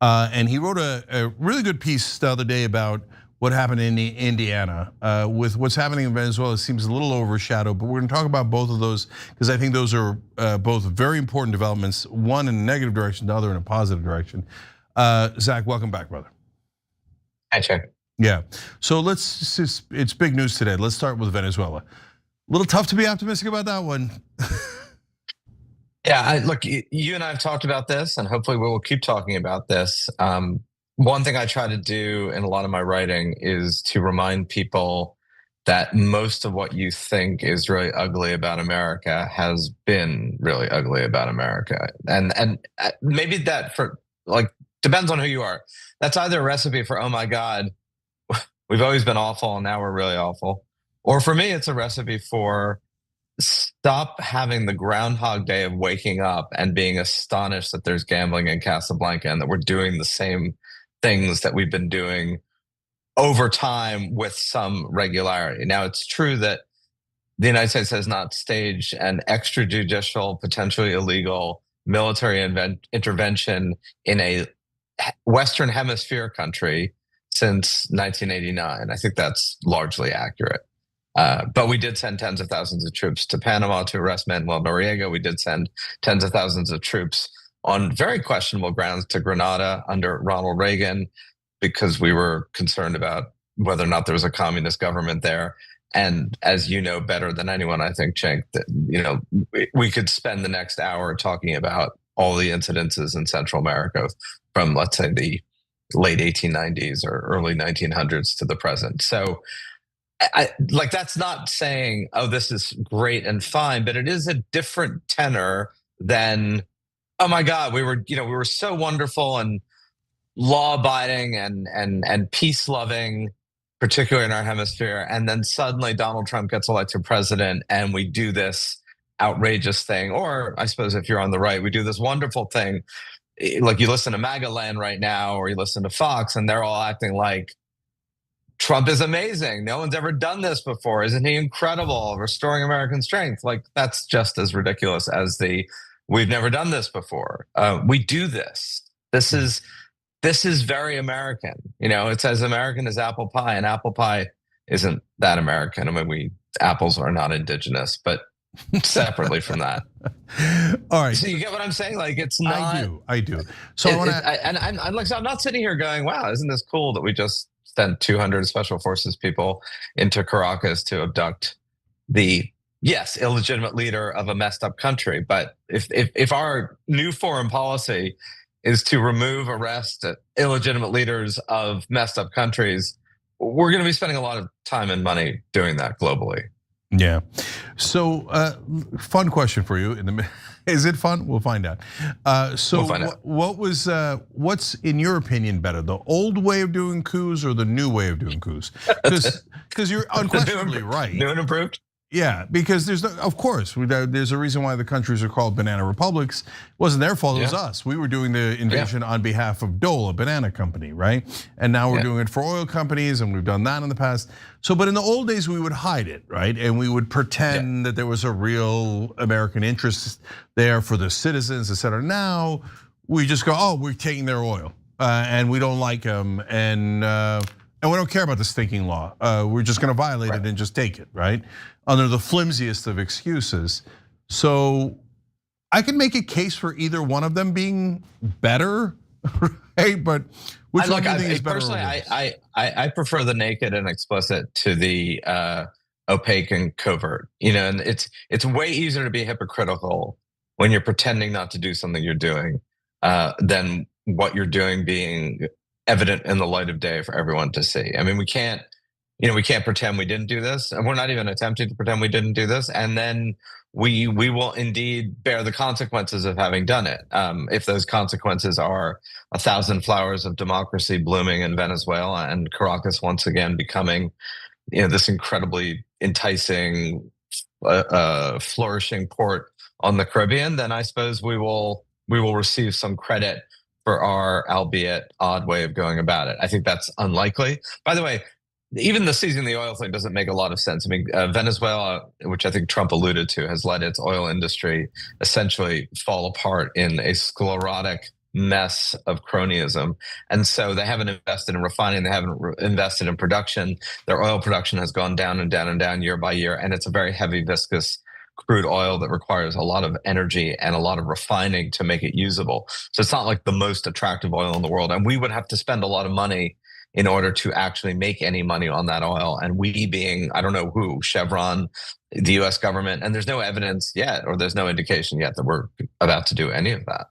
Speaker 3: and he wrote a really good piece the other day about what happened in Indiana. With what's happening in Venezuela, it seems a little overshadowed, but we're gonna talk about both of those because I think those are both very important developments, one in a negative direction, the other in a positive direction. Zach, welcome back, brother.
Speaker 12: Hi, Chuck.
Speaker 3: Yeah, so it's big news today. Let's start with Venezuela. A little tough to be optimistic about that one.
Speaker 12: Yeah, look, you and I have talked about this, and hopefully we will keep talking about this. One thing I try to do in a lot of my writing is to remind people that most of what you think is really ugly about America has been really ugly about America. And maybe that depends on who you are. That's either a recipe for, oh my God, we've always been awful and now we're really awful. Or for me, it's a recipe for stop having the Groundhog Day of waking up and being astonished that there's gambling in Casablanca and that we're doing the same things that we've been doing over time with some regularity. Now, it's true that the United States has not staged an extrajudicial, potentially illegal military intervention in a Western Hemisphere country since 1989. I think that's largely accurate. But we did send tens of thousands of troops to Panama to arrest Manuel Noriega. We did send tens of thousands of troops on very questionable grounds to Grenada under Ronald Reagan because we were concerned about whether or not there was a communist government there. And as you know better than anyone, I think, Cenk, that we could spend the next hour talking about all the incidences in Central America from, let's say, the late 1890s or early 1900s to the present. So that's not saying, oh, this is great and fine, but it is a different tenor than, oh my God, we were so wonderful and law-abiding and peace-loving, particularly in our hemisphere, and then suddenly Donald Trump gets elected president and we do this outrageous thing. Or I suppose if you're on the right, we do this wonderful thing. Like you listen to MAGA land right now, or you listen to Fox, and they're all acting like Trump is amazing. No one's ever done this before. Isn't he incredible? Restoring American strength. Like that's just as ridiculous as we've never done this before. We do this. This is very American. It's as American as apple pie, and apple pie isn't that American. I mean, apples are not indigenous, but separately from that.
Speaker 3: All right.
Speaker 12: So you get what I'm saying? Like it's not.
Speaker 3: I do. So
Speaker 12: I'm not sitting here going, wow, isn't this cool that we just sent 200 special forces people into Caracas to abduct the illegitimate leader of a messed up country. But if our new foreign policy is to remove, arrest illegitimate leaders of messed up countries, we're going to be spending a lot of time and money doing that globally.
Speaker 3: Yeah. So fun question for you. Is it fun? We'll find out. What's in your opinion better, the old way of doing coups or the new way of doing coups? Because you're unquestionably right.
Speaker 12: New and improved?
Speaker 3: Yeah, because of course, there's a reason why the countries are called banana republics. It wasn't their fault, it was us. We were doing the invasion on behalf of Dole, a banana company, right? And now we're doing it for oil companies, and we've done that in the past. So, but in the old days, we would hide it, right? And we would pretend that there was a real American interest there for the citizens, et cetera. Now, we just go, oh, we're taking their oil, and we don't like them, and we don't care about the stinking law. We're just gonna violate it and just take it, right? Under the flimsiest of excuses. So I can make a case for either one of them being better, right? But which one do you think is better?
Speaker 12: Personally, I prefer the naked and explicit to the opaque and covert. And it's way easier to be hypocritical when you're pretending not to do something you're doing than what you're doing being evident in the light of day for everyone to see. I mean, we can't pretend we didn't do this, and we're not even attempting to pretend we didn't do this. And then we will indeed bear the consequences of having done it. If those consequences are 1,000 flowers of democracy blooming in Venezuela and Caracas once again becoming, this incredibly enticing, flourishing port on the Caribbean, then I suppose we will receive some credit for our, albeit odd, way of going about it. I think that's unlikely. By the way, even the seizing the oil thing doesn't make a lot of sense. I mean, Venezuela, which I think Trump alluded to, has let its oil industry essentially fall apart in a sclerotic mess of cronyism. And so they haven't invested in refining, they haven't invested in production. Their oil production has gone down and down and down year by year. And it's a very heavy, viscous crude oil that requires a lot of energy and a lot of refining to make it usable. So it's not like the most attractive oil in the world. And we would have to spend a lot of money in order to actually make any money on that oil. And we being, I don't know who, Chevron, the US government, and there's no evidence yet, or there's no indication yet that we're about to do any of that.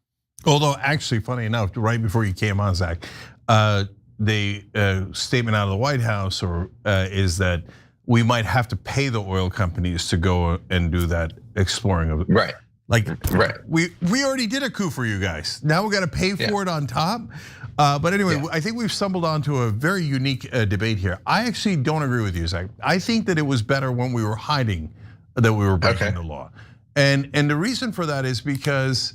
Speaker 3: Although actually, funny enough, right before you came on, Zach, the statement out of the White House is that we might have to pay the oil companies to go and do that exploring of it.
Speaker 12: Right.
Speaker 3: Like,
Speaker 12: right.
Speaker 3: We already did a coup for you guys. Now we got to pay for it on top. But anyway, I think we've stumbled onto a very unique debate here. I actually don't agree with you, Zach. I think that it was better when we were hiding that we were breaking the law. And the reason for that is because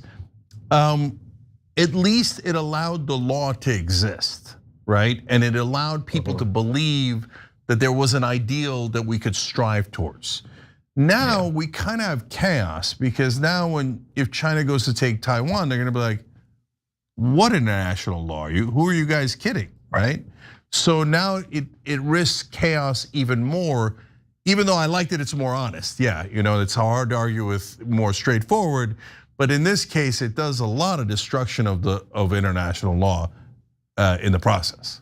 Speaker 3: at least it allowed the law to exist, right? And it allowed people to believe that there was an ideal that we could strive towards. Now we kind of have chaos, because now if China goes to take Taiwan, they're gonna be like, what international law? Who are you guys kidding, right? So now it risks chaos even more, even though I like that it's more honest. Yeah, it's hard to argue with more straightforward, but in this case, it does a lot of destruction of international law in the process.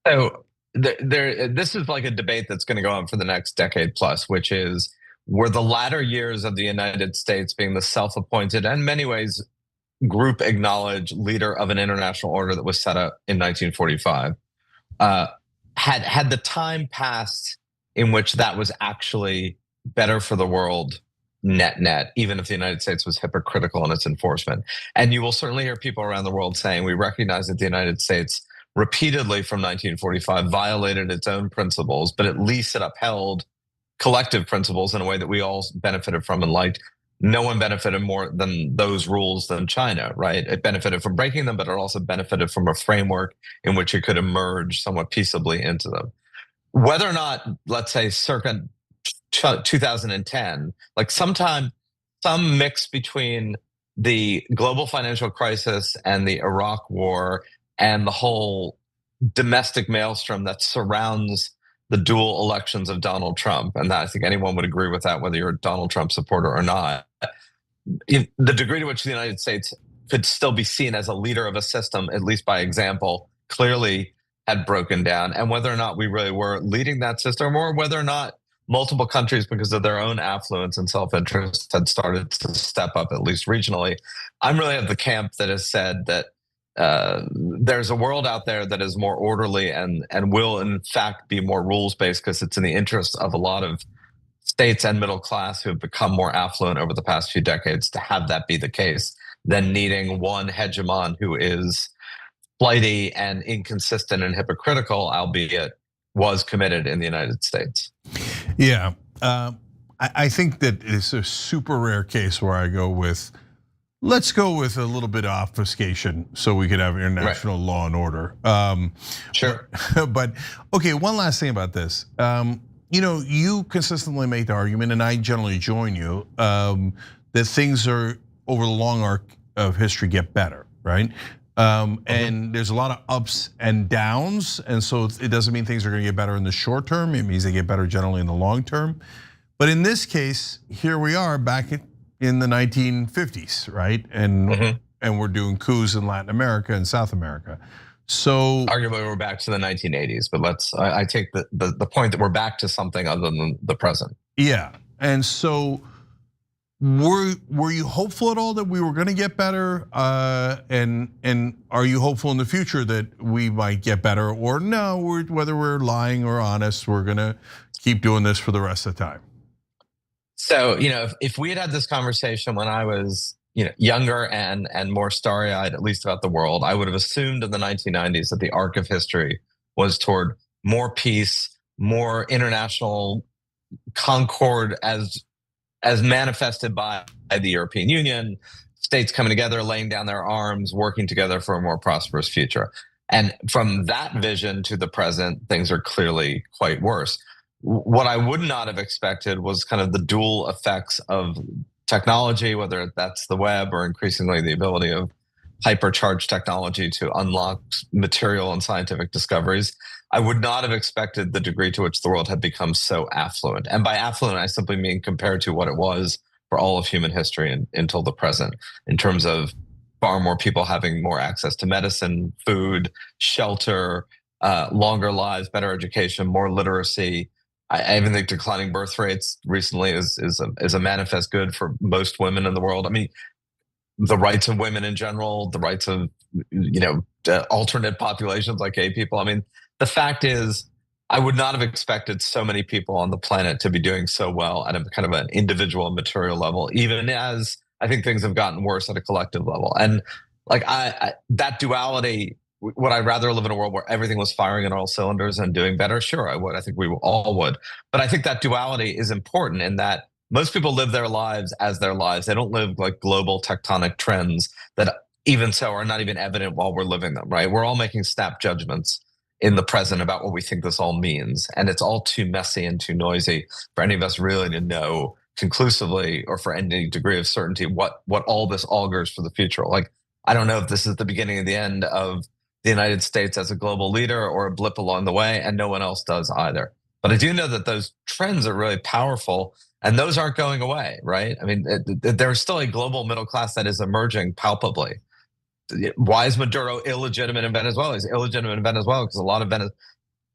Speaker 12: So this is like a debate that's going to go on for the next decade plus, which is, were the latter years of the United States being the self-appointed and in many ways group acknowledged leader of an international order that was set up in 1945, had the time passed in which that was actually better for the world net, even if the United States was hypocritical in its enforcement. And you will certainly hear people around the world saying, we recognize that the United States repeatedly from 1945 violated its own principles, but at least it upheld collective principles in a way that we all benefited from and liked. No one benefited more than those rules than China, right? It benefited from breaking them, but it also benefited from a framework in which it could emerge somewhat peaceably into them. Whether or not, let's say, circa 2010, like some mix between the global financial crisis and the Iraq war and the whole domestic maelstrom that surrounds the dual elections of Donald Trump, and that I think anyone would agree with that, whether you're a Donald Trump supporter or not. The degree to which the United States could still be seen as a leader of a system, at least by example, clearly had broken down, and whether or not we really were leading that system, or whether or not multiple countries, because of their own affluence and self-interest, had started to step up, at least regionally. I'm really of the camp that has said that there's a world out there that is more orderly and will in fact be more rules-based, because it's in the interest of a lot of states and middle class who have become more affluent over the past few decades to have that be the case, than needing one hegemon who is flighty and inconsistent and hypocritical, albeit was committed in the United States.
Speaker 3: Yeah, I think that it's a super rare case where I go with, let's go with a little bit of obfuscation so we could have international law and order.
Speaker 12: Sure.
Speaker 3: But okay, one last thing about this. You consistently make the argument, and I generally join you, that things are over the long arc of history get better, right? And there's a lot of ups and downs, and so it doesn't mean things are going to get better in the short term. It means they get better generally in the long term. But in this case, here we are back in the 1950s, right? And we're doing coups in Latin America and South America. So
Speaker 12: arguably we're back to the 1980s, but I take the point that we're back to something other than the present.
Speaker 3: Yeah, and so were you hopeful at all that we were going to get better? And are you hopeful in the future that we might get better, or no? Whether we're lying or honest, we're going to keep doing this for the rest of the time.
Speaker 12: So if we had had this conversation when I was younger and more starry-eyed, at least about the world, I would have assumed in the 1990s that the arc of history was toward more peace, more international concord as manifested by the European Union, states coming together, laying down their arms, working together for a more prosperous future. And from that vision to the present, things are clearly quite worse. What I would not have expected was kind of the dual effects of technology, whether that's the web or increasingly the ability of hypercharged technology to unlock material and scientific discoveries. I would not have expected the degree to which the world had become so affluent. And by affluent, I simply mean compared to what it was for all of human history until the present, in terms of far more people having more access to medicine, food, shelter, longer lives, better education, more literacy. I even think declining birth rates recently is a manifest good for most women in the world. I mean, the rights of women in general, the rights of alternate populations like gay people. I mean, the fact is, I would not have expected so many people on the planet to be doing so well at a kind of an individual material level, even as I think things have gotten worse at a collective level. And like that duality, would I rather live in a world where everything was firing on all cylinders and doing better? Sure, I would. I think we all would. But I think that duality is important in that most people live their lives as their lives. They don't live like global tectonic trends that even so are not even evident while we're living them, right? We're all making snap judgments in the present about what we think this all means. And it's all too messy and too noisy for any of us really to know conclusively or for any degree of certainty what all this augurs for the future. Like, I don't know if this is the beginning of the end of the United States as a global leader or a blip along the way, and no one else does either. But I do know that those trends are really powerful, and those aren't going away, right? I mean, there's still a global middle class that is emerging palpably. Why is Maduro illegitimate in Venezuela? He's illegitimate in Venezuela because a lot of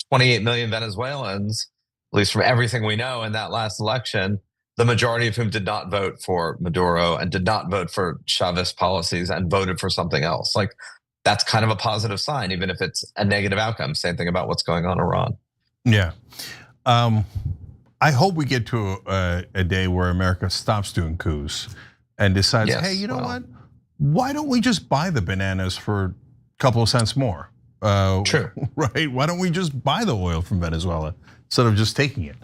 Speaker 12: 28 million Venezuelans, at least from everything we know in that last election, the majority of whom did not vote for Maduro and did not vote for Chavez policies and voted for something else. Like, that's kind of a positive sign, even if it's a negative outcome. Same thing about what's going on in Iran.
Speaker 3: Yeah. I hope we get to a day where America stops doing coups and decides, hey, you know what? Why don't we just buy the bananas for a couple of cents more?
Speaker 12: True.
Speaker 3: Right? Why don't we just buy the oil from Venezuela instead of just taking it?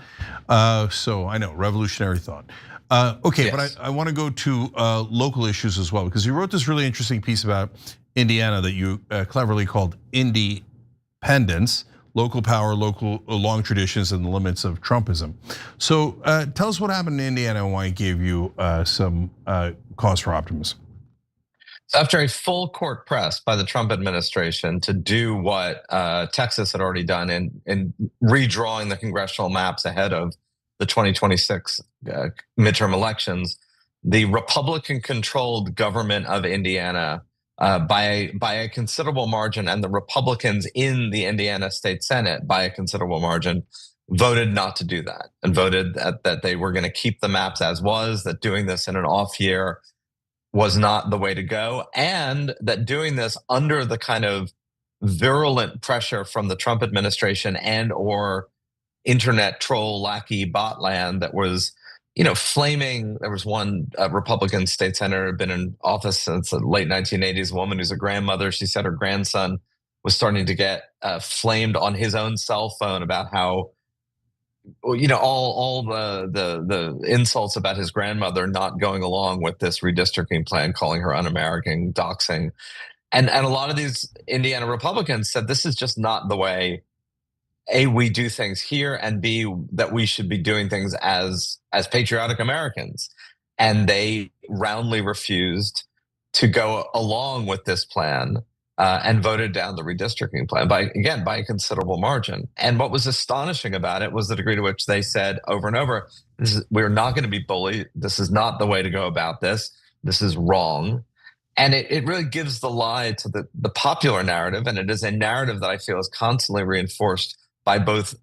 Speaker 3: So I know, revolutionary thought. Okay, yes. But I want to go to local issues as well, because you wrote this really interesting piece about Indiana that you cleverly called Independence, local power, local long traditions, and the limits of Trumpism. So tell us what happened in Indiana and why it gave you some cause for optimism.
Speaker 12: So after a full court press by the Trump administration to do what Texas had already done in redrawing the congressional maps ahead of the 2026 midterm elections, the Republican-controlled government of Indiana, by a considerable margin, and the Republicans in the Indiana State Senate by a considerable margin, voted not to do that and voted that they were going to keep the maps as was, that doing this in an off year was not the way to go, and that doing this under the kind of virulent pressure from the Trump administration and or internet troll lackey bot land that was, flaming. There was one Republican state senator had been in office since the late 1980s, a woman who's a grandmother. She said her grandson was starting to get flamed on his own cell phone about how, all the insults about his grandmother not going along with this redistricting plan, calling her un-American, doxing. And a lot of these Indiana Republicans said this is just not the way, A, we do things here, and B, that we should be doing things as patriotic Americans. And they roundly refused to go along with this plan and voted down the redistricting plan by a considerable margin. And what was astonishing about it was the degree to which they said over and over, we're not going to be bullied. This is not the way to go about this. This is wrong. And it really gives the lie to the popular narrative. And it is a narrative that I feel is constantly reinforced by both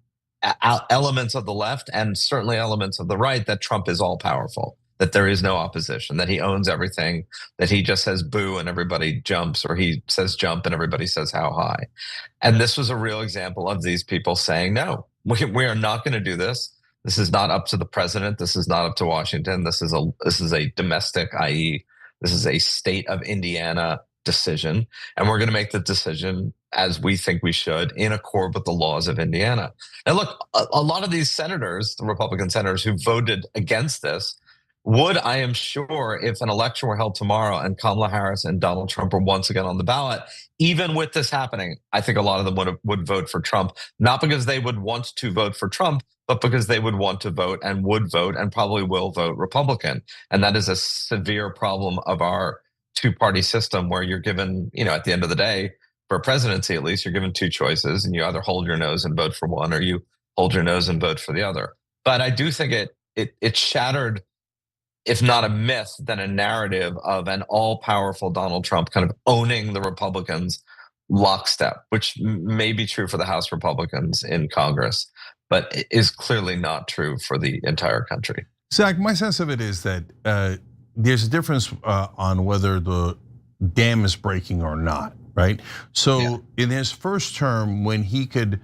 Speaker 12: elements of the left and certainly elements of the right, that Trump is all powerful, that there is no opposition, that he owns everything, that he just says boo and everybody jumps, or he says jump and everybody says how high. And this was a real example of these people saying, no, we are not going to do this. This is not up to the president. This is not up to Washington. This is a domestic, i.e., this is a state of Indiana decision. And we're going to make the decision as we think we should, in accord with the laws of Indiana. And look, a lot of these senators, the Republican senators who voted against this, Would, I am sure, if an election were held tomorrow and Kamala Harris and Donald Trump were once again on the ballot, even with this happening, I think a lot of them would vote for Trump, not because they would want to vote for Trump, but because they would want to vote and would vote and probably will vote Republican. And that is a severe problem of our two-party system where you're given, at the end of the day, for a presidency at least, you're given two choices and you either hold your nose and vote for one or you hold your nose and vote for the other. But I do think it shattered, if not a myth, then a narrative of an all-powerful Donald Trump kind of owning the Republicans lockstep, which may be true for the House Republicans in Congress, but is clearly not true for the entire country.
Speaker 3: Zach, my sense of it is that there's a difference on whether the dam is breaking or not, right? So in his first term, when he could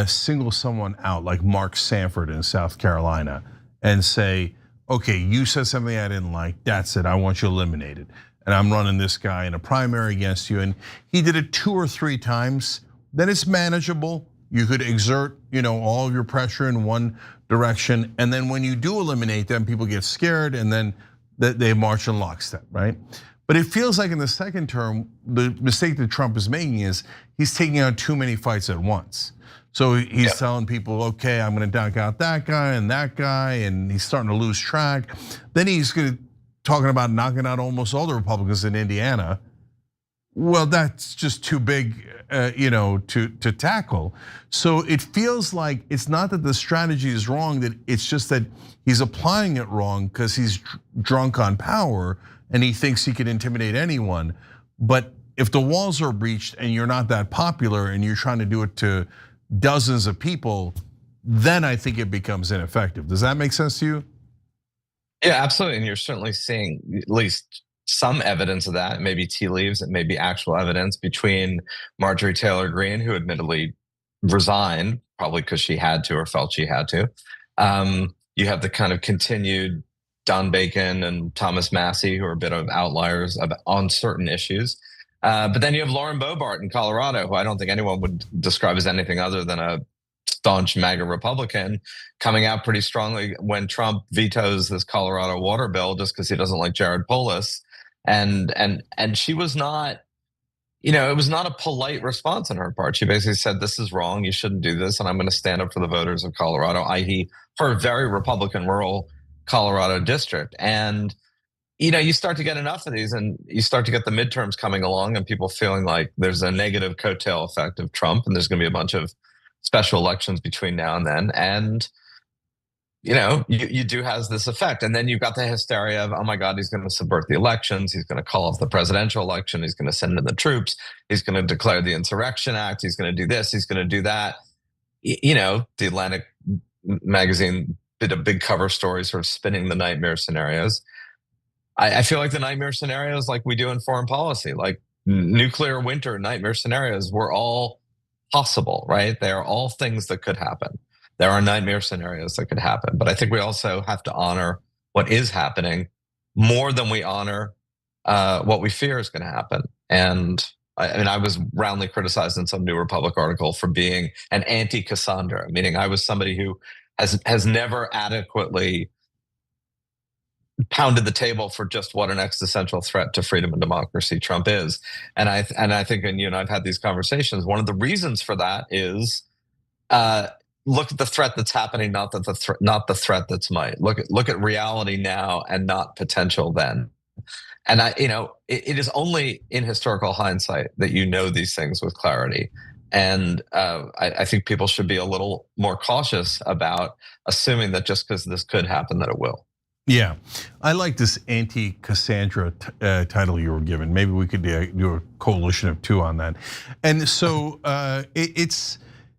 Speaker 3: single someone out like Mark Sanford in South Carolina and say, okay, you said something I didn't like, that's it, I want you eliminated. And I'm running this guy in a primary against you. And he did it 2 or 3 times, then it's manageable. You could exert, all of your pressure in one direction. And then when you do eliminate them, people get scared and then they march in lockstep, right? But it feels like in the second term, the mistake that Trump is making is he's taking on too many fights at once. So he's telling people, okay, I'm gonna knock out that guy, and he's starting to lose track. Then he's talking about knocking out almost all the Republicans in Indiana. Well, that's just too big, to tackle. So it feels like it's not that the strategy is wrong, that it's just that he's applying it wrong because he's drunk on power and he thinks he can intimidate anyone. But if the walls are breached and you're not that popular and you're trying to do it to dozens of people, then I think it becomes ineffective. Does that make sense to you?
Speaker 12: Yeah, absolutely. And you're certainly seeing at least some evidence of that, maybe tea leaves, it may be actual evidence between Marjorie Taylor Greene, who admittedly resigned, probably because she had to or felt she had to. You have the kind of continued Don Bacon and Thomas Massey, who are a bit of outliers on certain issues. But then you have Lauren Boebert in Colorado, who I don't think anyone would describe as anything other than a staunch MAGA Republican, coming out pretty strongly when Trump vetoes this Colorado water bill just because he doesn't like Jared Polis. And she was not, it was not a polite response on her part. She basically said, this is wrong, you shouldn't do this, and I'm gonna stand up for the voters of Colorado, i.e. her very Republican rural Colorado district. And you start to get enough of these and you start to get the midterms coming along and people feeling like there's a negative coattail effect of Trump and there's gonna be a bunch of special elections between now and then. And you do has this effect. And then you've got the hysteria of, oh my God, he's gonna subvert the elections. He's gonna call off the presidential election. He's gonna send in the troops. He's gonna declare the Insurrection Act. He's gonna do this, he's gonna do that. The Atlantic magazine did a big cover story sort of spinning the nightmare scenarios. I feel like the nightmare scenarios like we do in foreign policy, like nuclear winter nightmare scenarios, were all possible, right? They are all things that could happen. There are nightmare scenarios that could happen, but I think we also have to honor what is happening more than we honor what we fear is going to happen. And I was roundly criticized in some New Republic article for being an anti-Cassandra, meaning I was somebody who has never adequately pounded the table for just what an existential threat to freedom and democracy Trump is. And I think, and I've had these conversations, one of the reasons for that is look at the threat that's happening, not the threat that's might. Look at reality now and not potential then. And it is only in historical hindsight that these things with clarity. And I think people should be a little more cautious about assuming that just because this could happen, that it will.
Speaker 3: Yeah, I like this anti-Cassandra title you were given. Maybe we could do a coalition of 2 on that. And so it's,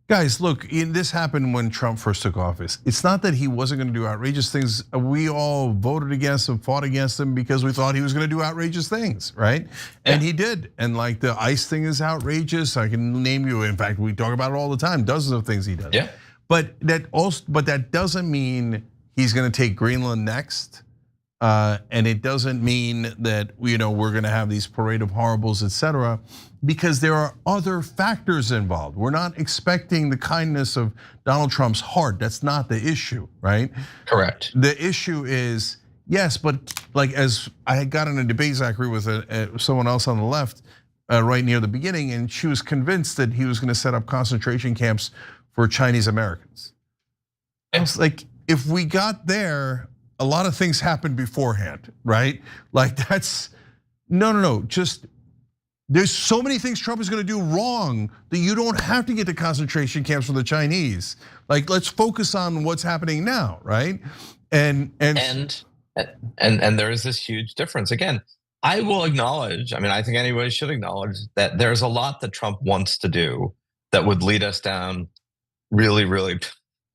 Speaker 3: guys, look, this happened when Trump first took office. It's not that he wasn't gonna do outrageous things. We all voted against him, fought against him because we thought he was gonna do outrageous things, right? And he did. And like the ICE thing is outrageous. I can name you, in fact, we talk about it all the time, dozens of things he does.
Speaker 12: Yeah.
Speaker 3: But that doesn't mean he's gonna take Greenland next. And it doesn't mean that we're gonna have these parade of horribles, etc., because there are other factors involved. We're not expecting the kindness of Donald Trump's heart. That's not the issue, right?
Speaker 12: Correct.
Speaker 3: The issue is Yes, but like as I had got in a debate, Zachary, with someone else on the left right near the beginning, and she was convinced that he was going to set up concentration camps for Chinese Americans. I was like, if we got there, a lot of things happened beforehand, right? Like that's, no, just there's so many things Trump is going to do wrong that you don't have to get to concentration camps for the Chinese. Like, let's focus on what's happening now, right? And
Speaker 12: there is this huge difference. Again, I will acknowledge, I mean, I think anybody should acknowledge that there's a lot that Trump wants to do that would lead us down really, really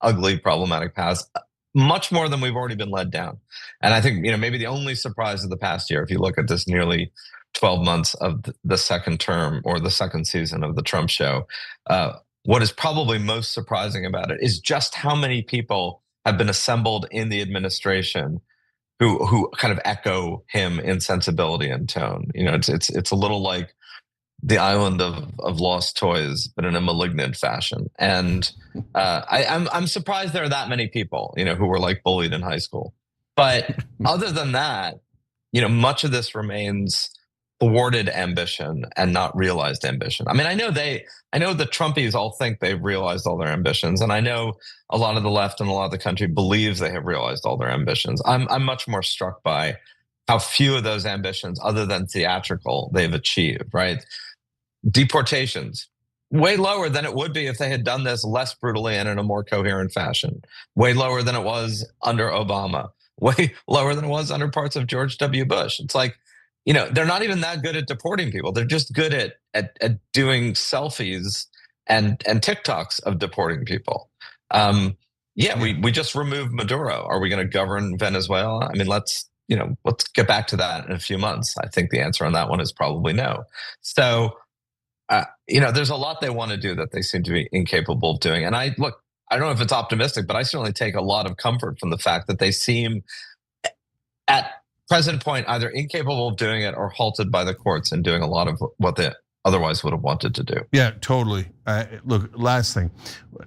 Speaker 12: ugly, problematic paths, much more than we've already been led down. And I think, maybe the only surprise of the past year, if you look at this nearly 12 months of the second term or the second season of the Trump show, what is probably most surprising about it is just how many people have been assembled in the administration who kind of echo him in sensibility and tone. It's a little like the island of lost toys, but in a malignant fashion. And I'm surprised there are that many people, who were like bullied in high school. But other than that, much of this remains thwarted ambition and not realized ambition. I mean, I know the Trumpies all think they've realized all their ambitions, and I know a lot of the left and a lot of the country believes they have realized all their ambitions. I'm much more struck by how few of those ambitions, other than theatrical, they've achieved, right? Deportations, way lower than it would be if they had done this less brutally and in a more coherent fashion. Way lower than it was under Obama. Way lower than it was under parts of George W. Bush. It's like, they're not even that good at deporting people. They're just good at doing selfies and TikToks of deporting people. We just removed Maduro. Are we going to govern Venezuela? I mean, let's get back to that in a few months. I think the answer on that one is probably no. So, there's a lot they want to do that they seem to be incapable of doing. And I don't know if it's optimistic, but I certainly take a lot of comfort from the fact that they seem at present point either incapable of doing it or halted by the courts in doing a lot of what they otherwise would have wanted to do.
Speaker 3: Yeah, totally. Look, last thing.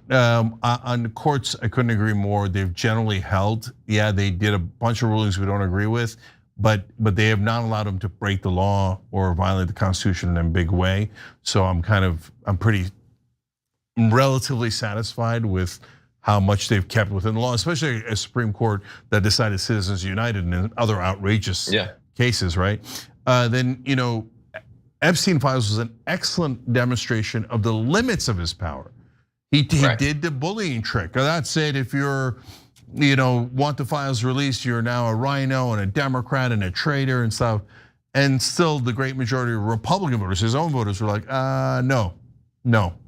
Speaker 3: On the courts, I couldn't agree more. They've generally held. Yeah, they did a bunch of rulings we don't agree with, but they have not allowed them to break the law or violate the Constitution in a big way. So I'm relatively satisfied with how much they've kept within the law, especially a Supreme Court that decided Citizens United and other outrageous cases, right? Then, Epstein files was an excellent demonstration of the limits of his power. He did the bullying trick. That's it. If you're, want the files released, you're now a rhino and a Democrat and a traitor and stuff. And still the great majority of Republican voters, his own voters, were like, no,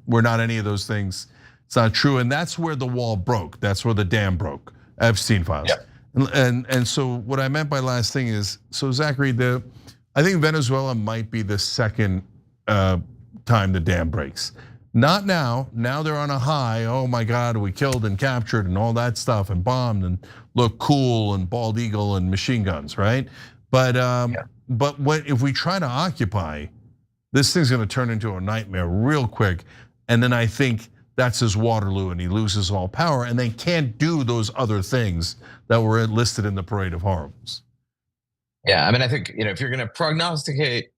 Speaker 3: we're not any of those things. It's not true, and that's where the wall broke. That's where the dam broke. Epstein files, and so what I meant by last thing is, so Zachary, I think Venezuela might be the second time the dam breaks. Not now. Now they're on a high. Oh my God, we killed and captured and all that stuff and bombed and look cool and bald eagle and machine guns, right? But if we try to occupy, this thing's going to turn into a nightmare real quick, and then I think that's his Waterloo and he loses all power and they can't do those other things that were listed in the Parade of Horribles.
Speaker 12: Yeah, I mean, I think, if you're going to prognosticate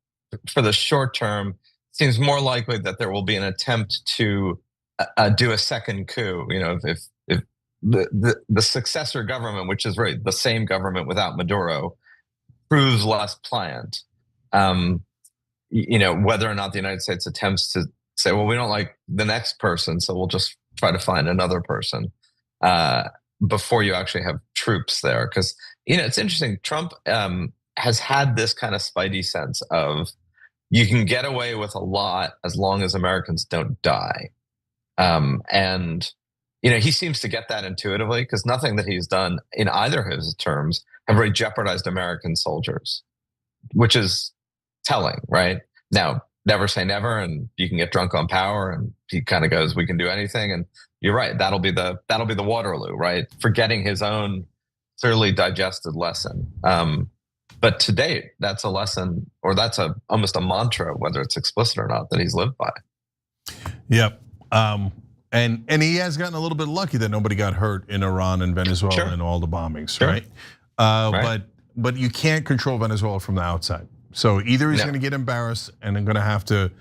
Speaker 12: for the short term, it seems more likely that there will be an attempt to do a second coup. If the successor government, which is really the same government without Maduro, proves less pliant, whether or not the United States attempts to say, well, we don't like the next person, so we'll just try to find another person before you actually have troops there. Because, it's interesting, Trump has had this kind of spidey sense of you can get away with a lot as long as Americans don't die. And he seems to get that intuitively because nothing that he's done in either of his terms have really jeopardized American soldiers, which is telling, right? Now, never say never, and you can get drunk on power. And he kind of goes, "We can do anything." And you're right, that'll be the Waterloo, right? Forgetting his own clearly digested lesson. But to date, that's a lesson, or that's almost a mantra, whether it's explicit or not, that he's lived by.
Speaker 3: Yep, and he has gotten a little bit lucky that nobody got hurt in Iran and Venezuela and all the bombings, right? But you can't control Venezuela from the outside. So either he's going to get embarrassed and then going to have to,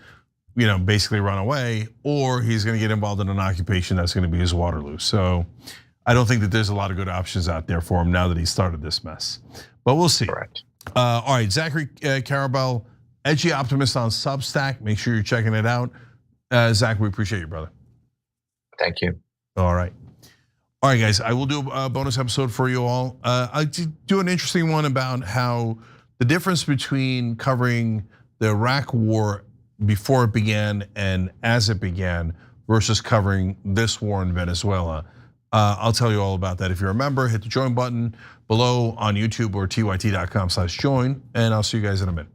Speaker 3: basically run away, or he's going to get involved in an occupation that's going to be his Waterloo. So I don't think that there's a lot of good options out there for him now that he started this mess. But we'll see.
Speaker 12: Correct.
Speaker 3: All right, Zachary Karabell, Edgy Optimist on Substack. Make sure you're checking it out. Zach, we appreciate you, brother.
Speaker 12: Thank you.
Speaker 3: All right, guys. I will do a bonus episode for you all. I do an interesting one about how the difference between covering the Iraq War before it began and as it began versus covering this war in Venezuela. I'll tell you all about that. If you're a member, hit the join button below on YouTube or tyt.com/join, and I'll see you guys in a minute.